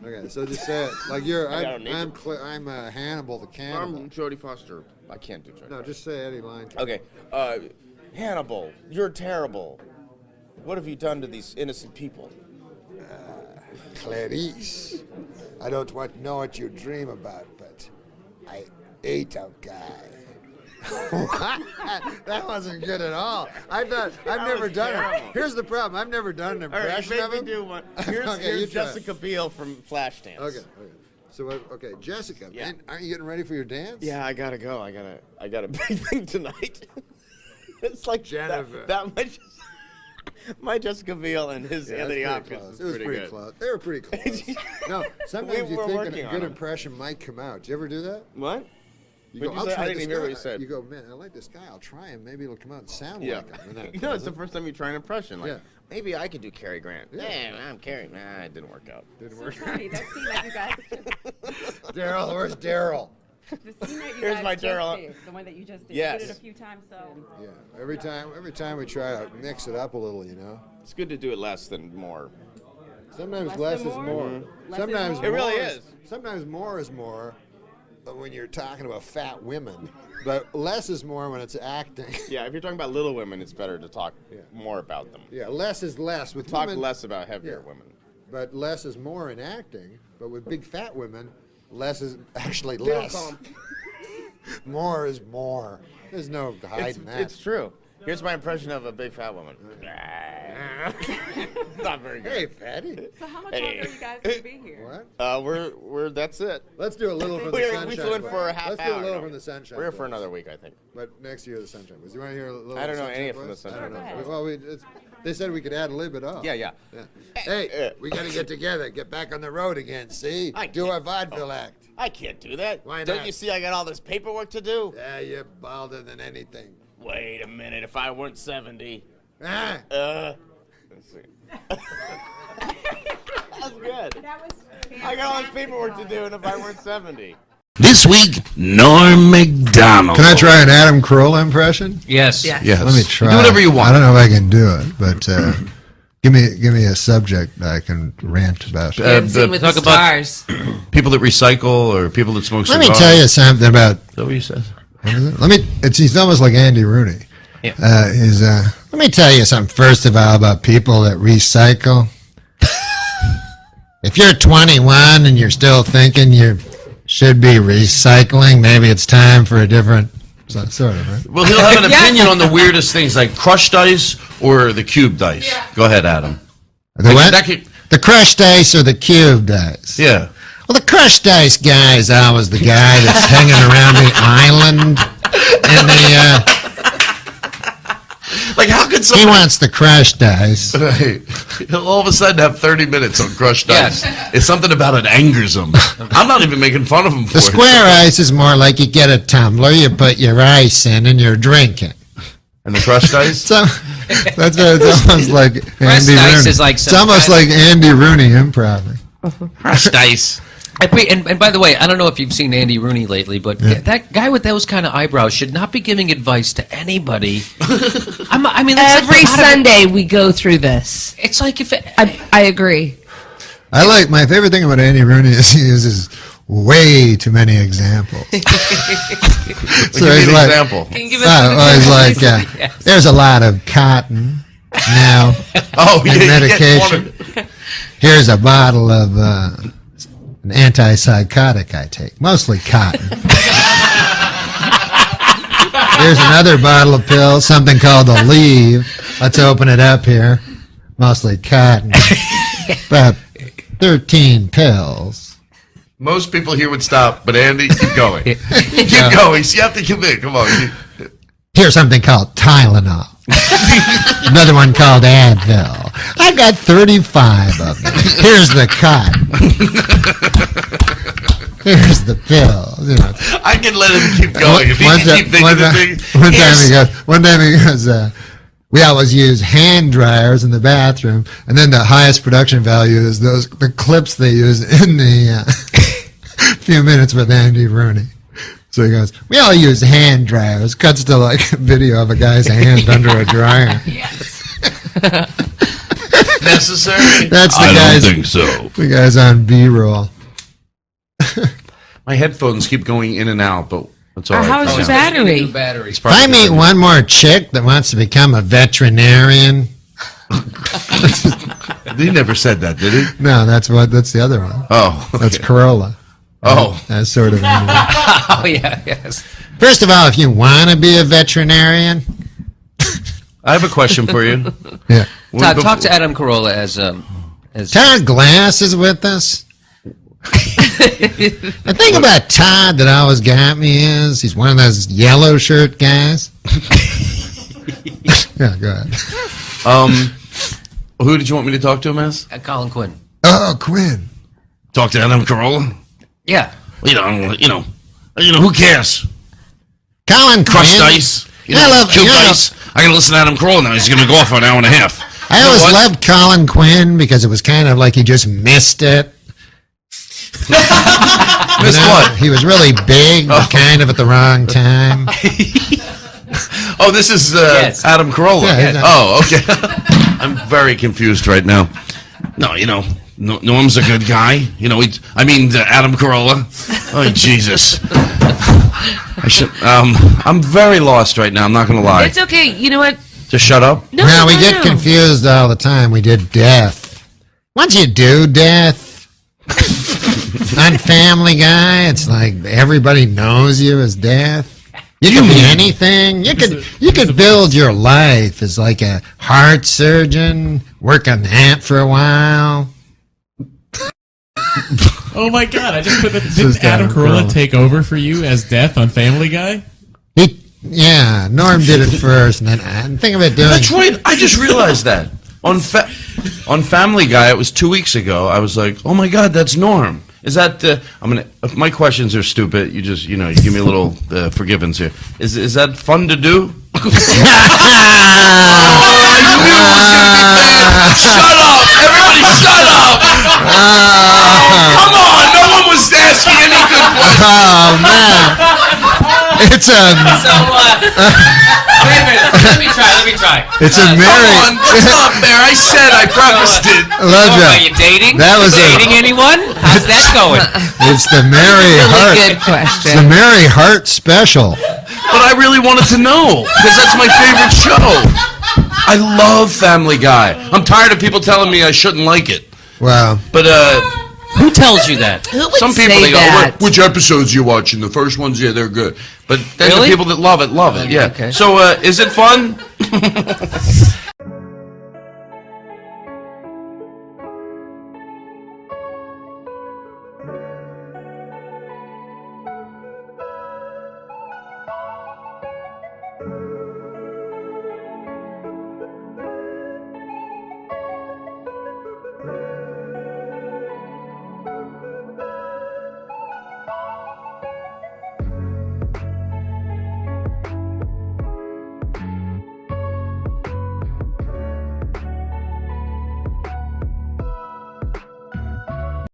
Okay, so just say it like you're. I'm I'm Hannibal the cannibal. I'm Jodie Foster. I can't do Jodie. No, just say any line. Okay, Hannibal, you're terrible. What have you done to these innocent people? Clarice, I don't know what you dream about, but I ate a guy. That wasn't good at all. I've never done it. Here's the problem. I've never done an impression of him. Do one. Here's Jessica Biel from Flashdance. Okay. So Jessica, man, aren't you getting ready for your dance? Yeah, I gotta go. I got a big thing tonight. It's like Jennifer. That much. My Jessica Biel and his Anthony Hopkins. It was pretty close. They were pretty close. No, sometimes you think a good impression might come out. Do you ever do that? What? You go, I didn't even hear what you said. You go, man, I like this guy. I'll try him. Maybe it'll come out and sound like him. It's the first time you try an impression. Like, maybe I could do Cary Grant. Yeah, I'm Cary. Nah, it didn't work out. Didn't work out. That scene that you guys Daryl, where's Daryl? The scene that you Here's guys my just Daryl. did, the one that you just did. Yes. You did it a few times, so. Yeah, every time we try to mix it up a little, It's good to do it less than more. Sometimes less is more. Sometimes it really is. Sometimes more is more when you're talking about fat women, but less is more when it's acting. Yeah, if you're talking about little women, it's better to talk more about them. Yeah, less is less. With talk women, less about heavier women. But less is more in acting. But with big fat women, less is actually less. More is more. There's no hiding that. It's true. Here's my impression of a big fat woman. Not very good. Hey, fatty. So how much longer are you guys going to be here? What? We're that's it. Let's do a little from the sunshine. We flew in for a half Let's hour. do a little from the sunshine. We're here for another week, I think. But next year, the sunshine. Do you want to hear a little? I don't know sunshine any from the voice? sunshine. I don't know. Well, they said we could ad lib it up. Yeah. Hey, we got to get together, get back on the road again. See, do our vaudeville act. I can't do that. Why not? Don't you see I got all this paperwork to do? Yeah, you're balder than anything. Wait a minute. If I weren't 70. Ah. Let's see. That's good. I got all this paperwork to do, and if I weren't 70. This week, Norm MacDonald. Can I try an Adam Carolla impression? Yes. Let me try. Do whatever you want. I don't know if I can do it, but give me a subject that I can rant about. Talk about people that recycle or people that smoke Let cigars. me tell you something about. Is that what you said? What is it? He's almost like Andy Rooney. Yeah. Let me tell you something first of all about people that recycle. If you're 21 and you're still thinking you should be recycling, maybe it's time for a different sort of, right? Well, he'll have an opinion on the weirdest things, like crushed ice or the cubed ice. Yeah. Go ahead, Adam. The what? The crushed ice or the cubed ice? Yeah. Well, the crushed ice guy is always the guy that's hanging around the island and the... Like, how could He wants the crushed ice. Right. He'll all of a sudden have 30 minutes on crushed ice. It's something about it angers him. I'm not even making fun of him for it. The square ice is more like you get a tumbler, you put your ice in, and you're drinking. And the crushed ice? So, that's what it's almost like Andy ice Rooney. is like It's almost like Andy Rooney improv. Crushed ice. And by the way, I don't know if you've seen Andy Rooney lately, but that guy with those kind of eyebrows should not be giving advice to anybody. I mean, Every Sunday we go through this. It's like if I agree. I like my favorite thing about Andy Rooney is he uses way too many examples. Give me an example. Can you give us he's like, Yes. there's a lot of cotton now. And medication. Here's a bottle of an antipsychotic I take, mostly cotton. Here's another bottle of pills, something called Aleve. Let's open it up here. Mostly cotton. About 13 pills. Most people here would stop, but Andy, keep going. Keep going. You have to commit. Come on. Here's something called Tylenol. Another one called Advil. I've got 35 of them. Here's the cotton. Here's the pills. You know. I can let him keep going. If he can keep thinking of things. One time he goes, we always use hand dryers in the bathroom, and then the highest production value is the clips they use in the few minutes with Andy Rooney. So he goes, we all use hand dryers. Cuts to like a video of a guy's hand under a dryer. Necessary? That's the I guys. don't think so. The guy's on B-roll. My headphones keep going in and out, but it's all right. How's your battery? If I meet one more chick that wants to become a veterinarian. He never said that, did he? No, that's the other one. Oh, okay. That's Carolla. Oh, that's sort of. Oh yeah, yes. First of all, if you want to be a veterinarian, I have a question for you. Yeah. Talk to Adam Carolla as Todd Glass is with us. The thing about Todd that always got me is he's one of those yellow shirt guys. Yeah, go ahead. Who did you want me to talk to him as? Colin Quinn. Oh, Quinn. Talk to Adam Carolla? Yeah. You know, who cares? Colin Crushed Quinn. ice. Cubed ice. I can listen to Adam Carolla now. He's going to go off for an hour and a half. I always loved Colin Quinn because it was kind of like he just missed it. Missed what? He was really big, but kind of at the wrong time. Oh, this is Adam Carolla. Yeah, oh, okay. I'm very confused right now. No, Norm's a good guy. Adam Carolla. Oh, Jesus. I'm very lost right now. I'm not going to lie. It's okay. You know what? Just shut up? No, we get confused all the time. We did death. Once you do death, on Family Guy, it's like everybody knows you as death. You can be anything. You could build your life as like a heart surgeon, work on that for a while. Oh my God! I just put the. Didn't Adam Carolla take over for you as Death on Family Guy? Yeah, Norm did it first, and then think of it doing. That's right. I just realized that on Family Guy. It was 2 weeks ago. I was like, oh my God, that's Norm. Is that? If my questions are stupid, you just you give me a little forgiveness here. Is that fun to do? I knew it was gonna be bad. Shut up! Everybody, shut up! Come on! No one was asking any good questions. Oh man, it's So, wait a minute. Let me try. It's a Mary. Come on, that's not fair. I said I prefaced it. Are you dating? That was dating anyone? How's that going? It's the Mary Hart. Good question. It's the Mary Hart special. But I really wanted to know, because that's my favorite show. I love Family Guy. I'm tired of people telling me I shouldn't like it. Wow. But, who tells you that? Some people, they go, which episodes you watching? The first ones, yeah, they're good. But then Really? the people that love it, yeah. Okay. So, is it fun?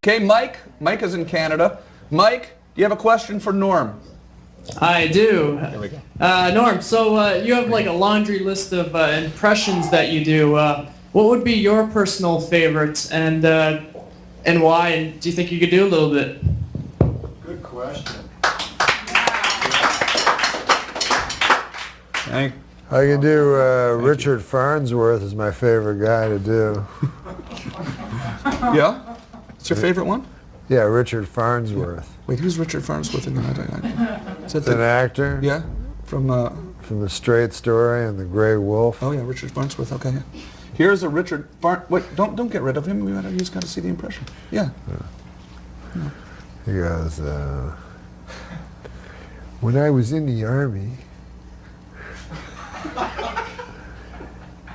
Okay, Mike. Mike is in Canada. Mike, do you have a question for Norm? I do. Norm, so you have like a laundry list of impressions that you do. What would be your personal favorites, and why? And do you think you could do a little bit? Good question. Hey. I can do Richard Farnsworth is my favorite guy to do. Yeah? What's your favorite one? Yeah, Richard Farnsworth. Wait, who's Richard Farnsworth in the Is that an actor? Yeah, from The Straight Story and The Grey Wolf. Oh yeah, Richard Farnsworth. Okay. Yeah. Here's a Richard Wait, don't get rid of him. You just got to see the impression. Yeah. He goes, when I was in the Army,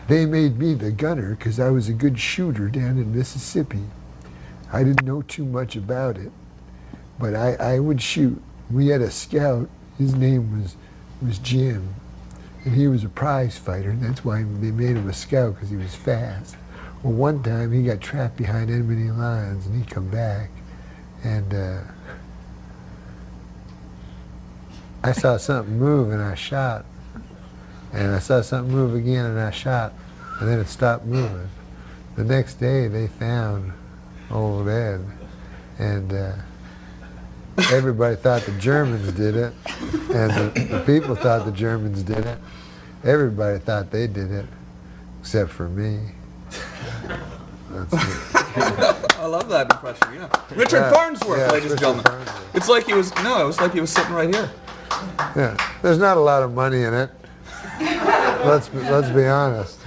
they made me the gunner because I was a good shooter down in Mississippi. I didn't know too much about it, but I would shoot. We had a scout, his name was Jim, and he was a prize fighter, and that's why they made him a scout, because he was fast. Well, one time he got trapped behind enemy lines, and he come back, and I saw something move, and I shot. And I saw something move again, and I shot, and then it stopped moving. The next day, they found old Ed, and everybody thought the Germans did it, and the people thought the Germans did it. Everybody thought they did it, except for me. That's it. I love that impression. Yeah. Richard Farnsworth, ladies and gentlemen. It's like he was it was like he was sitting right here. Yeah, there's not a lot of money in it. Let's be honest.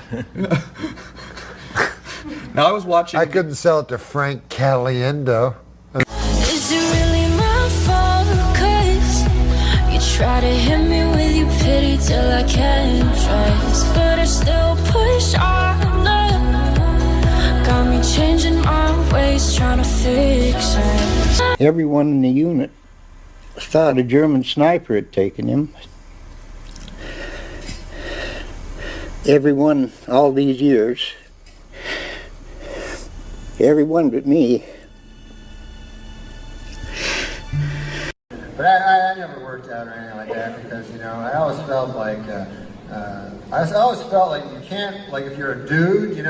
Now I was watching. I couldn't sell it to Frank Caliendo. Is it really my fault? 'Cause you try to hit me with your pity till I can't trust, but I still push on. Got me changing my ways, trying to fix it. Everyone in the unit thought a German sniper had taken him. Everyone, all these years, everyone but me. But I never worked out or anything like that, because I always felt like you can't, like, if you're a dude, you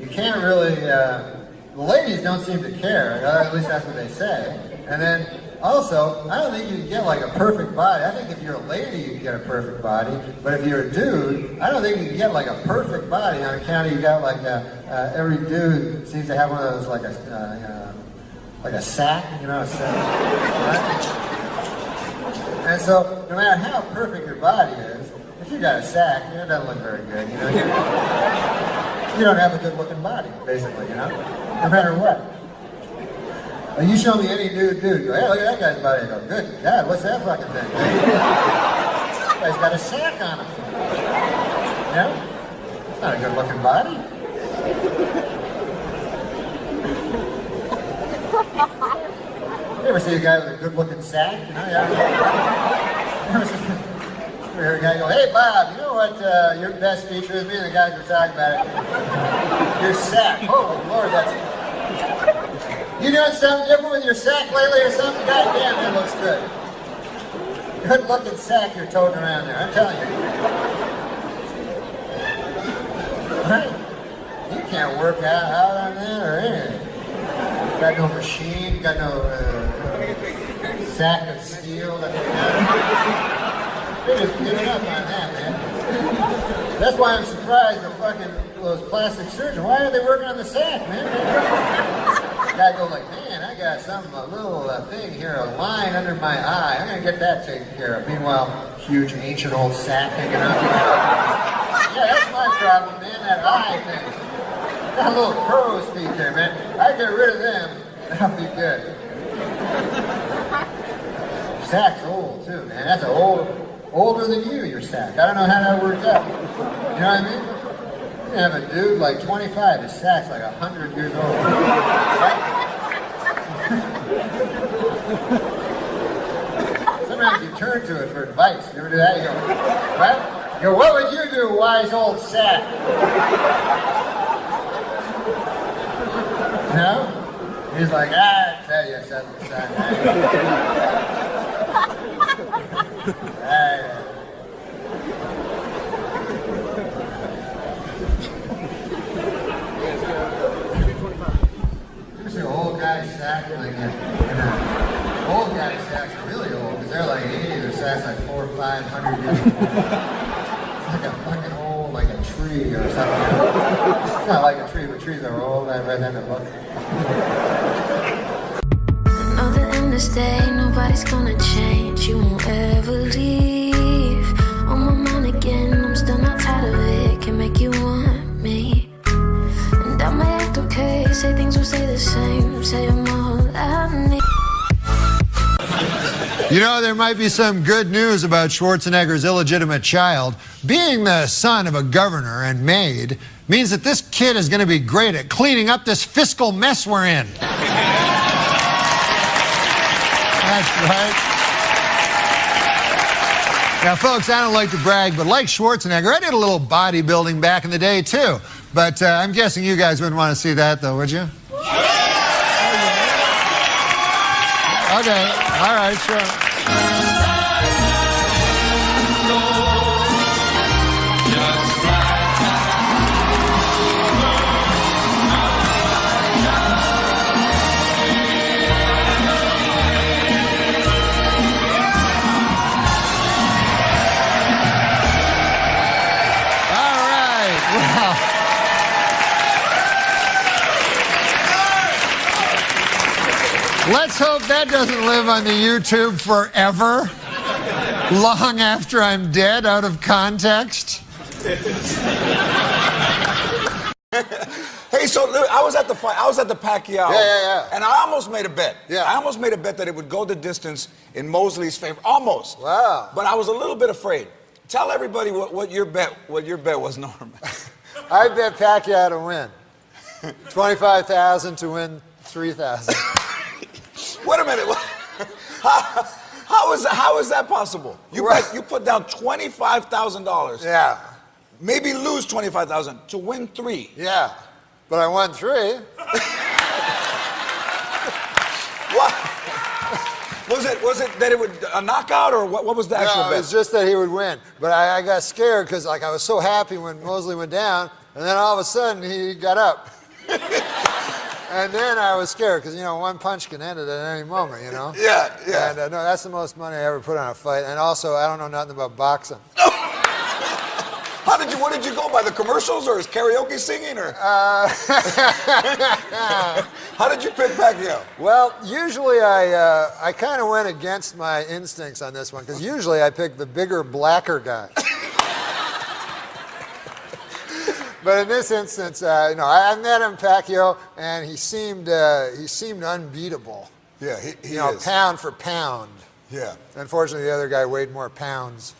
can't really. The ladies don't seem to care. At least that's what they say. And then also, I don't think you can get like a perfect body. I think if you're a lady, you can get a perfect body. But if you're a dude, I don't think you can get like a perfect body on account of you got like every dude seems to have one of those like a sack, a sack, right? And so, no matter how perfect your body is, if you got a sack, it doesn't look very good, you know? You don't have a good-looking body, basically, you know? No matter what. You show me any dude, go, hey, look at that guy's body. I go, good God, what's that fucking thing? That guy's got a sack on him. You know? It's not a good-looking body. You ever see a guy with a good-looking sack? You know, you ever hear a guy go, hey, Bob, you know what your best feature is? Me and the guys were talking about it. Your sack. Oh, Lord, that's... You doing something different with your sack lately or something? God damn, that looks good. Good-looking sack you're toting around there, I'm telling you. Right? You can't work out on that or anything. Got no machine, got no sack of steel. They're just giving up on that, man. That's why I'm surprised the fucking those plastic surgeons. Why are they working on the sack, man? Guy go like, man, I got a little thing here, a line under my eye. I'm gonna get that taken care of. Meanwhile, huge ancient old sack hanging out. Yeah, that's my problem, man. That eye thing. Got a little crow's feet there, man. I get rid of them, and I'll be good. Sack's old too, man. That's older than you, your sack. I don't know how that worked out. You know what I mean? You have a dude like 25, his sack's like 100 years old. Right? Sometimes you turn to it for advice. You ever do that? You go, what? You go, what would you do, wise old sack? You know? He's like, I tell you something, son. You see an old guy's sack, like old guy's sacks are really old, because they're like 80, their sack's like 400 or 500 years old. It's like a fucking old, like a tree or something. It's not like a tree, but trees are old. I read that in a book. Know the end is day, nobody's gonna change. You won't ever leave. On my mind again, I'm still not tired of it. Can make you want me. And I may act okay, say things will stay the same. Say I'm all I need. You know, there might be some good news about Schwarzenegger's illegitimate child. Being the son of a governor and maid means that this kid is going to be great at cleaning up this fiscal mess we're in. That's right. Now, folks, I don't like to brag, but like Schwarzenegger, I did a little bodybuilding back in the day, too. But I'm guessing you guys wouldn't want to see that, though, would you? Okay. All right, sure. Let's hope that doesn't live on the YouTube forever, long after I'm dead, out of context. Hey, so I was at the fight. I was at the Pacquiao. Yeah. And I almost made a bet. Yeah. I almost made a bet that it would go the distance in Mosley's favor. Almost. Wow. But I was a little bit afraid. Tell everybody what your bet was, Norm. I bet Pacquiao to win. 25,000 to win 3,000. Wait a minute. How is that possible? You put down $25,000. Yeah. Maybe lose $25,000 to win 3. Yeah. But I won 3. What? Was it that it would a knockout, or what was the actual bet? No, it was just that he would win. But I got scared because I was so happy when Mosley went down, and then all of a sudden he got up. And then I was scared because, one punch can end it at any moment, Yeah. And no, that's the most money I ever put on a fight. And also, I don't know nothing about boxing. What did you go by, the commercials or his karaoke singing, or? How did you pick Pacquiao? Well, usually I kind of went against my instincts on this one, because usually I pick the bigger, blacker guy. But in this instance, I met him, Pacquiao, and he seemed unbeatable. Yeah, he is. Pound for pound. Yeah. Unfortunately, the other guy weighed more pounds.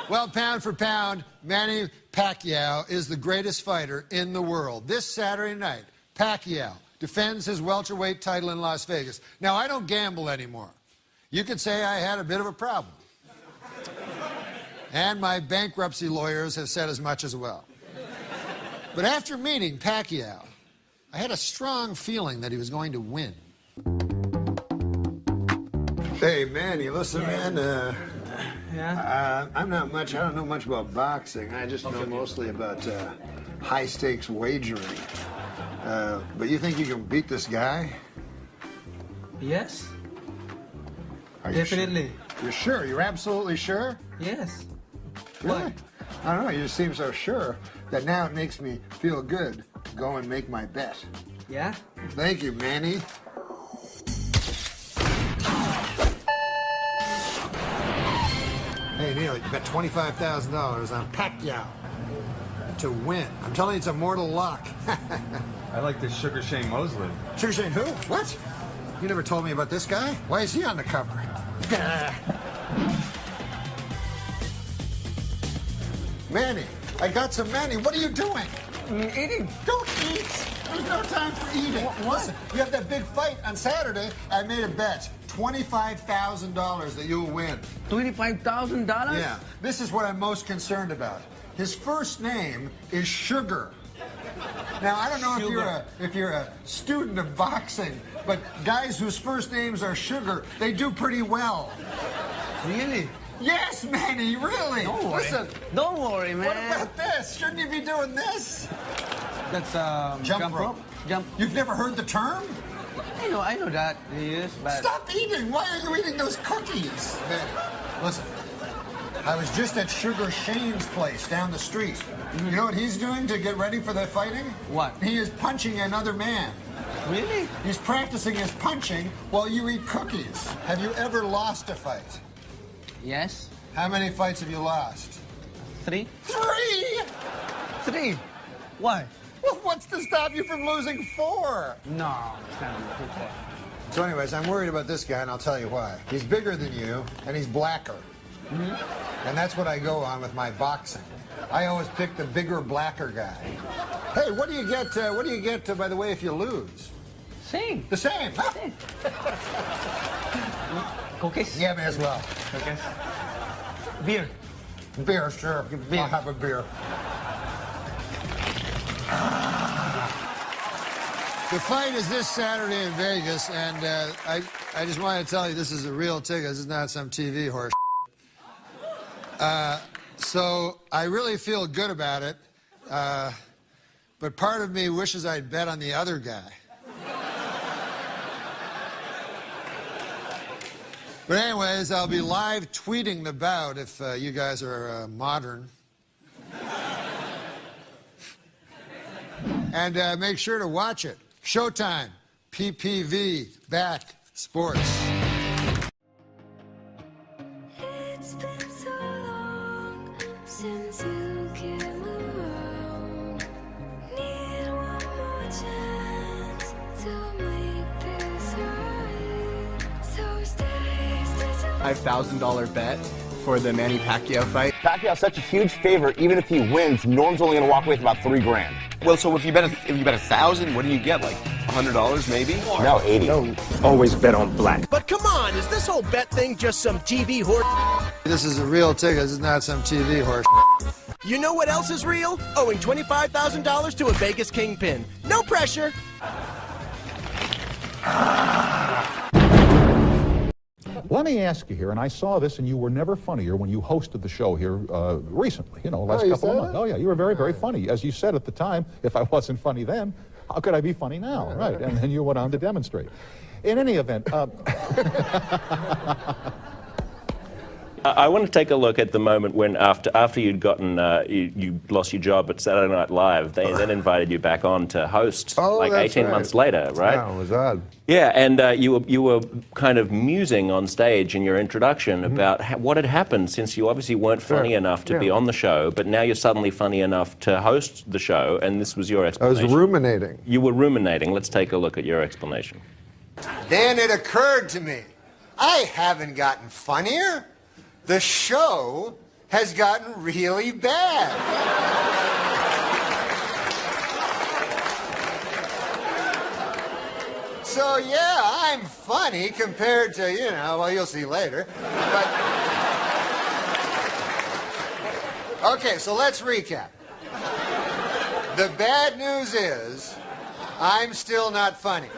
Well, pound for pound, Manny Pacquiao is the greatest fighter in the world. This Saturday night, Pacquiao defends his welterweight title in Las Vegas. Now, I don't gamble anymore. You could say I had a bit of a problem. And my bankruptcy lawyers have said as much as well. But after meeting Pacquiao, I had a strong feeling that he was going to win. Hey, Manny, listen, man. I don't know much about boxing. I just know mostly about high-stakes wagering. But you think you can beat this guy? Yes. Are you Definitely. Sure? You're sure? You're absolutely sure? Yes. Really? Why? I don't know. You just seem so sure that now it makes me feel good to go and make my bet. Yeah? Thank you, Manny. Hey, Neil, you bet $25,000 on Pacquiao to win. I'm telling you, it's a mortal lock. I like this Sugar Shane Mosley. Sugar Shane who? What? You never told me about this guy? Why is he on the cover? Manny, I got some Manny. What are you doing? Eating. Don't eat. There's no time for eating. What? Listen, you have that big fight on Saturday. I made a bet. $25,000 that you'll win. $25,000? Yeah. This is what I'm most concerned about. His first name is Sugar. Now, I don't know if you're a student of boxing, but guys whose first names are Sugar, they do pretty well. Really? Yes, Manny, really. Don't worry. Listen. Don't worry, man. What about this? Shouldn't you be doing this? That's jump rope. Jump. You've never heard the term? I know that he is, but... Stop eating! Why are you eating those cookies? Manny, listen. I was just at Sugar Shane's place down the street. Mm-hmm. You know what he's doing to get ready for the fighting? What? He is punching another man. Really? He's practicing his punching while you eat cookies. Have you ever lost a fight? Yes. How many fights have you lost? 3. 3? 3? Why? Well, what's to stop you from losing 4? No, it's not good. So anyways, I'm worried about this guy, and I'll tell you why. He's bigger than you, and he's blacker. Mm-hmm. And that's what I go on with my boxing. I always pick the bigger, blacker guy. Hey, what do you get, by the way, if you lose? Same. The same, huh? Same. Cookies? Yeah, may as well. Okay. Beer. Beer, sure. Beer. I'll have a beer. The fight is this Saturday in Vegas, and I just want to tell you this is a real ticket. This is not some TV horse. So I really feel good about it, but part of me wishes I'd bet on the other guy. But anyways, I'll be live tweeting the bout if you guys are modern. And make sure to watch it. Showtime, PPV, back, sports. It's been so long since you came around. Need one more chance to make this right. So stay $5,000 bet for the Manny Pacquiao fight. Pacquiao's such a huge favorite. Even if he wins, Norm's only going to walk away with about $3,000. Well, so if you bet 1,000, what do you get? Like $100 maybe? No, 80. No, always bet on black. But come on, is this whole bet thing just some TV horse? This is a real ticket. This is not some TV horse. You know what else is real? Owing $25,000 to a Vegas kingpin. No pressure. Let me ask you here, and I saw this, and you were never funnier when you hosted the show here recently, last couple of months. Oh, yeah, you were very, very funny. As you said at the time, if I wasn't funny then, how could I be funny now? Right, and then you went on to demonstrate. In any event, I want to take a look at the moment when after you'd gotten you lost your job at Saturday Night Live, they then invited you back on to host like 18 months later, right? Yeah, it was odd. Yeah, and you were kind of musing on stage in your introduction about what had happened since you obviously weren't funny enough to be on the show, but now you're suddenly funny enough to host the show, and this was your explanation. I was ruminating. You were ruminating. Let's take a look at your explanation. Then it occurred to me, I haven't gotten funnier. The show has gotten really bad. So yeah, I'm funny compared to, well, you'll see later. But okay, so let's recap. The bad news is I'm still not funny.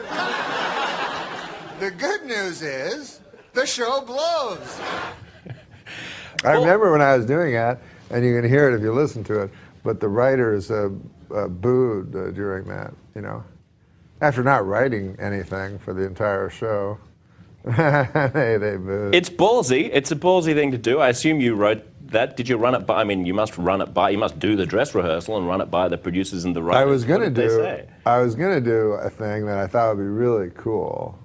The good news is the show blows. I remember when I was doing that, and you can hear it if you listen to it, but the writers booed during that, After not writing anything for the entire show, they booed. It's ballsy. It's a ballsy thing to do. I assume you wrote that. Did you run it by, you must do the dress rehearsal and run it by the producers and the writers. I was going to do a thing that I thought would be really cool,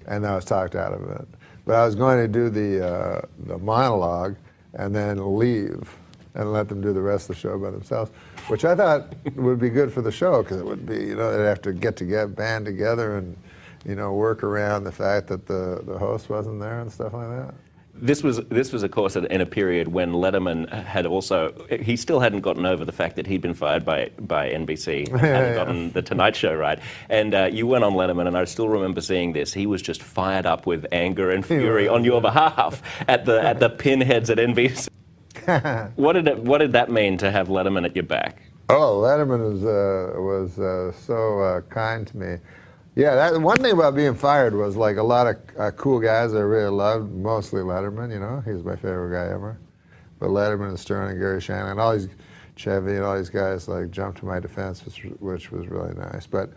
and I was talked out of it. But I was going to do the monologue and then leave and let them do the rest of the show by themselves, which I thought would be good for the show, because it would be, they'd have to get together, band together, and work around the fact that the host wasn't there and stuff like that. This was of course in a period when Letterman he still hadn't gotten over the fact that he'd been fired by NBC, and hadn't gotten the Tonight Show right. And you went on Letterman, and I still remember seeing this. He was just fired up with anger and fury on your behalf at the pinheads at NBC. What did that mean to have Letterman at your back? Oh, Letterman was so kind to me. Yeah, one thing about being fired was like a lot of cool guys I really loved, mostly Letterman, he's my favorite guy ever. But Letterman and Stern and Gary Shanley and all these, Chevy and all these guys like jumped to my defense, which was really nice. But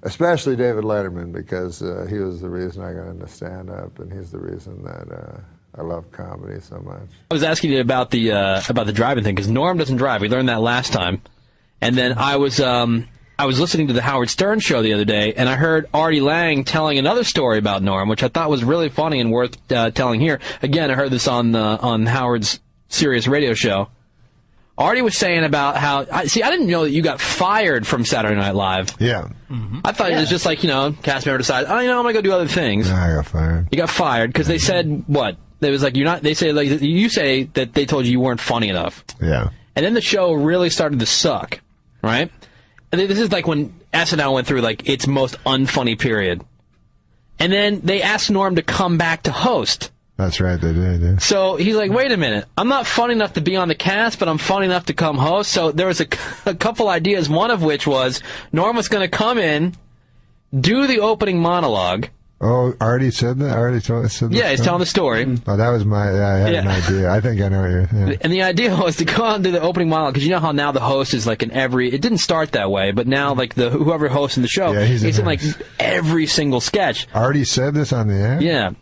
especially David Letterman, because he was the reason I got into stand-up, and he's the reason that I love comedy so much. I was asking you about the driving thing, because Norm doesn't drive. We learned that last time. And then I was listening to the Howard Stern show the other day, and I heard Artie Lang telling another story about Norm, which I thought was really funny and worth telling here. Again, I heard this on Howard's Sirius radio show. Artie was saying about how, I didn't know that you got fired from Saturday Night Live. Yeah. I thought it was just like, cast member decided, I'm going to go do other things. No, I got fired. You got fired because they said, what? It was like, you say that they told you weren't funny enough. Yeah. And then the show really started to suck, right? And this is like when SNL went through like its most unfunny period. And then they asked Norm to come back to host. That's right, they did, yeah. So he's like, wait a minute, I'm not funny enough to be on the cast, but I'm funny enough to come host. So there was a couple ideas, one of which was Norm was going to come in, do the opening monologue. Oh, Artie said that? Artie said that? Yeah, he's telling the story. Oh, that was I had an idea. I think I know what you're... Yeah. And the idea was to go out and do the opening monologue, because you know how now the host is like in every... It didn't start that way, but now like whoever hosts in the show, he's in like every single sketch. Artie said this on the air? Yeah.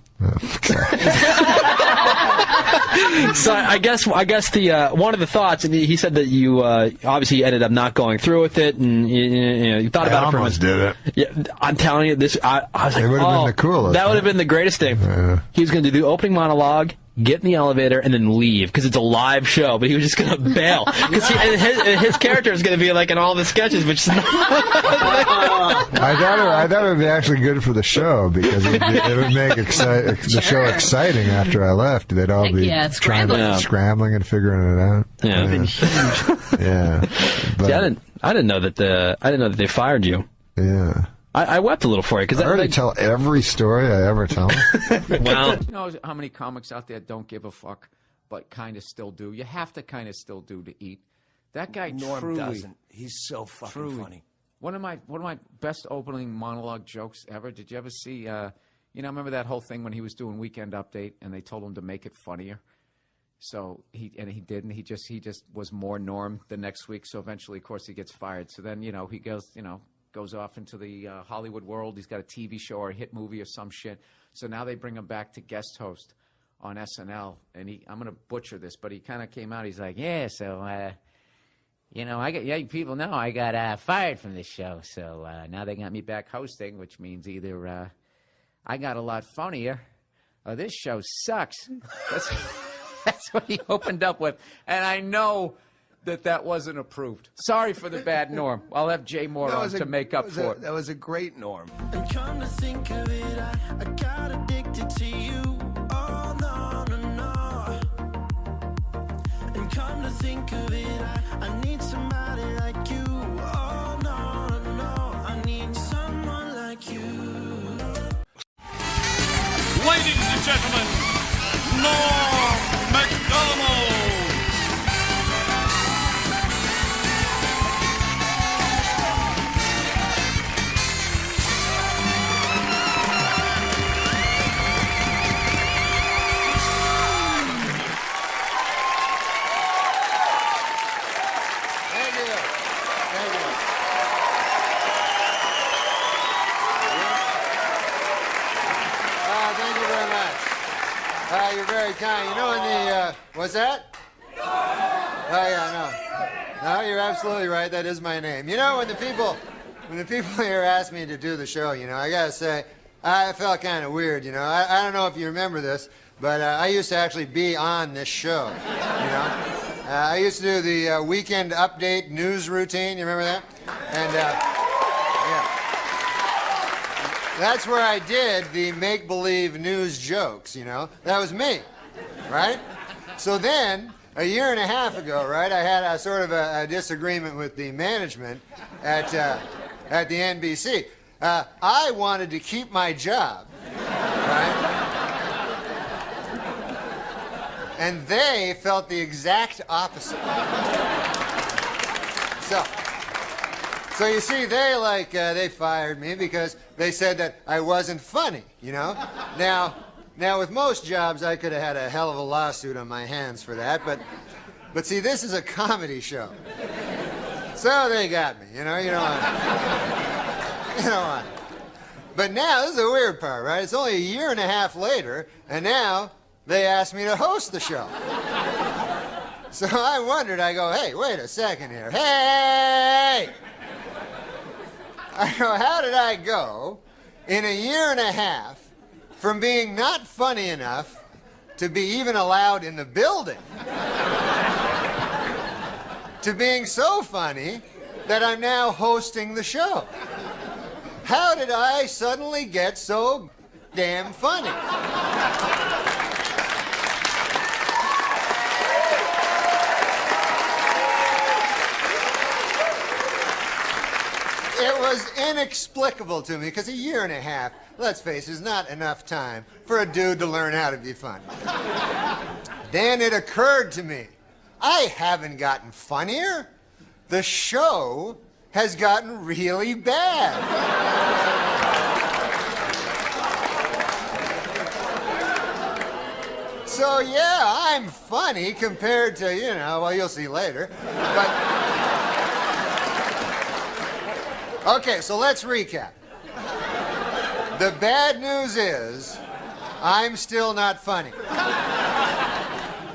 So I guess the one of the thoughts, and he said that you obviously ended up not going through with it, and you thought about it for a minute. Did it. Yeah, I'm telling you, I was like, it would have been the coolest. That would have been the greatest thing. Yeah. He was going to do the opening monologue, get in the elevator, and then leave, because it's a live show, but he was just going to bail. Because his character is going to be like in all the sketches, which is not... I thought it would be actually good for the show, because it would make the show exciting after I left. They'd all be scrambling and figuring it out. Yeah. Yeah. But, see, I didn't know that they fired you. Yeah. I wept a little for you, because I already tell every story I ever tell. Well, you know how many comics out there don't give a fuck, but kind of still do? You have to kind of still do to eat. That guy Norm truly doesn't. He's so fucking funny. One of my best opening monologue jokes ever. Did you ever see? Remember that whole thing when he was doing Weekend Update and they told him to make it funnier. So he didn't. He just was more Norm the next week. So eventually, of course, he gets fired. So then he goes off into the Hollywood world. He's got a TV show or a hit movie or some shit. So now they bring him back to guest host on SNL, and I'm going to butcher this, but he kind of came out. He's like, yeah, so, you know, people know I got fired from this show, so now they got me back hosting, which means either I got a lot funnier or this show sucks. That's what he opened up with, and I know that wasn't approved. Sorry for the bad Norm. I'll have Jay Moore on to make up for it. That was a great Norm. And come to think of it, I got addicted to you. Oh, no, no, no. And come to think of it, I need somebody like you. Oh, no, no, no. I need someone like you. Ladies and gentlemen, Norm MacDonald. You're very kind. You know, in the, what's that? Oh, yeah, no. No, you're absolutely right. That is my name. You know, when the people here asked me to do the show, you know, I gotta say, I felt kind of weird, you know. I don't know if you remember this, but I used to actually be on this show, you know. I used to do the weekend update news routine. You remember that? And, yeah. That's where I did the make-believe news jokes, you know. That was me, right? So then, a year and a half ago, right, I had a sort of a disagreement with the management at the NBC. I wanted to keep my job, right? And they felt the exact opposite. So you see, they fired me because they said that I wasn't funny, you know? Now with most jobs, I could have had a hell of a lawsuit on my hands for that, but see, this is a comedy show. So they got me, you know, you don't want. But now, this is the weird part, right? It's only a year and a half later, and now they asked me to host the show. So I wondered, I go, hey, wait a second here. Hey! I go, how did I go in a year and a half from being not funny enough to be even allowed in the building to being so funny that I'm now hosting the show? How did I suddenly get so damn funny? It was inexplicable to me, because a year and a half, let's face it, is not enough time for a dude to learn how to be funny. Then it occurred to me, I haven't gotten funnier. The show has gotten really bad. So yeah, I'm funny compared to, you know, well, you'll see later. But okay, so let's recap. The bad news is, I'm still not funny.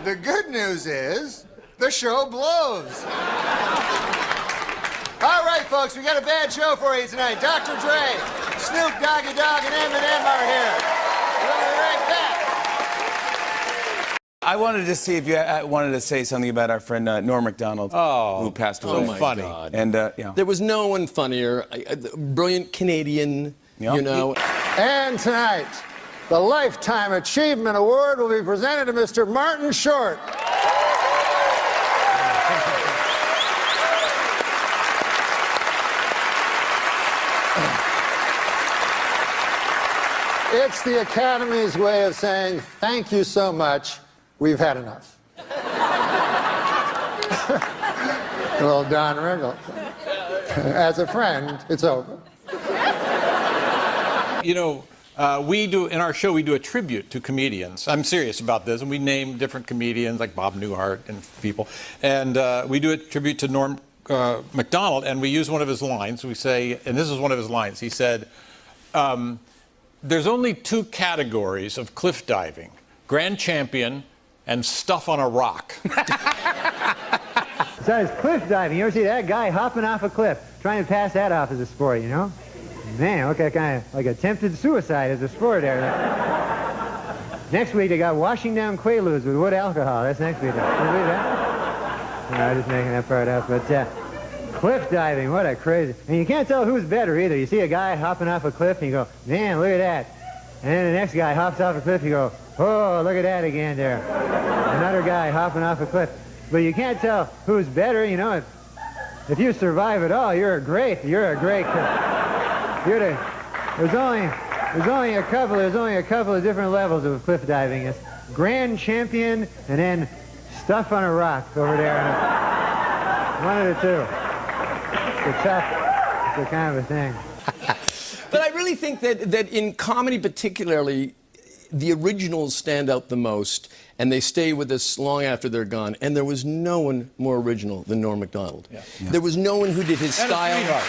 The good news is, the show blows. All right, folks, we got a bad show for you tonight. Dr. Dre, Snoop Doggy Dogg, and Eminem are here. We'll be right back. I wanted to see if you wanted to say something about our friend Norm MacDonald, who passed away. So funny. God. And yeah. There was no one funnier. Brilliant Canadian, you know. And tonight, the Lifetime Achievement Award will be presented to Mr. Martin Short. It's the Academy's way of saying, thank you so much, we've had enough. Well, Don Rickles. As a friend, it's over. You know, in our show, we do a tribute to comedians. I'm serious about this, and we name different comedians like Bob Newhart and people. And we do a tribute to Norm MacDonald, and we use one of his lines. We say, and this is one of his lines, he said, there's only two categories of cliff diving. grand champion, and stuff on a rock. Besides cliff diving, you ever see that guy hopping off a cliff, trying to pass that off as a sport, you know? Man, look at kind of like attempted suicide as a sport there. Next week they got washing down Quaaludes with wood alcohol. That's next week. Can you believe that? No, I'm just making that part up. But cliff diving, what a crazy. And you can't tell who's better either. You see a guy hopping off a cliff and you go, man, look at that. And then the next guy hops off a cliff and you go, oh, look at that again there. Another guy hopping off a cliff. But you can't tell who's better, you know. If you survive it all, you're great. There's only a couple of different levels of cliff diving. It's grand champion and then stuff on a rock over there. One of the two. It's a kind of a thing. But I really think that in comedy particularly, the originals stand out the most, and they stay with us long after they're gone. And there was no one more original than Norm MacDonald. Yeah. Yeah. There was no one who did his style.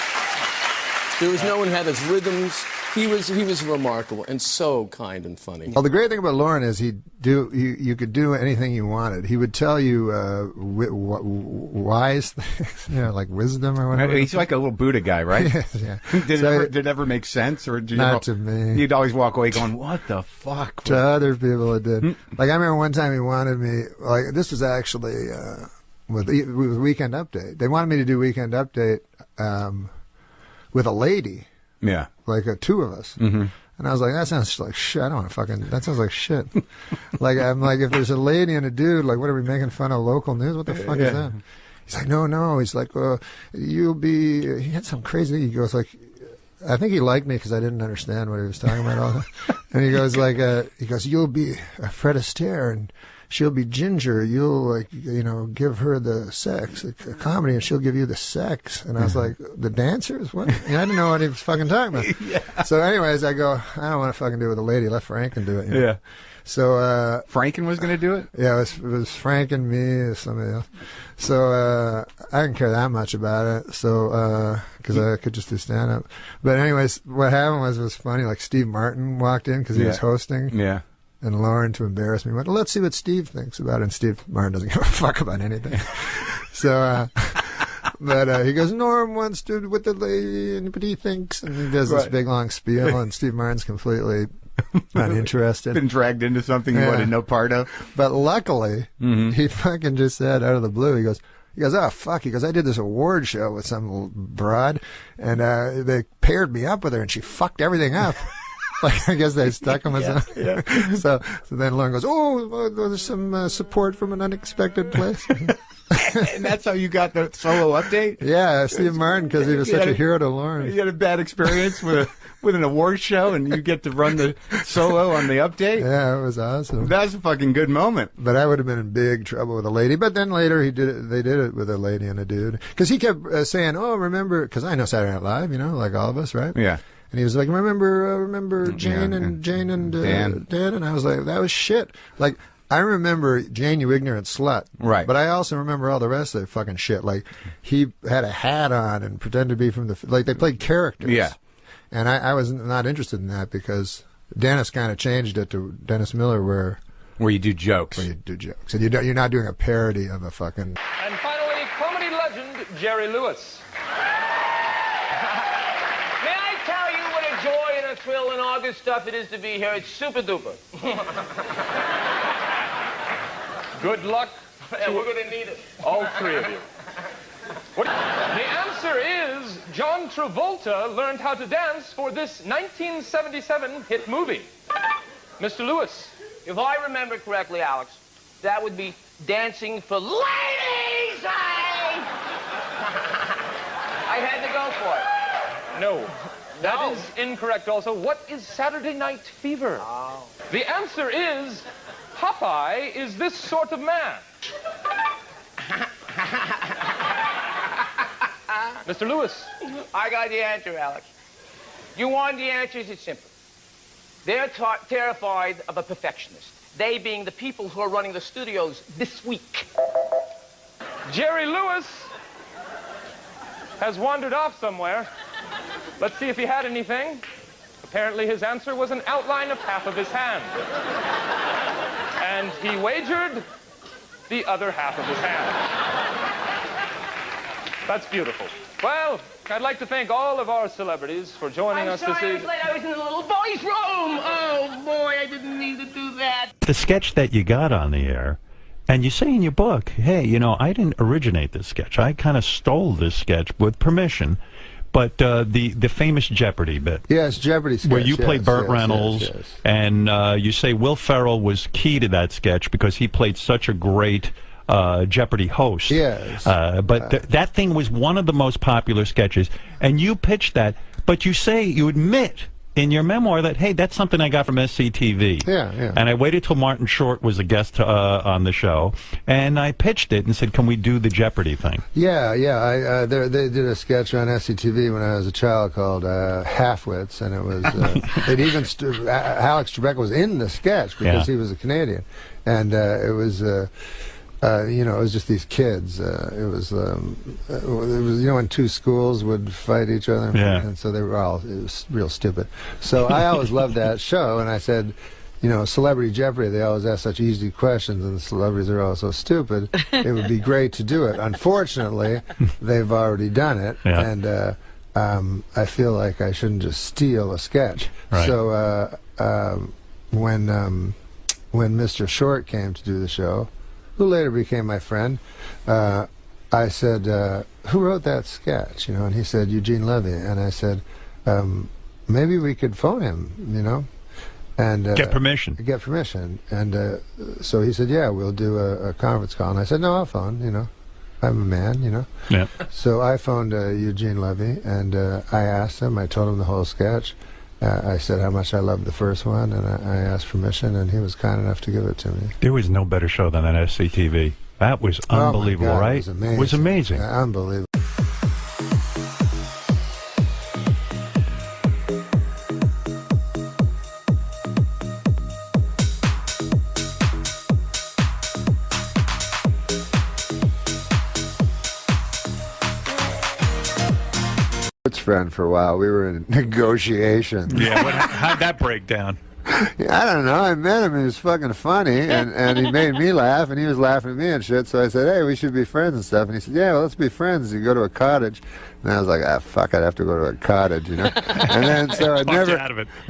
There was no one who had his rhythms. He was remarkable and so kind and funny. Well, the great thing about Lauren is you could do anything you wanted. He would tell you wise things, you know, like wisdom or whatever. He's like a little Buddha guy, right? Yeah. Did it ever make sense, or not to me? You'd always walk away going, "What the fuck?" To other people, it did. Like I remember one time he wanted me. Like this was actually with Weekend Update. They wanted me to do Weekend Update with a lady. Yeah. Like two of us. Mm-hmm. And I was like, that sounds like shit. I don't want to fucking, that sounds like shit. I'm like, if there's a lady and a dude, like, what are we making fun of local news? What the fuck is that? He's like, no. He's like, you'll be, he had some crazy, he goes like, I think he liked me because I didn't understand what he was talking about all that. And he goes like, you'll be Fred Astaire and she'll be Ginger. You'll, like, you know, give her the sex, a comedy, and she'll give you the sex. And I was like, the dancers? What? I didn't know what he was fucking talking about. Yeah. So anyways, I go, I don't want to fucking do it with a lady. Let Franken do it. You know? Yeah. So Franken was going to do it? Yeah, it was Frank and me or somebody else. So I didn't care that much about it. So because I could just do stand up. But anyways, what happened was funny. Like Steve Martin walked in because he was hosting. Yeah. And Lauren, to embarrass me, went, let's see what Steve thinks about it. And Steve Martin doesn't give a fuck about anything. So, but he goes, Norm wants to with the lady, and what he thinks. And he does this big, long spiel, and Steve Martin's completely uninterested. Been dragged into something he wanted no part of. But luckily, he fucking just said out of the blue, he goes, oh, fuck. He goes, I did this award show with some broad, and they paired me up with her, and she fucked everything up. Like, I guess they stuck him with something. Yeah. So then Lauren goes, there's some support from an unexpected place. And that's how you got the solo update? Yeah, Steve Martin, because he was such a hero to Lauren. You had a bad experience with an award show, and you get to run the solo on the update? Yeah, it was awesome. That was a fucking good moment. But I would have been in big trouble with a lady. But then later they did it with a lady and a dude. Because he kept saying, remember, because I know Saturday Night Live, you know, like all of us, right? Yeah. And he was like, remember Jane and Dan? And I was like, that was shit. Like, I remember Jane, you ignorant slut. Right. But I also remember all the rest of the fucking shit. Like, he had a hat on and pretended to be from like, they played characters. Yeah. And I was not interested in that because Dennis kind of changed it to Dennis Miller where you do jokes. Where you do jokes. And you're not doing a parody of a fucking... And finally, comedy legend Jerry Lewis. Joy and a thrill and all good stuff it is to be here. It's super duper. Good luck. And we're going to need it. All three of you. The answer is John Travolta learned how to dance for this 1977 hit movie. Mr. Lewis. If I remember correctly, Alex, that would be Dancing for Ladies! I had to go for it. No. That is incorrect also. What is Saturday Night Fever? Oh. The answer is Popeye is this sort of man. Mr. Lewis. I got the answer, Alex. You want the answers? It's simple. They're terrified of a perfectionist. They being the people who are running the studios this week. Jerry Lewis has wandered off somewhere. Let's see if he had anything. Apparently his answer was an outline of half of his hand. and he wagered the other half of his hand. That's beautiful. Well, I'd like to thank all of our celebrities for joining us this evening. I was in the little boy's room. Oh, boy, I didn't mean to do that. The sketch that you got on the air, and you say in your book, hey, you know, I didn't originate this sketch. I kind of stole this sketch with permission. But the famous Jeopardy bit. Yes, Jeopardy sketch. Where you play Burt Reynolds, yes. and you say Will Ferrell was key to that sketch because he played such a great Jeopardy host. Yes. But that thing was one of the most popular sketches, and you pitched that, but you admit in your memoir that, hey, that's something I got from SCTV. Yeah, yeah. And I waited till Martin Short was a guest on the show, and I pitched it and said, can we do the Jeopardy thing? Yeah, yeah. They did a sketch on SCTV when I was a child called Halfwits, and it was it even Alex Trebek was in the sketch because he was a Canadian, and it was. You know, it was just these kids. It was, you know, when two schools would fight each other, and so they were all, it was real stupid. So I always loved that show, and I said, you know, Celebrity Jeopardy, they always ask such easy questions, and the celebrities are all so stupid. It would be great to do it. Unfortunately, they've already done it, and I feel like I shouldn't just steal a sketch. Right. So when Mr. Short came to do the show, who later became my friend, I said, who wrote that sketch? You know, and he said, Eugene Levy. And I said, maybe we could phone him, you know, and get permission. Get permission. And so he said, yeah, we'll do a conference call. And I said, no, I'll phone, you know. I'm a man, you know. Yeah. So I phoned Eugene Levy, and I asked him, I told him the whole sketch. I said how much I loved the first one, and I asked permission, and he was kind enough to give it to me. There was no better show than that SCTV. That was unbelievable, oh my God, right? It was amazing. It was amazing. Yeah, unbelievable. Friend for a while. We were in negotiations. Yeah, how'd that break down? I don't know. I met him. He was fucking funny, and he made me laugh, and he was laughing at me and shit. So I said, hey, we should be friends and stuff. And he said, yeah, well, let's be friends. You go to a cottage. And I was like, fuck, I'd have to go to a cottage, you know? And then, so it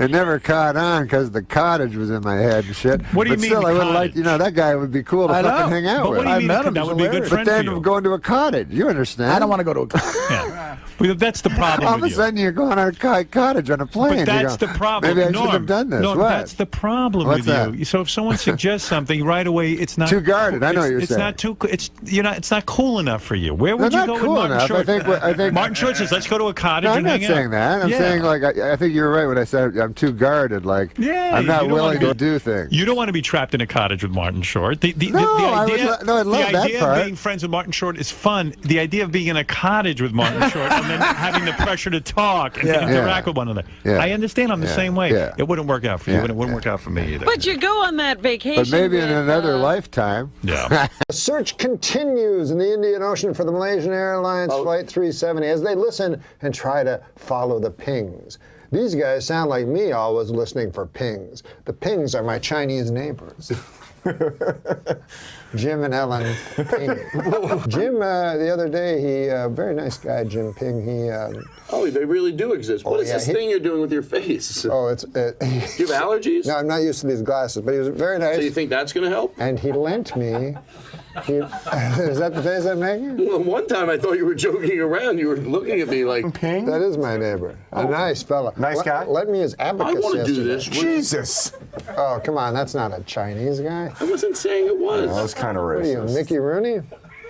never caught on because the cottage was in my head and shit. What do you but mean still, I would have liked, you know, that guy would be cool to fucking hang out with. What do you mean that would be a good friend But then for you? going to a cottage, you understand? I don't want to go to a cottage. Yeah. Well, that's the problem All of a sudden, you're going on a cottage on a plane. But that's the problem. Maybe I should have done this. No, what? That's the problem What's with you. So if someone suggests something right away, it's not too guarded. I know what you're saying. It's not too. It's not cool enough for you. Where would you go cool with Martin Short? I think Martin Short says, "Let's go to a cottage no, and hang out." I'm not saying that. I'm saying like I think you're right when I said I'm too guarded. Like I'm not willing to do things. You don't want to be trapped in a cottage with Martin Short. The idea of being friends with Martin Short is fun. The idea of being in a cottage with Martin Short and then having the pressure to talk and to interact with one another. I understand. I'm the same way. It wouldn't work out for you, and it wouldn't work out for me either. But you go on that vacation. But maybe in another lifetime. Yeah. The search continues in the Indian Ocean for the Malaysian Airlines Flight 370 as they listen and try to follow the pings. These guys sound like me always listening for pings. The pings are my Chinese neighbors. Jim and Ellen Ping. Jim, the other day, he, very nice guy, Jim Ping, he... oh, they really do exist. What is this thing you're doing with your face? Oh, it's... Do you have allergies? No, I'm not used to these glasses, but he was very nice. So you think that's going to help? And he lent me... is that the face I'm making? Well, one time I thought you were joking around. You were looking at me like... Ping? That is my neighbor. A nice fella. Nice guy? Let me his abacus I want to do yesterday. this. Jesus! Oh, come on, that's not a Chinese guy. I wasn't saying it was. No, that's kind of racist. What are you, Mickey Rooney?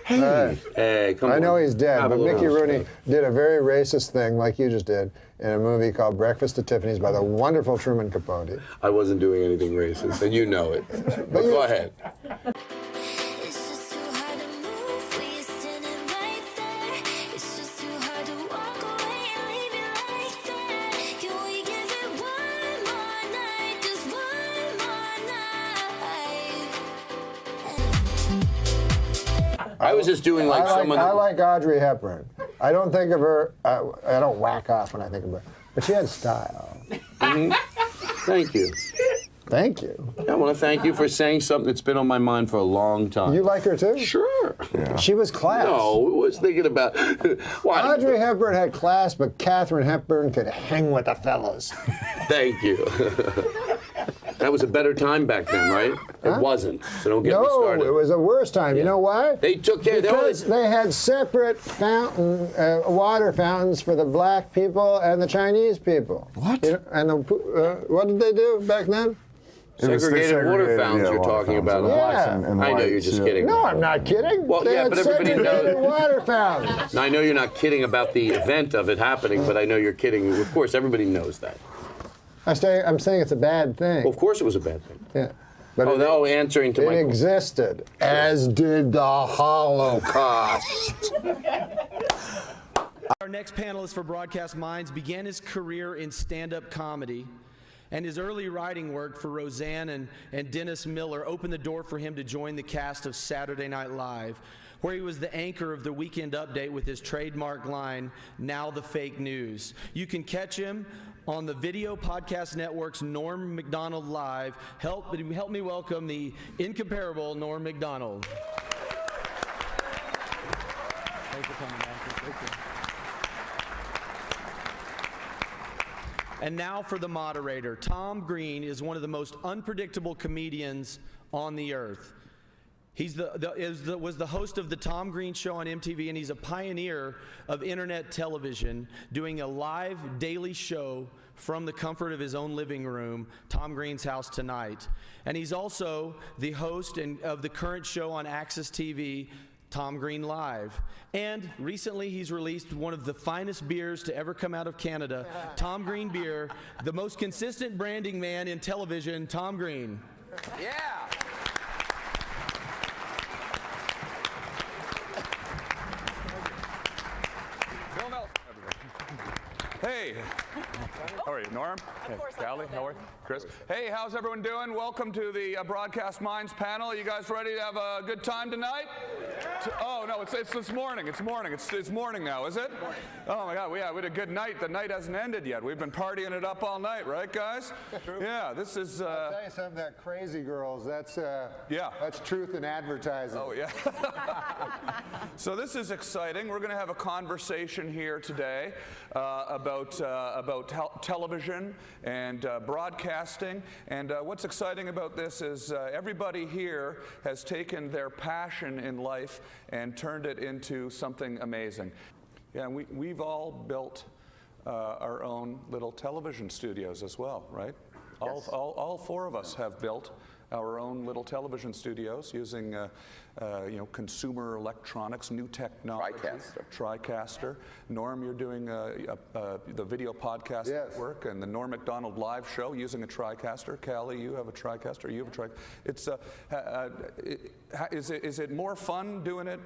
Hey. Hey, come on. I know he's dead, Have but a little Mickey Rooney respect. did a very racist thing like you just did in a movie called Breakfast at Tiffany's by the wonderful Truman Capote. I wasn't doing anything racist, and you know it. But go ahead. I was just doing like someone... I like Audrey Hepburn. I don't think of her... I don't whack off when I think of her. But she had style. Thank you. Thank you. I want to thank you for saying something that's been on my mind for a long time. You like her too? Sure. Yeah. She was class. No, I was thinking about... Audrey Hepburn had class, but Katharine Hepburn could hang with the fellas. Thank you. That was a better time back then, right? Huh? It wasn't, so don't get me started. No, it was a worse time. Yeah. You know why? They took care... Because they had separate water fountains for the black people and the Chinese people. What? You know, and what did they do back then? Segregated water fountains you're talking about. Yeah. And I know you're just kidding. No, I'm not kidding. Well, they yeah, had but everybody segregated knows. water fountains. Now, I know you're not kidding about the event of it happening, but I know you're kidding. Of course, everybody knows that. I'm saying it's a bad thing. Well, of course it was a bad thing. Yeah. But answering to my question. It existed, as did the Holocaust. Our next panelist for Broadcast Minds began his career in stand-up comedy, and his early writing work for Roseanne and Dennis Miller opened the door for him to join the cast of Saturday Night Live, where he was the anchor of the Weekend Update with his trademark line, "Now the Fake News." You can catch him on the Video Podcast Network's Norm MacDonald Live. Help me welcome the incomparable Norm MacDonald. Thanks for coming, man. Thank you. And now for the moderator. Tom Green is one of the most unpredictable comedians on the earth. He's was the host of the Tom Green Show on MTV, and he's a pioneer of internet television, doing a live daily show from the comfort of his own living room, Tom Green's House Tonight. And he's also the host of the current show on Access TV, Tom Green Live. And recently he's released one of the finest beers to ever come out of Canada, Tom Green Beer, the most consistent branding man in television, Tom Green. Yeah. Hey, how are you, Norm? Hey, Callie, how are you? Chris? Hey, how's everyone doing? Welcome to the Broadcast Minds panel. You guys ready to have a good time tonight? Oh, no, it's this morning. It's morning. It's morning now, is it? Oh, my God, we had a good night. The night hasn't ended yet. We've been partying it up all night, right, guys? True. Yeah, this is... I'll tell you something, that Crazy Girls, that's truth in advertising. Oh, yeah. So this is exciting. We're going to have a conversation here today about television and broadcasting. And what's exciting about this is everybody here has taken their passion in life and turned it into something amazing. Yeah, and we've all built our own little television studios as well, right? Yes. All four of us have built our own little television studios using consumer electronics, new technology. TriCaster. Norm, you're doing the video podcast work and the Norm MacDonald Live show using a TriCaster. Callie, you have a TriCaster. You have a TriCaster. Is it more fun doing it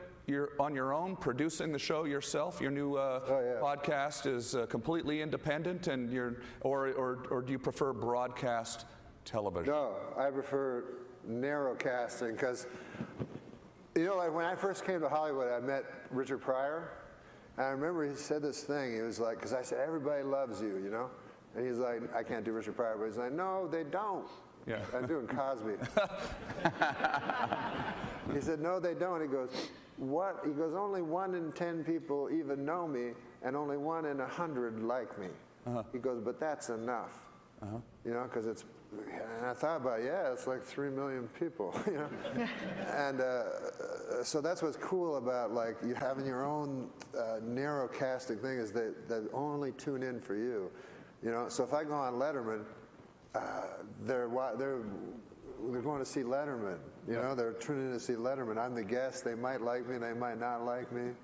on your own, producing the show yourself? Your new podcast is completely independent, and or do you prefer broadcast television? No, I prefer narrowcasting because, like when I first came to Hollywood, I met Richard Pryor, and I remember he said this thing. He was like, because I said, everybody loves you, and he's like, I can't do Richard Pryor, but he's like, no, they don't. Yeah. I'm doing Cosby. He said, no, they don't. He goes, what? He goes, only 1 in 10 people even know me, and only 1 in 100 like me. He goes, but that's enough. Because it's, and I thought about, it's like 3 million people, and so that's what's cool about like you having your own narrow casting thing is they only tune in for you, So if I go on Letterman, they're going to see Letterman, they're tuning in to see Letterman. I'm the guest. They might like me, they might not like me.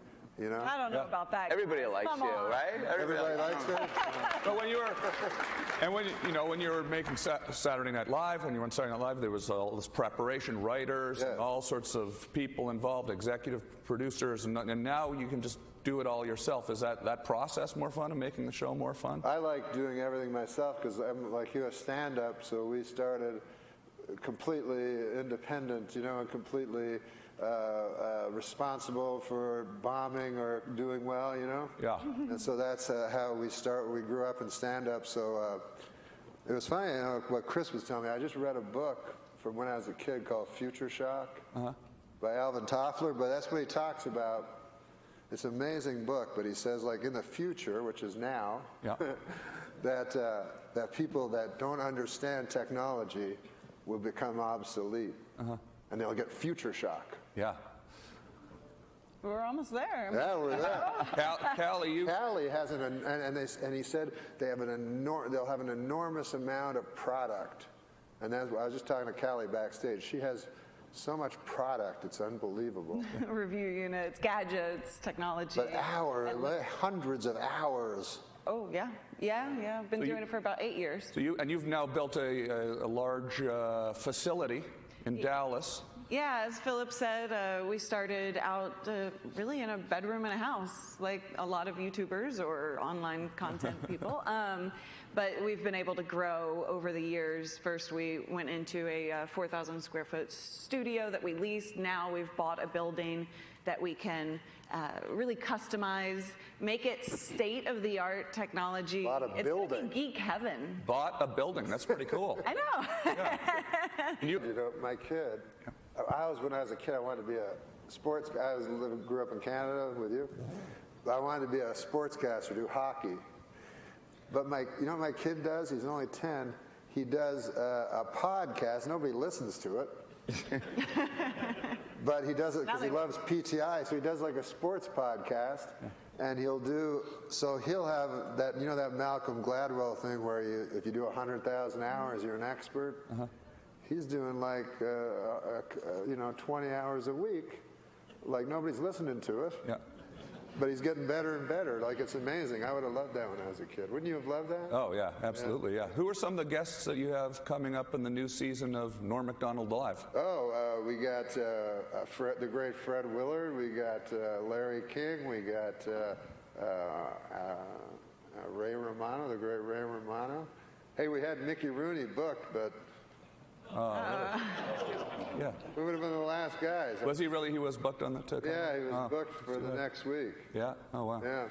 I don't know about that. Everybody likes you, right? Everybody likes you. But when you were making Saturday Night Live, when you were on Saturday Night Live, there was all this preparation, writers, and all sorts of people involved, executive producers, and now you can just do it all yourself. Is that process more fun and making the show more fun? I like doing everything myself because I'm like you, a stand-up. So we started completely independent, and completely. Responsible for bombing or doing well, Yeah. And so that's how we grew up in stand-up. So, It was funny, you know, what Chris was telling me. I just read a book from when I was a kid called Future Shock by Alvin Toffler, but that's what he talks about. It's an amazing book, but he says, like, in the future, which is now, that people that don't understand technology will become obsolete, and they'll get future shock. Yeah. We're almost there. Yeah, we're there. Callie has and he said they'll have an enormous amount of product, and that's I was just talking to Callie backstage. She has so much product, it's unbelievable. Review units, gadgets, technology. But hundreds of hours. Oh, yeah. I've been doing it for about 8 years. So you've now built a large facility in Dallas. Yeah, as Philip said, we started out really in a bedroom in a house, like a lot of YouTubers or online content people. But we've been able to grow over the years. First, we went into a 4,000 square foot studio that we leased. Now we've bought a building that we can really customize, make it state-of-the-art technology. Bought a building. It's geek heaven. Bought a building. That's pretty cool. I know. You know, my kid, when I was a kid, I wanted to be a sports guy. Grew up in Canada with you. I wanted to be a sportscaster, do hockey. But you know what my kid does? He's only 10. He does a podcast. Nobody listens to it. But he does it because he loves PTI, so he does like a sports podcast, and he'll have that, you know, that Malcolm Gladwell thing where if you do 100,000 hours, you're an expert. He's doing like 20 hours a week, like nobody's listening to it. Yeah. But he's getting better and better. Like, it's amazing. I would have loved that when I was a kid. Wouldn't you have loved that? Oh, yeah, absolutely, yeah. Who are some of the guests that you have coming up in the new season of Norm MacDonald Live? Oh, we got the great Fred Willard. We got Larry King. We got Ray Romano, the great Ray Romano. Hey, we had Mickey Rooney booked, but... yeah. We would have been the last guys. Was he really? He was booked on the ticket? Yeah, he was booked for the next week. Yeah? Oh, wow. Yeah.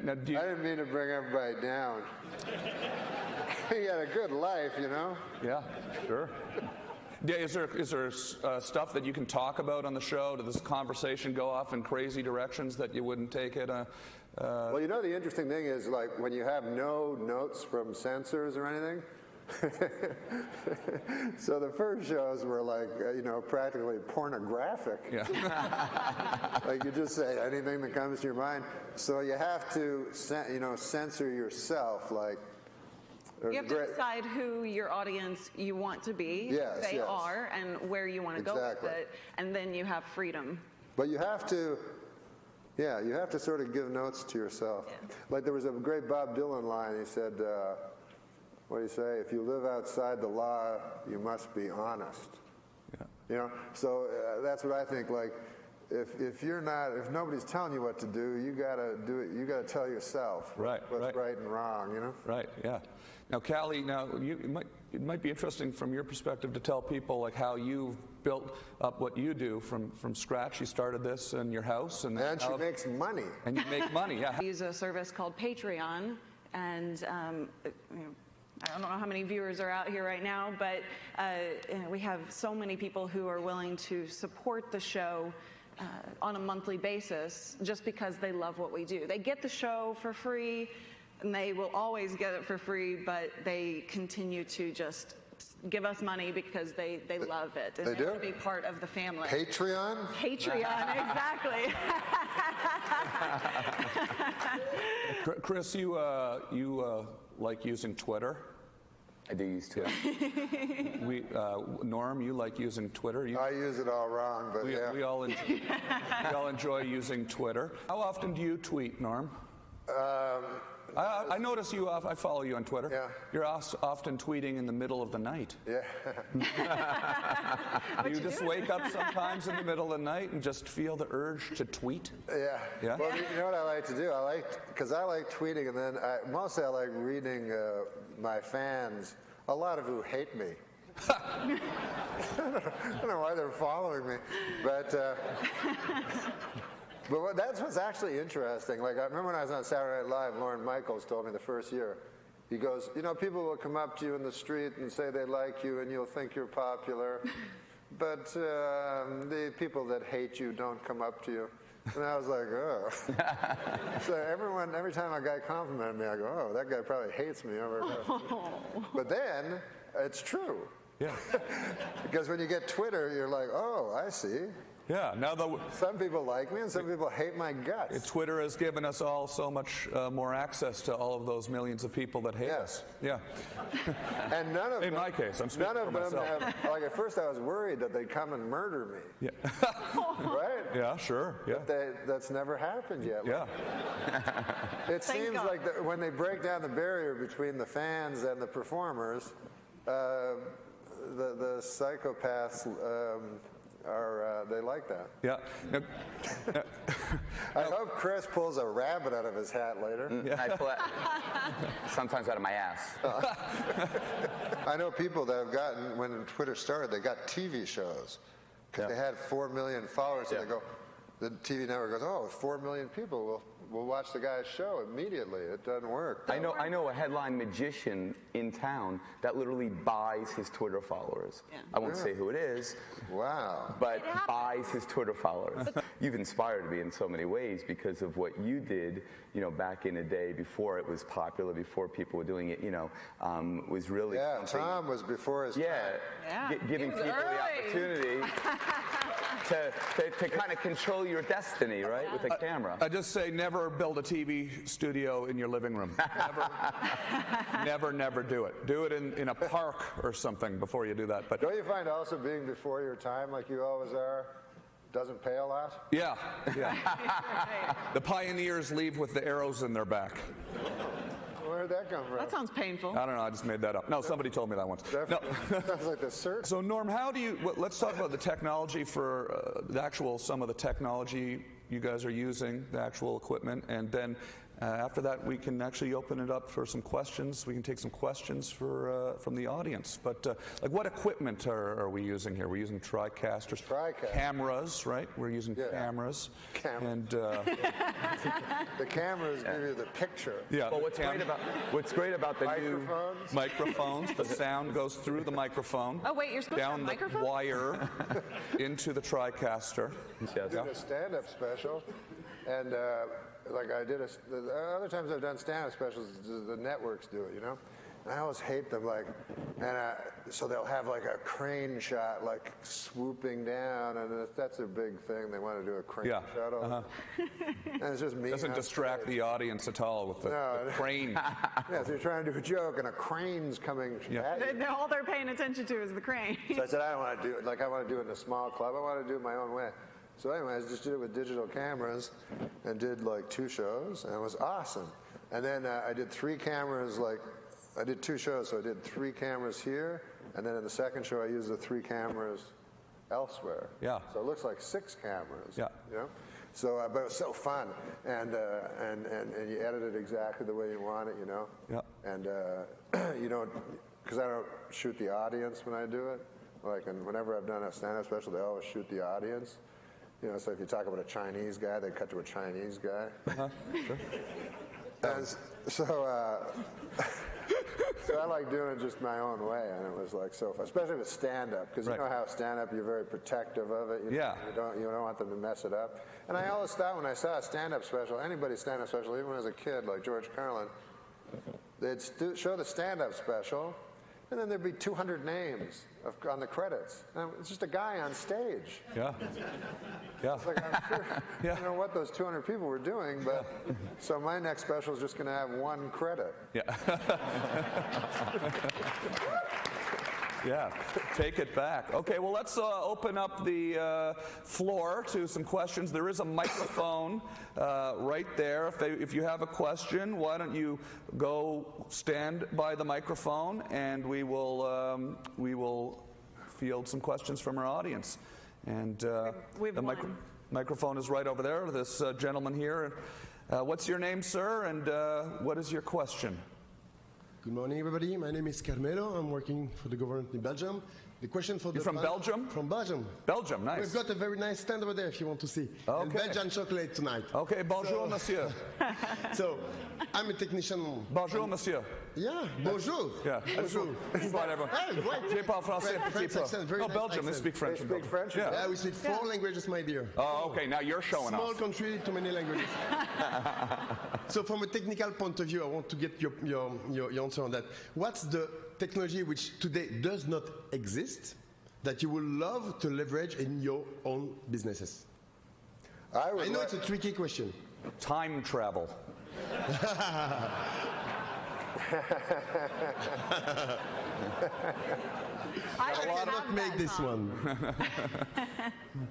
Now, I didn't mean to bring everybody down. He had a good life, you know? Yeah, sure. Yeah, is there stuff that you can talk about on the show? Does this conversation go off in crazy directions that you wouldn't take it? Well, you know, the interesting thing is, like, when you have no notes from censors or anything, so the first shows were like, practically pornographic. Yeah. Like, you just say anything that comes to your mind. So you have to, censor yourself. Like, you have to decide who your audience you want to be, who they are, and where you want to go with it, and then you have freedom. But you have to. Yeah, you have to sort of give notes to yourself. Yeah. Like, there was a great Bob Dylan line. He said, what do you say? If you live outside the law, you must be honest. Yeah. You know, so that's what I think. Like, if nobody's telling you what to do, you gotta do it. You gotta tell yourself what's right and wrong. You know. Right. Yeah. Now, Callie, it might be interesting from your perspective to tell people like how you've built up what you do from scratch. You started this in your house, and she makes money. And you make money. Yeah. I use a service called Patreon, and I don't know how many viewers are out here right now, but we have so many people who are willing to support the show on a monthly basis just because they love what we do. They get the show for free, and they will always get it for free, but they continue to just give us money because they love it. And they want to be part of the family. Patreon? Patreon, exactly. Chris, you like using Twitter? I do use Twitter. Norm, you like using Twitter? I use it all wrong, but we all enjoy using Twitter. How often do you tweet, Norm? I notice you. I follow you on Twitter. Yeah. You're often tweeting in the middle of the night. Yeah. Do you just wake up sometimes in the middle of the night and just feel the urge to tweet? Yeah. Yeah. Well, you know what I like to do? Because I like tweeting, and then mostly I like reading my fans, a lot of who hate me. I don't know why they're following me, but that's what's actually interesting. Like, I remember when I was on Saturday Night Live, Lorne Michaels told me the first year, He goes, you know, people will come up to you in the street and say they like you and you'll think you're popular, but the people that hate you don't come up to you. And I was like, oh. So every time a guy complimented me, I go, oh, that guy probably hates me. But then, it's true. Yeah. Because when you get Twitter, you're like, oh, I see. Yeah. Now some people like me and some people hate my guts. Twitter has given us all so much more access to all of those millions of people that hate us. Yeah. And none of in my case, I'm speaking for myself. None of them have, like at first I was worried that they'd come and murder me. Yeah. Right? Yeah, sure. Yeah. But that's never happened yet. Yeah. It seems like when they break down the barrier between the fans and the performers, the psychopaths they like that. Yeah. I hope Chris pulls a rabbit out of his hat later. I pull it sometimes out of my ass. I know people that have gotten, when Twitter started, they got TV shows because they had 4 million followers, and they go, the TV network goes, oh, 4 million people will watch the guy's show immediately. It doesn't work. I know a headline magician in town that literally buys his Twitter followers. Yeah. I won't say who it is. Wow. But buys his Twitter followers. You've inspired me in so many ways because of what you did, you know, back in the day before it was popular, before people were doing it, you know, was really something. Tom was before his time. Giving people the opportunity to kind of control your destiny, right, with a camera. I just say never build a TV studio in your living room. Never do it. Do it in a park or something before you do that. But don't you find also being before your time, like you always are, doesn't pay a lot? Yeah. The pioneers leave with the arrows in their back. Where'd that come from? That sounds painful. I don't know. I just made that up. No, somebody told me that once. No. Sounds like the search. So, Norm, how do you? Let's talk about the technology for some of the technology you guys are using, the actual equipment, and then after that we can actually open it up for some questions. We can take some questions from the audience. But like, what equipment are we using here? We're using TriCasters, cameras, right? We're using cameras. And the cameras give you the picture. Yeah. Well, what's great about the microphones? new microphones? The sound goes through the microphone. Oh wait, you're supposed down to have a microphone? the wire into the TriCaster. I did a stand-up special, and like I did other times I've done stand-up specials, the networks do it, you know? And I always hate them, like, so they'll have like a crane shot, like swooping down, and that's their big thing. They want to do a crane shot. And it's just me. Doesn't distract the audience at all with the crane. Yeah, so you're trying to do a joke, and a crane's coming at you. All they're paying attention to is the crane. So I said, I don't want to do it. Like, I want to do it in a small club. I want to do it my own way. So anyways, I just did it with digital cameras and did like 2 shows, and it was awesome. And then I did 3 cameras, like, I did 2 shows, so I did 3 cameras here, and then in the second show I used the 3 cameras elsewhere. Yeah. So it looks like 6 cameras. Yeah. You know? So, but it was so fun, and you edit it exactly the way you want it, you know. Yeah. And you don't, because I don't shoot the audience when I do it. Like, and whenever I've done a stand-up special, they always shoot the audience. You know, so if you talk about a Chinese guy, they cut to a Chinese guy. Sure. And so I like doing it just my own way, and it was like so fun, especially with stand-up, because you know how stand-up, you're very protective of it. You don't want them to mess it up. And I always thought when I saw a stand-up special, anybody's stand-up special, even when I was a kid, like George Carlin, they'd show the stand-up special, and then there'd be 200 names on the credits. And it's just a guy on stage. Yeah. It's like, I'm sure, I don't know what those 200 people were doing, but so my next special is just going to have 1 credit. Yeah, take it back. Okay, well, let's open up the floor to some questions. There is a microphone right there. If you have a question, why don't you go stand by the microphone, and we will field some questions from our audience. And the microphone is right over there. This gentleman here. What's your name, sir, and what is your question? Good morning, everybody. My name is Carmelo. I'm working for the government in Belgium, The question for You're from Belgium? From Belgium. Belgium, nice. We've got a very nice stand over there if you want to see. Okay. And Belgian chocolate tonight. Okay, bonjour, monsieur. So, I'm a technician. Bonjour, monsieur. Yeah, bonjour. Yeah, bonjour. That's what everyone. Hey, great. Je parle français, French accent, very no, nice Belgium, accent. they speak French. They speak French? Yeah. We speak 4 languages, my dear. Oh, okay, now you're showing Small off. country, too many languages. So from a technical point of view, I want to get your answer on that. What's the technology which today does not exist that you would love to leverage in your own businesses? I know it's a tricky question. Time travel. I cannot make this one.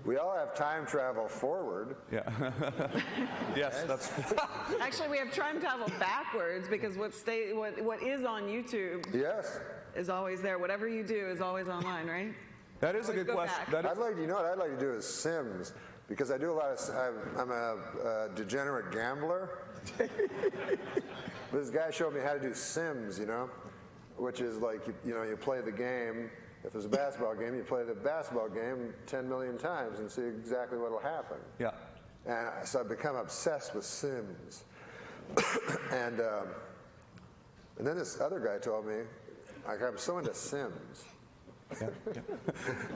We all have time travel forward. Yeah. Yes, that's. Actually, we have time travel backwards because what is on YouTube is always there. Whatever you do is always online, right? That is a good question. I'd like, you know what I'd like to do is Sims, because I do a lot of. I'm a degenerate gambler. This guy showed me how to do Sims, you know, which is like you play the game. If there's a basketball game, you play the basketball game 10 million times and see exactly what will happen. Yeah. And so I've become obsessed with Sims. and then this other guy told me, like, I'm so into Sims.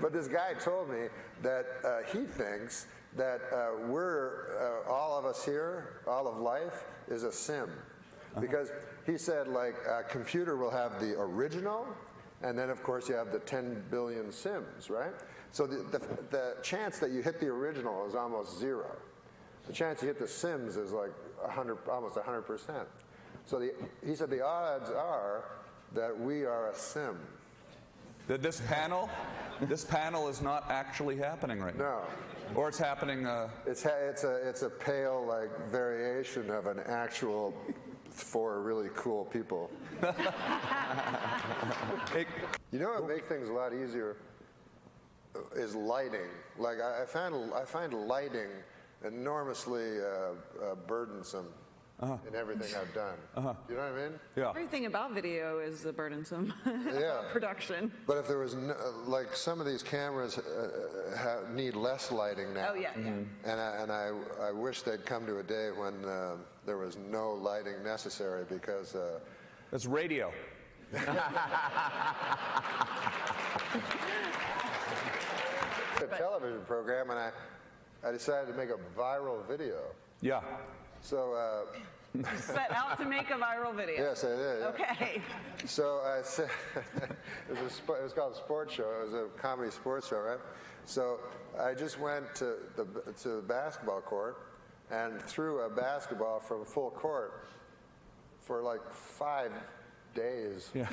But this guy told me that he thinks that we're, all of us here, all of life is a sim. Because he said, like, a computer will have the original, and then, of course, you have the 10 billion sims, right? So the chance that you hit the original is almost 0. The chance you hit the sims is like almost 100%. So he said the odds are that we are a sim. This panel is not actually happening right now. No. Or it's happening. It's a pale like variation of an actual 4 really cool people. You know what would make things a lot easier is lighting. Like I find lighting enormously burdensome in everything I've done. You know what I mean? Yeah. Everything about video is burdensome. Yeah. Production. But if there was like some of these cameras need less lighting now. Oh yeah. And I wish they'd come to a day when there was no lighting necessary because it's radio. A television program, and I decided to make a viral video. Yeah. So. You set out to make a viral video. Yes, I did. Okay. So I said, it was called a sports show. It was a comedy sports show, right? So I just went to the basketball court and threw a basketball from full court for like 5 days. Yeah.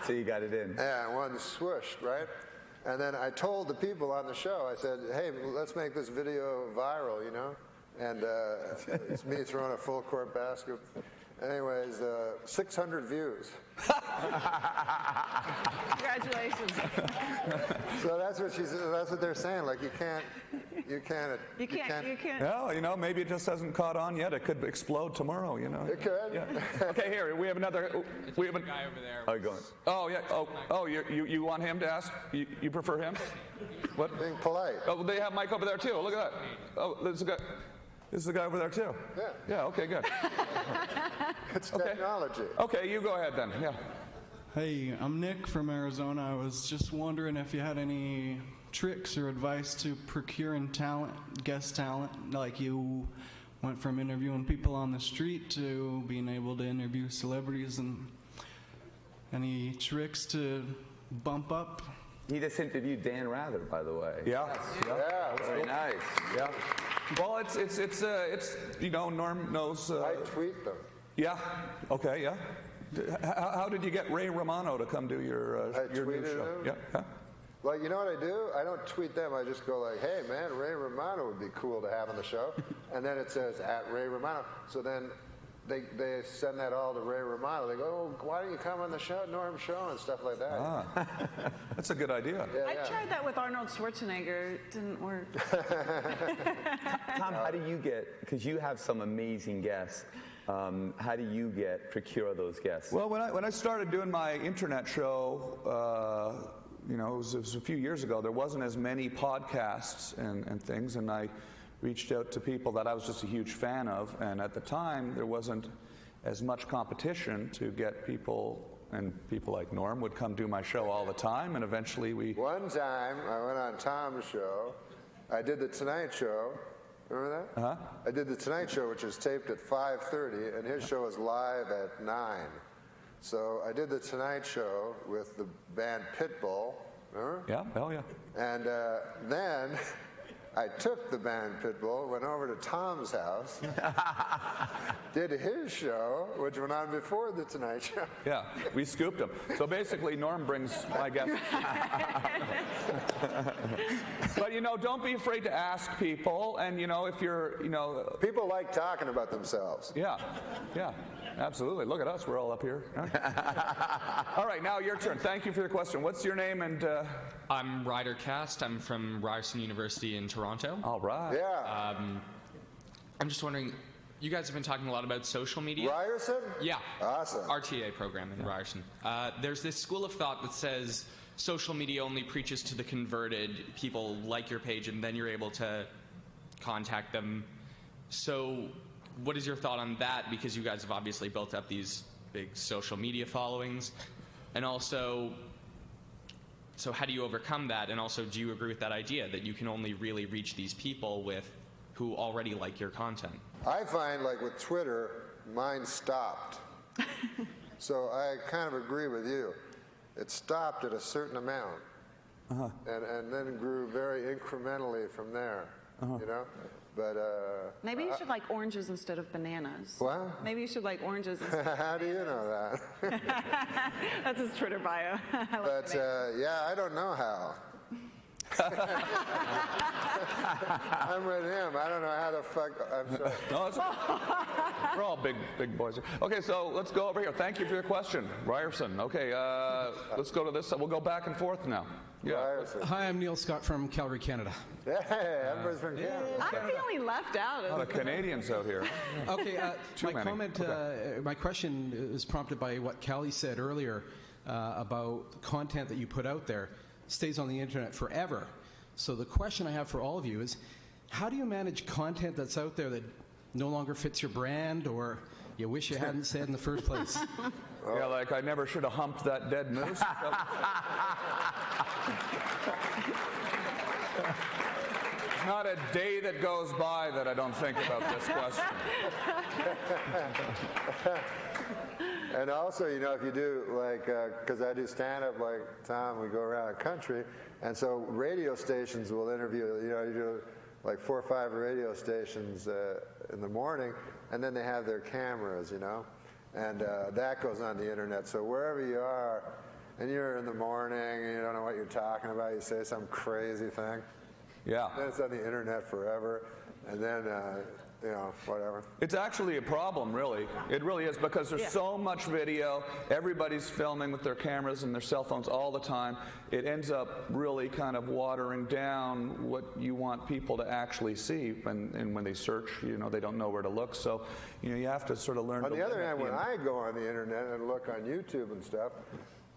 So you got it in. Yeah, one swooshed, right? And then I told the people on the show, I said, hey, let's make this video viral, you know? And it's me throwing a full court basket. Anyways, 600 views. Congratulations. So that's what she said. That's what they're saying. Like you can't. Well, you know, maybe it just hasn't caught on yet. It could explode tomorrow. You know. It could. Yeah. Okay, here we have another. We have a guy over there. Oh, going. Oh yeah. Oh, you want him to ask? You prefer him? What? Being polite. Oh, they have Mike over there too. Look at that. Oh, there's a guy. This is the guy over there too. Yeah. Yeah. Okay. Good. It's technology. Okay, you go ahead then. Yeah. Hey, I'm Nick from Arizona. I was just wondering if you had any tricks or advice to procuring talent, guest talent, like you went from interviewing people on the street to being able to interview celebrities, and any tricks to bump up? He just interviewed Dan Rather, by the way. Yeah. Yeah. Very nice. Yeah. Well, it's you know, Norm knows. I tweet them. Yeah. Okay. Yeah. How did you get Ray Romano to come do your new show? Him? Yeah. Well, you know what I do? I don't tweet them. I just go like, hey, man, Ray Romano would be cool to have on the show. And then it says, @Ray Romano. So then they send that all to Ray Romano. They go, oh, why don't you come on the show, Norm Show, and stuff like that. Ah, that's a good idea. Yeah, I tried that with Arnold Schwarzenegger. It didn't work. Tom, how do you get, because you have some amazing guests, how do you procure those guests? Well, when I started doing my internet show, you know, it was a few years ago. There wasn't as many podcasts and things, and I reached out to people that I was just a huge fan of, and at the time there wasn't as much competition to get people, and people like Norm would come do my show all the time, and eventually we... One time I went on Tom's show. I did the Tonight Show. Remember that? Uh-huh. I did the Tonight Show, which is taped at 5:30, and his show was live at 9. So I did the Tonight Show with the band Pitbull. Remember? Yeah, hell yeah. And then I took the band Pitbull, went over to Tom's house, did his show, which went on before the Tonight Show. Yeah, we scooped him. So basically, Norm brings my guests. But, you know, don't be afraid to ask people. And, you know, if you're, you know... People like talking about themselves. Yeah, yeah, absolutely. Look at us. We're all up here. All right, now your turn. Thank you for your question. What's your name and... I'm Ryder Cast. I'm from Ryerson University in Toronto. All right. Yeah. I'm just wondering, you guys have been talking a lot about social media. Ryerson? Yeah. Awesome. RTA program in Ryerson. There's this school of thought that says social media only preaches to the converted. People like your page and then you're able to contact them. So what is your thought on that? Because you guys have obviously built up these big social media followings. And also, so how do you overcome that? And also, do you agree with that idea that you can only really reach these people with who already like your content? I find, like with Twitter, mine stopped. So I kind of agree with you. It stopped at a certain amount, and then grew very incrementally from there, you know? But maybe you should like oranges instead of bananas. What? Maybe you should like oranges instead of How do you know that? That's his Twitter bio. But yeah, I don't know how. I'm with him. I don't know how the fuck. I'm sorry. No, it's we're all big boys. Okay, so let's go over here. Thank you for your question, Ryerson. Okay, let's go to this. We'll go back and forth now. Yeah. Ryerson. Hi, I'm Neil Scott from Calgary, Canada. Hey, everybody's from Canada. I'm feeling left out. A lot of Canadians out here. Okay, Too my many. comment, my question is prompted by what Callie said earlier about content that you put out there stays on the internet forever. So the question I have for all of you is, how do you manage content that's out there that no longer fits your brand or you wish you hadn't said in the first place? Yeah, like I never should have humped that dead moose. There's not a day that goes by that I don't think about this question. And also, you know, if you do, like, because I do stand-up like Tom, we go around the country, and so radio stations will interview, you know, you do like 4 or 5 radio stations in the morning, and then they have their cameras, you know, and that goes on the internet. So wherever you are, and you're in the morning, and you don't know what you're talking about, you say some crazy thing. Yeah. Then it's on the internet forever, and then, you know, whatever. It's actually a problem, really. It really is, because there's so much video. Everybody's filming with their cameras and their cell phones all the time. It ends up really kind of watering down what you want people to actually see. And when they search, you know, they don't know where to look. So, you know, you have to sort of learn. On the other hand, when I go on the internet and look on YouTube and stuff,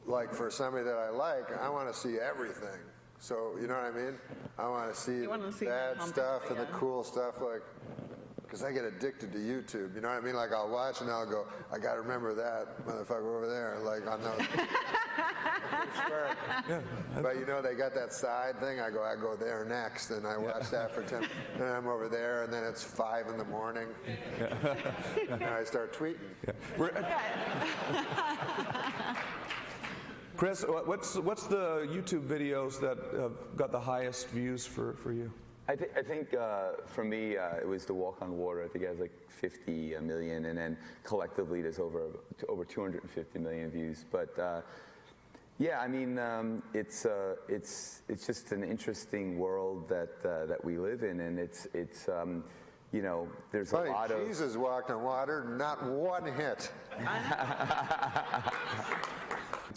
like for somebody that I like, I want to see everything. So, you know what I mean? I want to see the bad stuff and the cool stuff, like, because I get addicted to YouTube, you know what I mean? Like, I'll watch and I'll go, I got to remember that motherfucker over there, like on those. But you know, they got that side thing. I go there next, and I watch that for 10, and I'm over there, and then it's 5 in the morning, and I start tweeting. Chris, what's the YouTube videos that have got the highest views for you? I think for me, it was the Walk on Water. I think it has like 50 million, and then collectively there's over 250 million views. But yeah, I mean, it's just an interesting world that we live in, and it's you know, there's Funny, a lot of. Jesus walked on water, not one hit.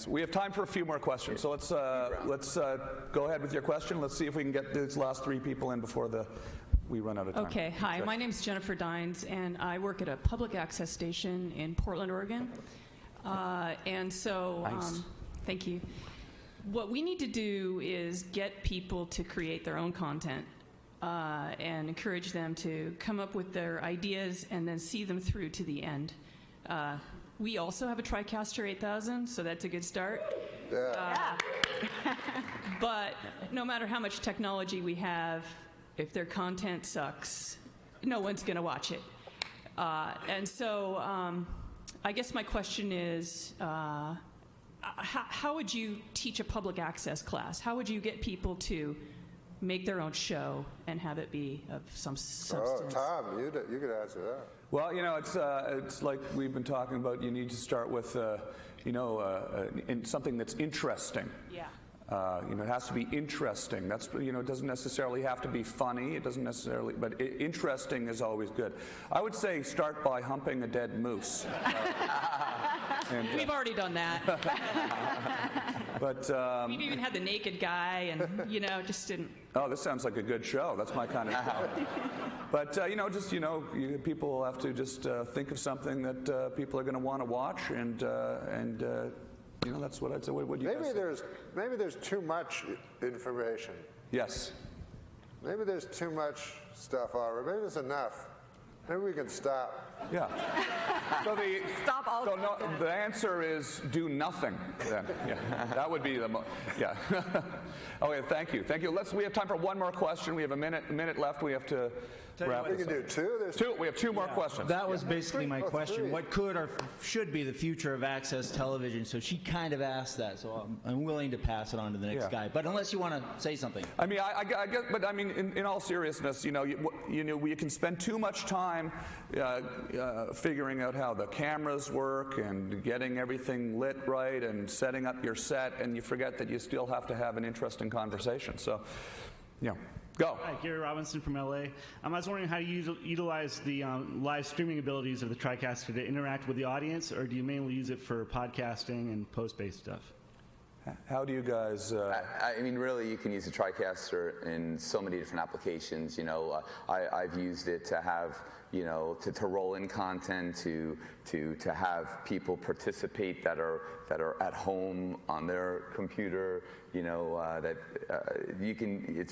We have time for a few more questions, so let's go ahead with your question. Let's see if we can get these last 3 people in before we run out of time. Okay, hi, my name's Jennifer Dines, and I work at a public access station in Portland, Oregon. And so, nice. Thank you. what we need to do is get people to create their own content and encourage them to come up with their ideas and then see them through to the end. We also have a TriCaster 8000, so that's a good start. But no matter how much technology we have, if their content sucks, no one's going to watch it. And so I guess my question is, how would you teach a public access class? How would you get people to make their own show and have it be of some substance? Oh, Tom, you could answer that. Well, you know, it's like we've been talking about. You need to start with, in something that's interesting. Yeah. You know, it has to be interesting. That's, you know, it doesn't necessarily have to be funny. It doesn't necessarily, but interesting is always good. I would say start by humping a dead moose. We've already done that. But we've even had the naked guy, and just didn't. Oh, this sounds like a good show. That's my kind of show. But people will have to just think of something that people are going to want to watch, and that's what I'd say. What do you guys think? Maybe there's too much information. Yes. Maybe there's too much stuff already. Maybe there's enough. Maybe we can stop. Yeah. So the answer is do nothing. Then. Yeah. That would be the yeah. Okay. Thank you. We have time for one more question. We have a minute left. We have to wrap this up. We can do two. We have two more questions. That was basically my question. What could or should be the future of access television? So she kind of asked that. So I'm willing to pass it on to the next guy. But unless you want to say something. I mean, I guess, but I mean, in all seriousness, we can spend too much time figuring out how the cameras work and getting everything lit right and setting up your set, and you forget that you still have to have an interesting conversation. So, go. Hi, Gary Robinson from LA. I was wondering how you utilize the live streaming abilities of the TriCaster to interact with the audience, or do you mainly use it for podcasting and post-based stuff? How do you guys? I mean, really, you can use the TriCaster in so many different applications. I've used it to have, to roll in content, to have people participate that are at home on their computer. It's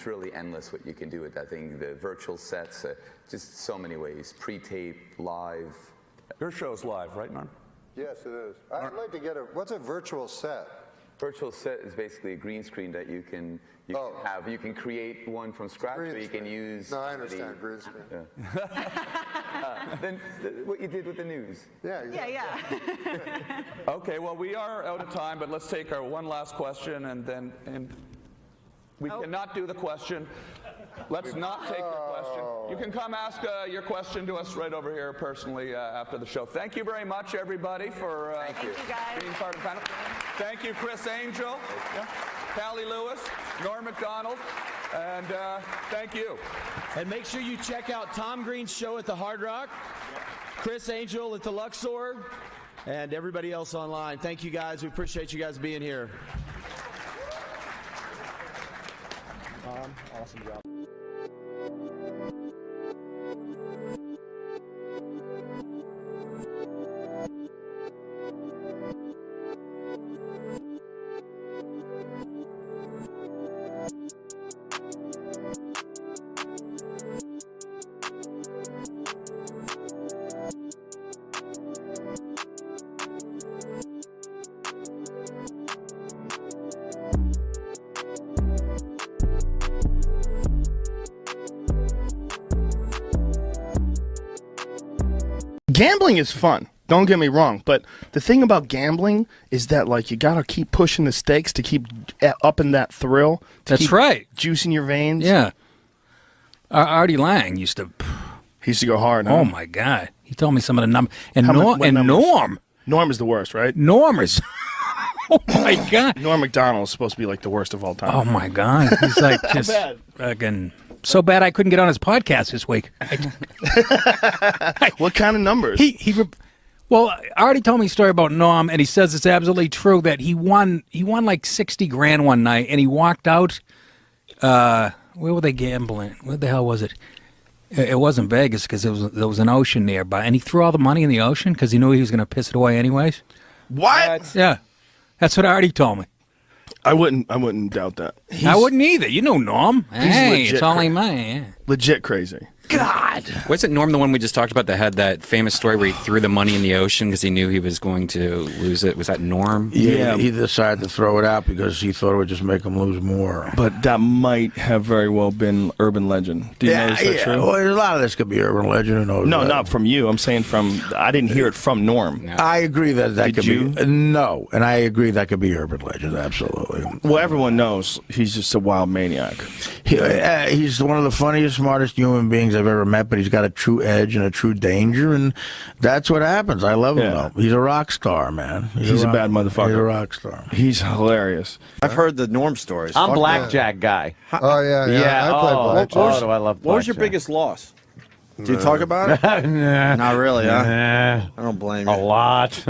really endless what you can do with that thing. The virtual sets, just so many ways. Pre-tape, live. Your show's live, right, Norm? Yes, it is. I'd like to get what's a virtual set? Virtual set is basically a green screen that you can have. You can create one from scratch, or you can use. No, I understand green screen. Yeah. Then what you did with the news. Yeah. Exactly. Yeah. Okay. Well, we are out of time, but let's take our one last question, and we cannot do the question. Let's not take the question. You can come ask your question to us right over here personally after the show. Thank you very much, everybody, for being part of the panel. Thank you, Chris Angel, Callie Lewis, Norm MacDonald, and thank you. And make sure you check out Tom Green's show at the Hard Rock, Chris Angel at the Luxor, and everybody else online. Thank you, guys. We appreciate you guys being here. Awesome job. Gambling is fun. Don't get me wrong, but the thing about gambling is that you gotta keep pushing the stakes to keep upping that thrill. That's right. Juicing your veins. Yeah. Artie Lang used to. He used to go hard. Huh? Oh my God! He told me some of the numbers. And Norm. Norm is the worst, right? Norm is. Oh my God! Norm MacDonald is supposed to be the worst of all time. Oh my God! He's just fucking. So bad I couldn't get on his podcast this week. What kind of numbers? Well, Artie told me a story about Norm, and he says it's absolutely true that he won like $60,000 one night, and he walked out. Where were they gambling? Where the hell was it? It wasn't Vegas because there was an ocean nearby, and he threw all the money in the ocean because he knew he was going to piss it away anyways. What? Yeah, that's what Artie told me. I wouldn't doubt that. I wouldn't either. You know Norm. He's Hey, legit it's only crazy. me. Yeah. Legit crazy. God. Wasn't Norm the one we just talked about that had that famous story where he threw the money in the ocean because he knew he was going to lose it? Was that Norm? Yeah, he decided to throw it out because he thought it would just make him lose more. But that might have very well been urban legend. Do you know is that true? Well, a lot of this could be urban legend. Who knows? No, not from you. I'm saying from. I didn't hear it from Norm. I agree that Did could you? be. No, and I agree that could be urban legend. Absolutely. Well, everyone knows he's just a wild maniac. He's one of the funniest, smartest human beings I've ever met, but he's got a true edge and a true danger, and that's what happens. I love him, though. He's a rock star, man. He's a bad motherfucker. He's a rock star. He's hilarious. I've heard the Norm stories. I'm Fuck blackjack guy. Oh, yeah. Yeah. I play blackjack. Oh, do I love What was your blackjack. biggest loss? Do you talk about it? Nah. Not really, huh? Nah. I don't blame you. A lot.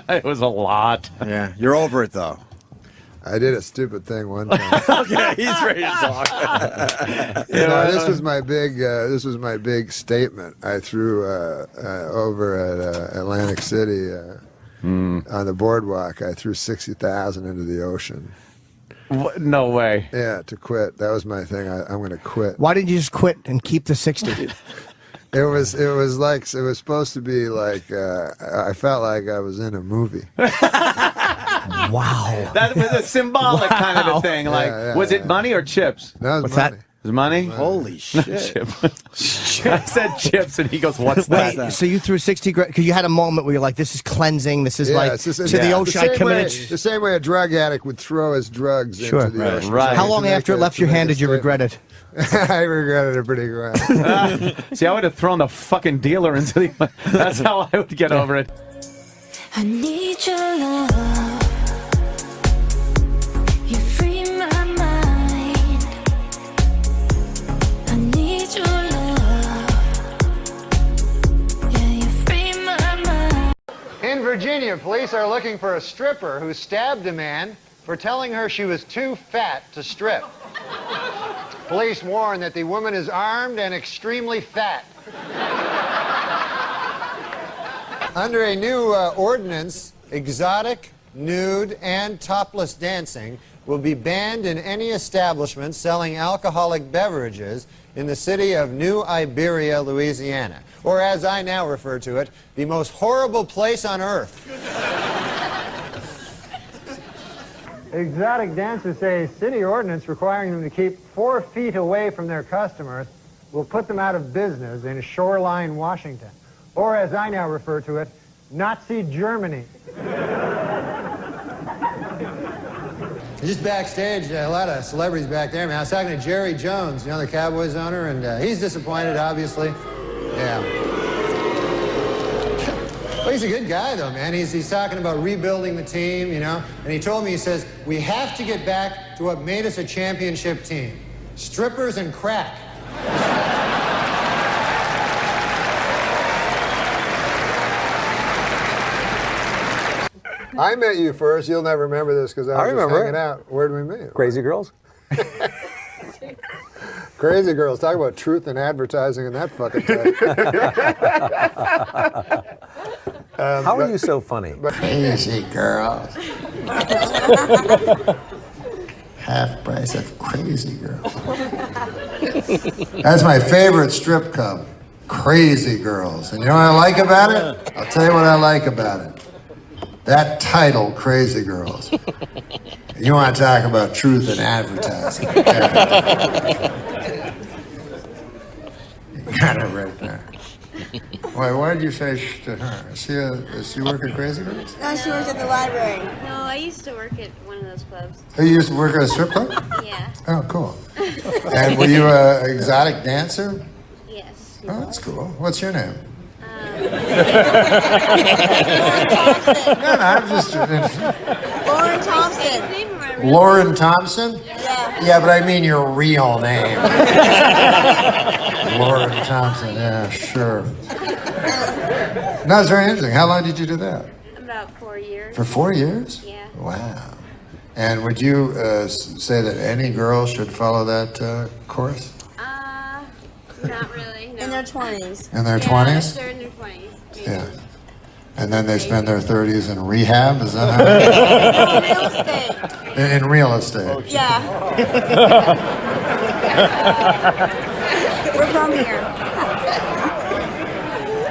It was a lot. Yeah, you're over it though. I did a stupid thing one time. Okay, he's ready to talk. This was my big statement I threw over at Atlantic City on the boardwalk. I threw 60,000 into the ocean. What? No way. Yeah, to quit. That was my thing. I'm going to quit. Why didn't you just quit and keep the 60? It was supposed to be like I felt like I was in a movie. Wow. That was a symbolic kind of a thing. Like, was it money or chips? That was What's money. that? It was money? Holy shit. I said chips, and he goes, what's Wait, that? so you threw 60 grand because you had a moment where you're like, this is cleansing. This is like it's just- to the ocean. I committed. The same way a drug addict would throw his drugs into the ocean. Right. How long after it left your hand did you regret it? I regretted it pretty well. See, I would have thrown the fucking dealer into the... That's how I would get over it. I need your love. You free my mind. I need your love. Yeah, you free my mind. In Virginia, police are looking for a stripper who stabbed a man for telling her she was too fat to strip. Police warn that the woman is armed and extremely fat. Under a new ordinance, exotic, nude, and topless dancing will be banned in any establishment selling alcoholic beverages in the city of New Iberia, Louisiana, or as I now refer to it, the most horrible place on earth. Exotic dancers say city ordinance requiring them to keep 4 feet away from their customers will put them out of business in Shoreline, Washington, or as I now refer to it, Nazi Germany. Just backstage, a lot of celebrities back there, man. I was talking to Jerry Jones, you know, the Cowboys owner, and he's disappointed, obviously. Yeah. Well, he's a good guy, though, man. He's talking about rebuilding the team, you know. And he told me, he says, we have to get back to what made us a championship team. Strippers and crack. I met you first. You'll never remember this because I was just hanging out. Where did we meet? Crazy Girls. Crazy Girls. Talk about truth in advertising and that fucking type. How are you so funny? Crazy Girls. Half price of Crazy Girls. That's my favorite strip club. Crazy Girls. And you know what I like about it? I'll tell you what I like about it. That title, Crazy Girls. You want to talk about truth in advertising. You got it right there. Why did you say to her? Does she work at Crazy Girls? No, she works at the library. No, I used to work at one of those clubs. Oh, you used to work at a strip club? Yeah. Oh, cool. And were you an exotic dancer? Yes. Oh, that's cool. What's your name? I'm just... Lauren Thompson. Lauren Thompson? Yeah. Yeah, but I mean your real name. Lauren Thompson, yeah, sure. No, it's very interesting. How long did you do that? About 4 years. For 4 years? Yeah. Wow. And would you say that any girl should follow that course? Not really. No. In their 20s. In their yeah, 20s? They're in their 20s. Maybe. Yeah. And then they spend their 30s in rehab, is that how? In real estate. Yeah. We're from here.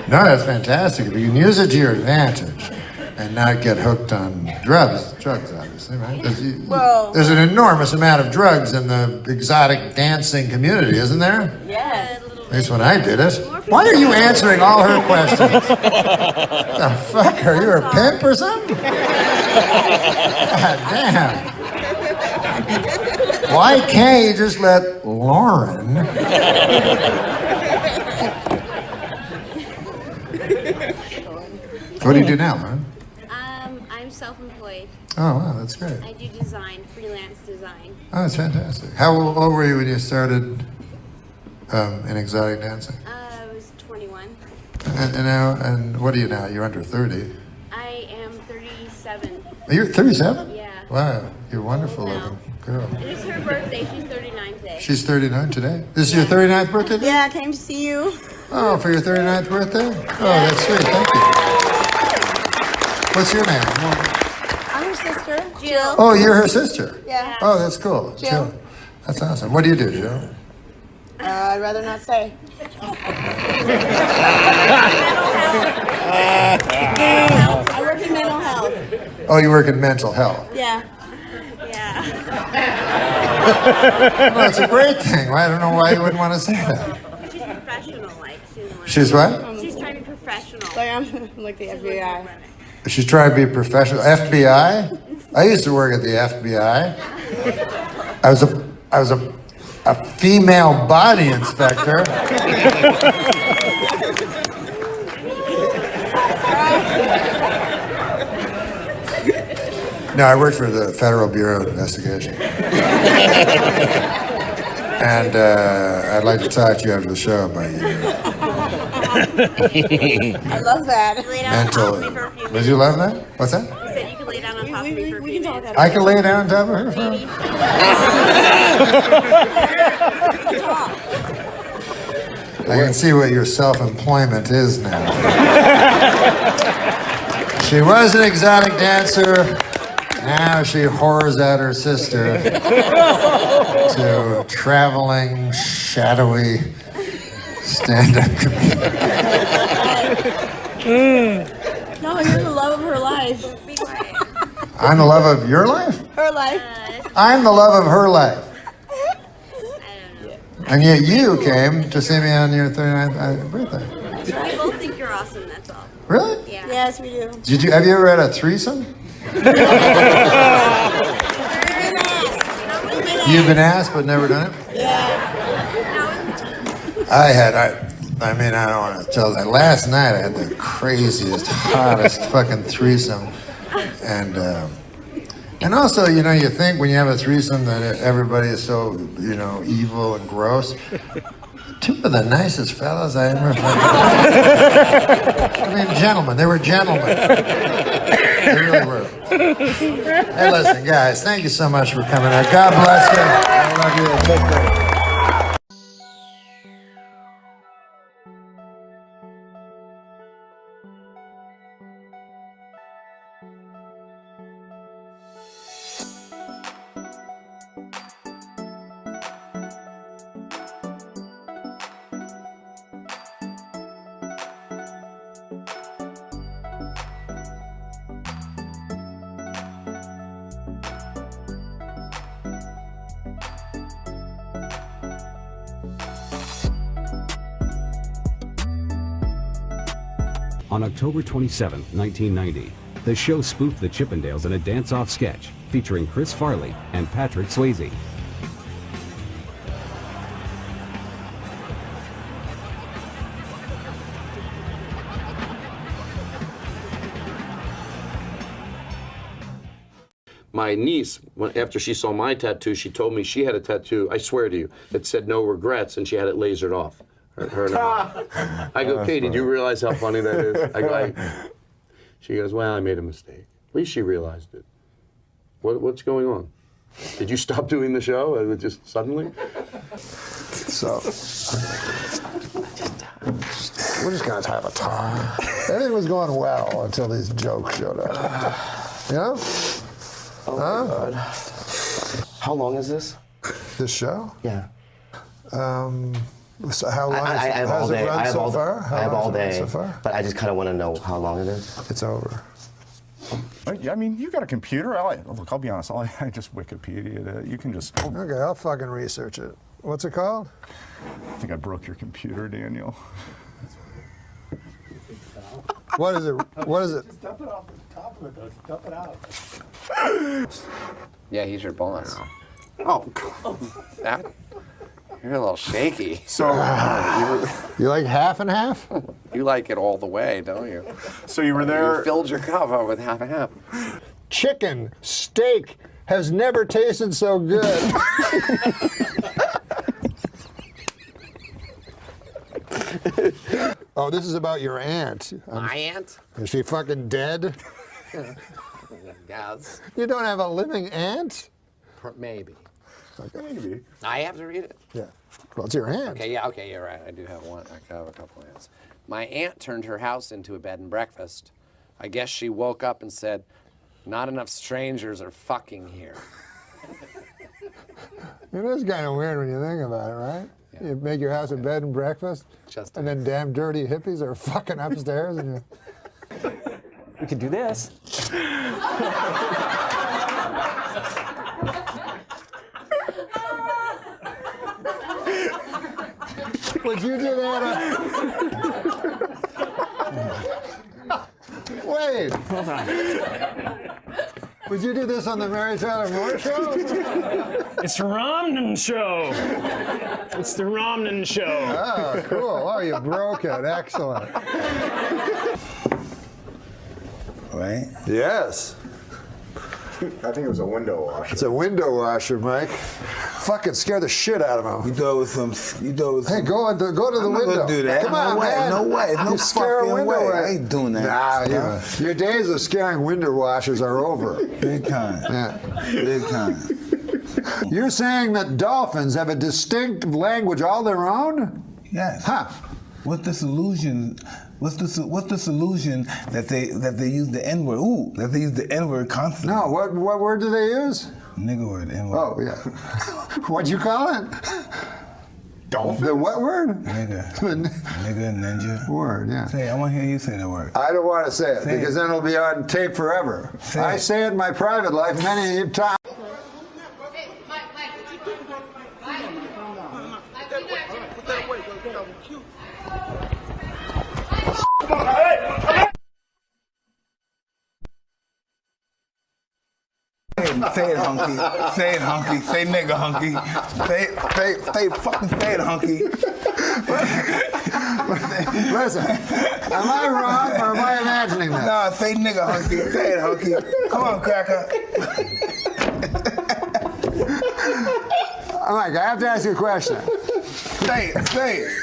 No, that's fantastic. If you can use it to your advantage and not get hooked on drugs obviously, right? There's an enormous amount of drugs in the exotic dancing community, isn't there? Yeah. At least when I did it. Why are you answering all her questions? The fuck, are you a pimp or something? God damn. Why can't you just let Lauren... What do you do now, Lauren? I'm self-employed. Oh, wow, that's great. I do design, freelance design. Oh, that's fantastic. How old were you when you started in exotic dancing? I was 21. And what are you now? You're under 30. I am 37. You're 37? Yeah. Wow, you're a wonderful looking girl. And it's her birthday. She's 39 today. She's 39 today? This is your 39th birthday today? Yeah, I came to see you. Oh, for your 39th birthday? Oh, that's sweet. Thank you. What's your name? I'm her sister, Jill. Oh, you're her sister? Yeah. Oh, that's cool. Jill. That's awesome. What do you do, Jill? I'd rather not say. I work in mental health. Oh, you work in mental health. Yeah. Yeah. Well, it's a great thing. I don't know why you wouldn't want to say that. She's professional, like. She's what? She's trying to be professional. Like I'm like the FBI. She's trying to be professional. FBI? I used to work at the FBI. I was a female body inspector. No, I worked for the Federal Bureau of Investigation. And I'd like to talk to you after the show about you. I love that. Mental. Would you love that? What's that? You said you could lay down on top of me for a few minutes. I can lay down on top of her? I can see what your self-employment is now. She was an exotic dancer. Now she whores out her sister to traveling, shadowy stand-up comedian. No, you're the love of her life. I'm the love of your life? Her life. I'm the love of her life. And yet you came to see me on your 39th birthday. We both think you're awesome, that's all. Really? Yeah. Yes, we do. Have you ever had a threesome? You've been asked but never done it? Yeah. I mean, I don't want to tell that. Last night I had the craziest, hottest fucking threesome. And also, you know, you think when you have a threesome that everybody is so, you know, evil and gross. Two of the nicest fellas I ever met. I mean, gentlemen. They were gentlemen. They really were. Hey, listen, guys, thank you so much for coming out. God bless you. I love you. Take care. On October 27, 1990, the show spoofed the Chippendales in a dance-off sketch featuring Chris Farley and Patrick Swayze. My niece, after she saw my tattoo, she told me she had a tattoo, I swear to you, that said no regrets, and she had it lasered off. I go, Katie, do you realize how funny that is? She goes, well, I made a mistake. At least she realized it. What's going on? Did you stop doing the show just suddenly? So. we're just going to have a time. Everything was going well until these jokes showed up. You know? Oh, my God. How long is this? This show? Yeah. So how long I have has all day. it run so far? I have all day. So far? But I just kind of want to know how long it is. It's over. I mean, you got a computer. Look, I'll be honest. I just Wikipedia'd it. You can just. Okay, I'll fucking research it. What's it called? I think I broke your computer, Daniel. What is it? What is it? Just dump it off the top of it, though. Dump it out. Yeah, he's your boss. Oh, that? You're a little shaky. So you like half and half? You like it all the way, don't you? So you were there. You filled your cup up with half and half. Chicken, steak has never tasted so good. Oh, this is about your aunt. My aunt? Is she fucking dead? Yes. You don't have a living aunt? Maybe. Okay. Maybe. I have to read it. Yeah. Well, it's your aunt. Okay, you're right. I do have one. I have a couple of aunts. My aunt turned her house into a bed and breakfast. I guess she woke up and said, "Not enough strangers are fucking here." It is kind of weird when you think about it, right? Yeah. You make your house a bed and breakfast, and then damn dirty hippies are fucking upstairs, and you. We could do this. Would you do that? Wait. Hold on. Would you do this on the Mary Tyler Moore Show? It's the Romnan Show. It's the Romnan Show. Oh, cool. Oh, you broke it. Excellent. Right? Yes. I think it was a window washer. It's a window washer, Mike. Fucking scare the shit out of him. You thought it was some. Hey, go to the window. I'm not gonna do that. Come on, no way, man. No way. No you scare a fucking window way. I ain't doing that. Nah, your days of scaring window washers are over. Big time. Yeah. Big time. You're saying that dolphins have a distinct language all their own? Yes. Huh. What's the solution? What's the solution that they use the N-word? Ooh, that they use the N-word constantly. No, what word do they use? Nigga word, N-word. Oh, yeah. What'd you call it? Dolphin. The what word? Nigga. Nigga, ninja. Word, yeah. Say, I want to hear you say the word. I don't want to say it because then it'll be on tape forever. I say it in my private life many times. Say it, hunky. Say it, hunky. Say nigga, hunky. Fucking say it, hunky. Listen, am I wrong or am I imagining that? Nah, say nigga, hunky. Say it, hunky. Come on, cracker. Mike, I have to ask you a question. Say it.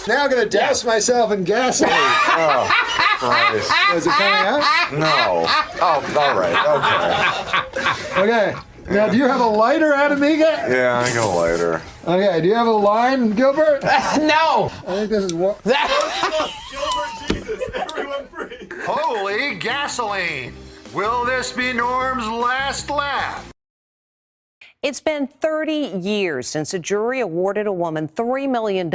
Now I'm going to douse myself in gasoline. Oh, Christ. Is it coming out? No. Oh, all right. Okay. Now, do you have a lighter, Adamiga? Yeah, I got a lighter. Okay. Do you have a line, Gilbert? No. I think this is what. Gilbert Jesus, everyone free. Holy gasoline! Will this be Norm's last laugh? It's been 30 years since a jury awarded a woman $3 million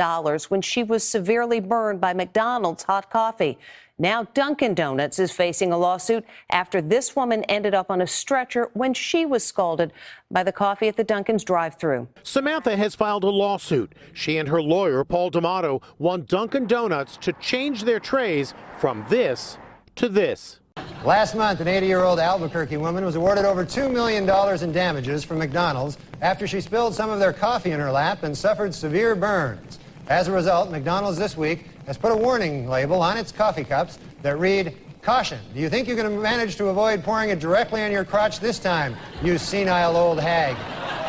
when she was severely burned by McDonald's hot coffee. Now Dunkin' Donuts is facing a lawsuit after this woman ended up on a stretcher when she was scalded by the coffee at the Dunkin's drive-thru. Samantha has filed a lawsuit. She and her lawyer, Paul D'Amato, want Dunkin' Donuts to change their trays from this to this. Last month, an 80-year-old Albuquerque woman was awarded over $2 million in damages from McDonald's after she spilled some of their coffee in her lap and suffered severe burns. As a result, McDonald's this week has put a warning label on its coffee cups that read, "Caution, do you think you can manage to avoid pouring it directly on your crotch this time, you senile old hag?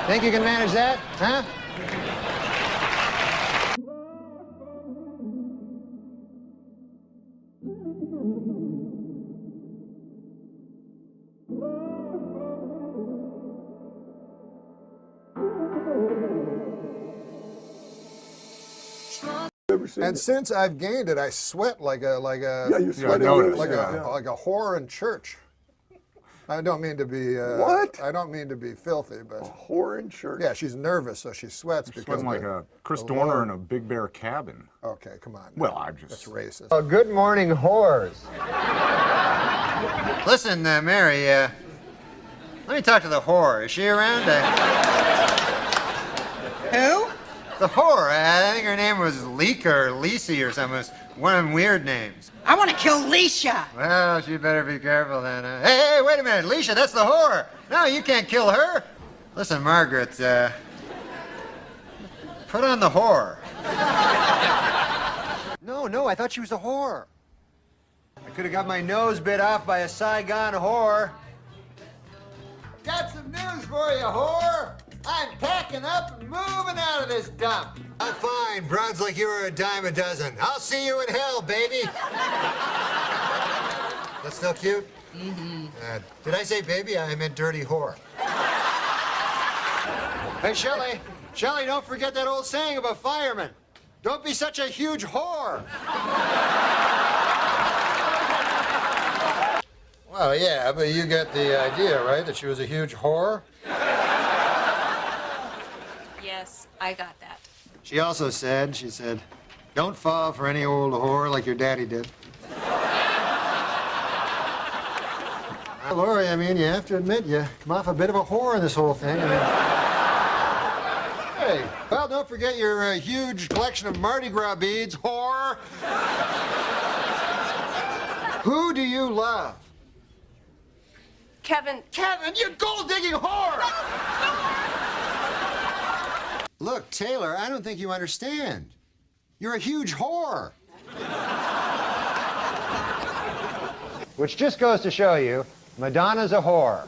Think you can manage that, huh?" And since I've gained it, I sweat like a Yeah, you sweat like a whore in church. I don't mean to be what? I don't mean to be filthy, but a whore in church. Yeah, she's nervous, so she sweats because sweating like a Chris Dorner in a Big Bear cabin. Okay, come on. Well, I'm just. That's racist. Oh, good morning, whores. Listen, Mary. Let me talk to the whore. Is she around? Who? The whore. I think her name was Leeka or Lisi or something. It was one of them weird names. I want to kill Leisha. Well, she better be careful then. Hey, wait a minute. Leisha, that's the whore. No, you can't kill her. Listen, Margaret, put on the whore. No, I thought she was a whore. I could have got my nose bit off by a Saigon whore. Got some news for you, whore. I'm packing up and moving out of this dump. I'm fine. Broads like you are a dime a dozen. I'll see you in hell, baby. That's still cute? Mm-hmm. Did I say baby? I meant dirty whore. Hey, Shelley. Shelley, don't forget that old saying about firemen. Don't be such a huge whore. Well, yeah, but you get the idea, right? That she was a huge whore? Yes, I got that. She also said, don't fall for any old whore like your daddy did. Lori, I mean, you have to admit, you come off a bit of a whore in this whole thing. Hey, well, don't forget your huge collection of Mardi Gras beads, whore. Who do you love? Kevin. Kevin, you gold-digging whore! Look, Taylor, I don't think you understand. You're a huge whore. Which just goes to show you, Madonna's a whore.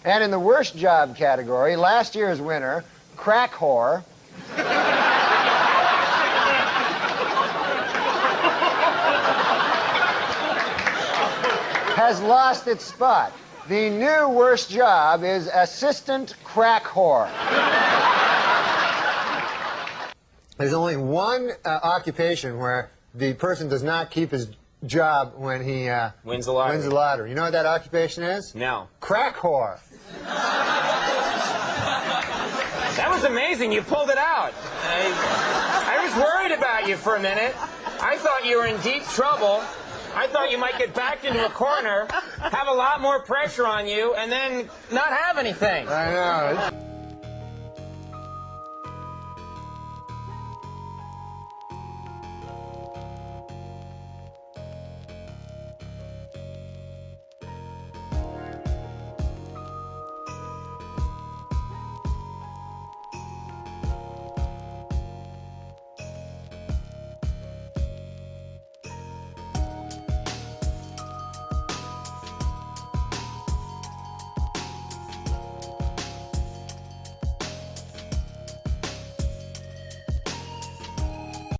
And in the worst job category, last year's winner, crack whore, has lost its spot. The new worst job is assistant crack whore. There's only one occupation where the person does not keep his job when he wins the lottery. Wins the lottery. You know what that occupation is? No. Crack whore. That was amazing. You pulled it out. I was worried about you for a minute. I thought you were in deep trouble. I thought you might get backed into a corner, have a lot more pressure on you, and then not have anything. I know.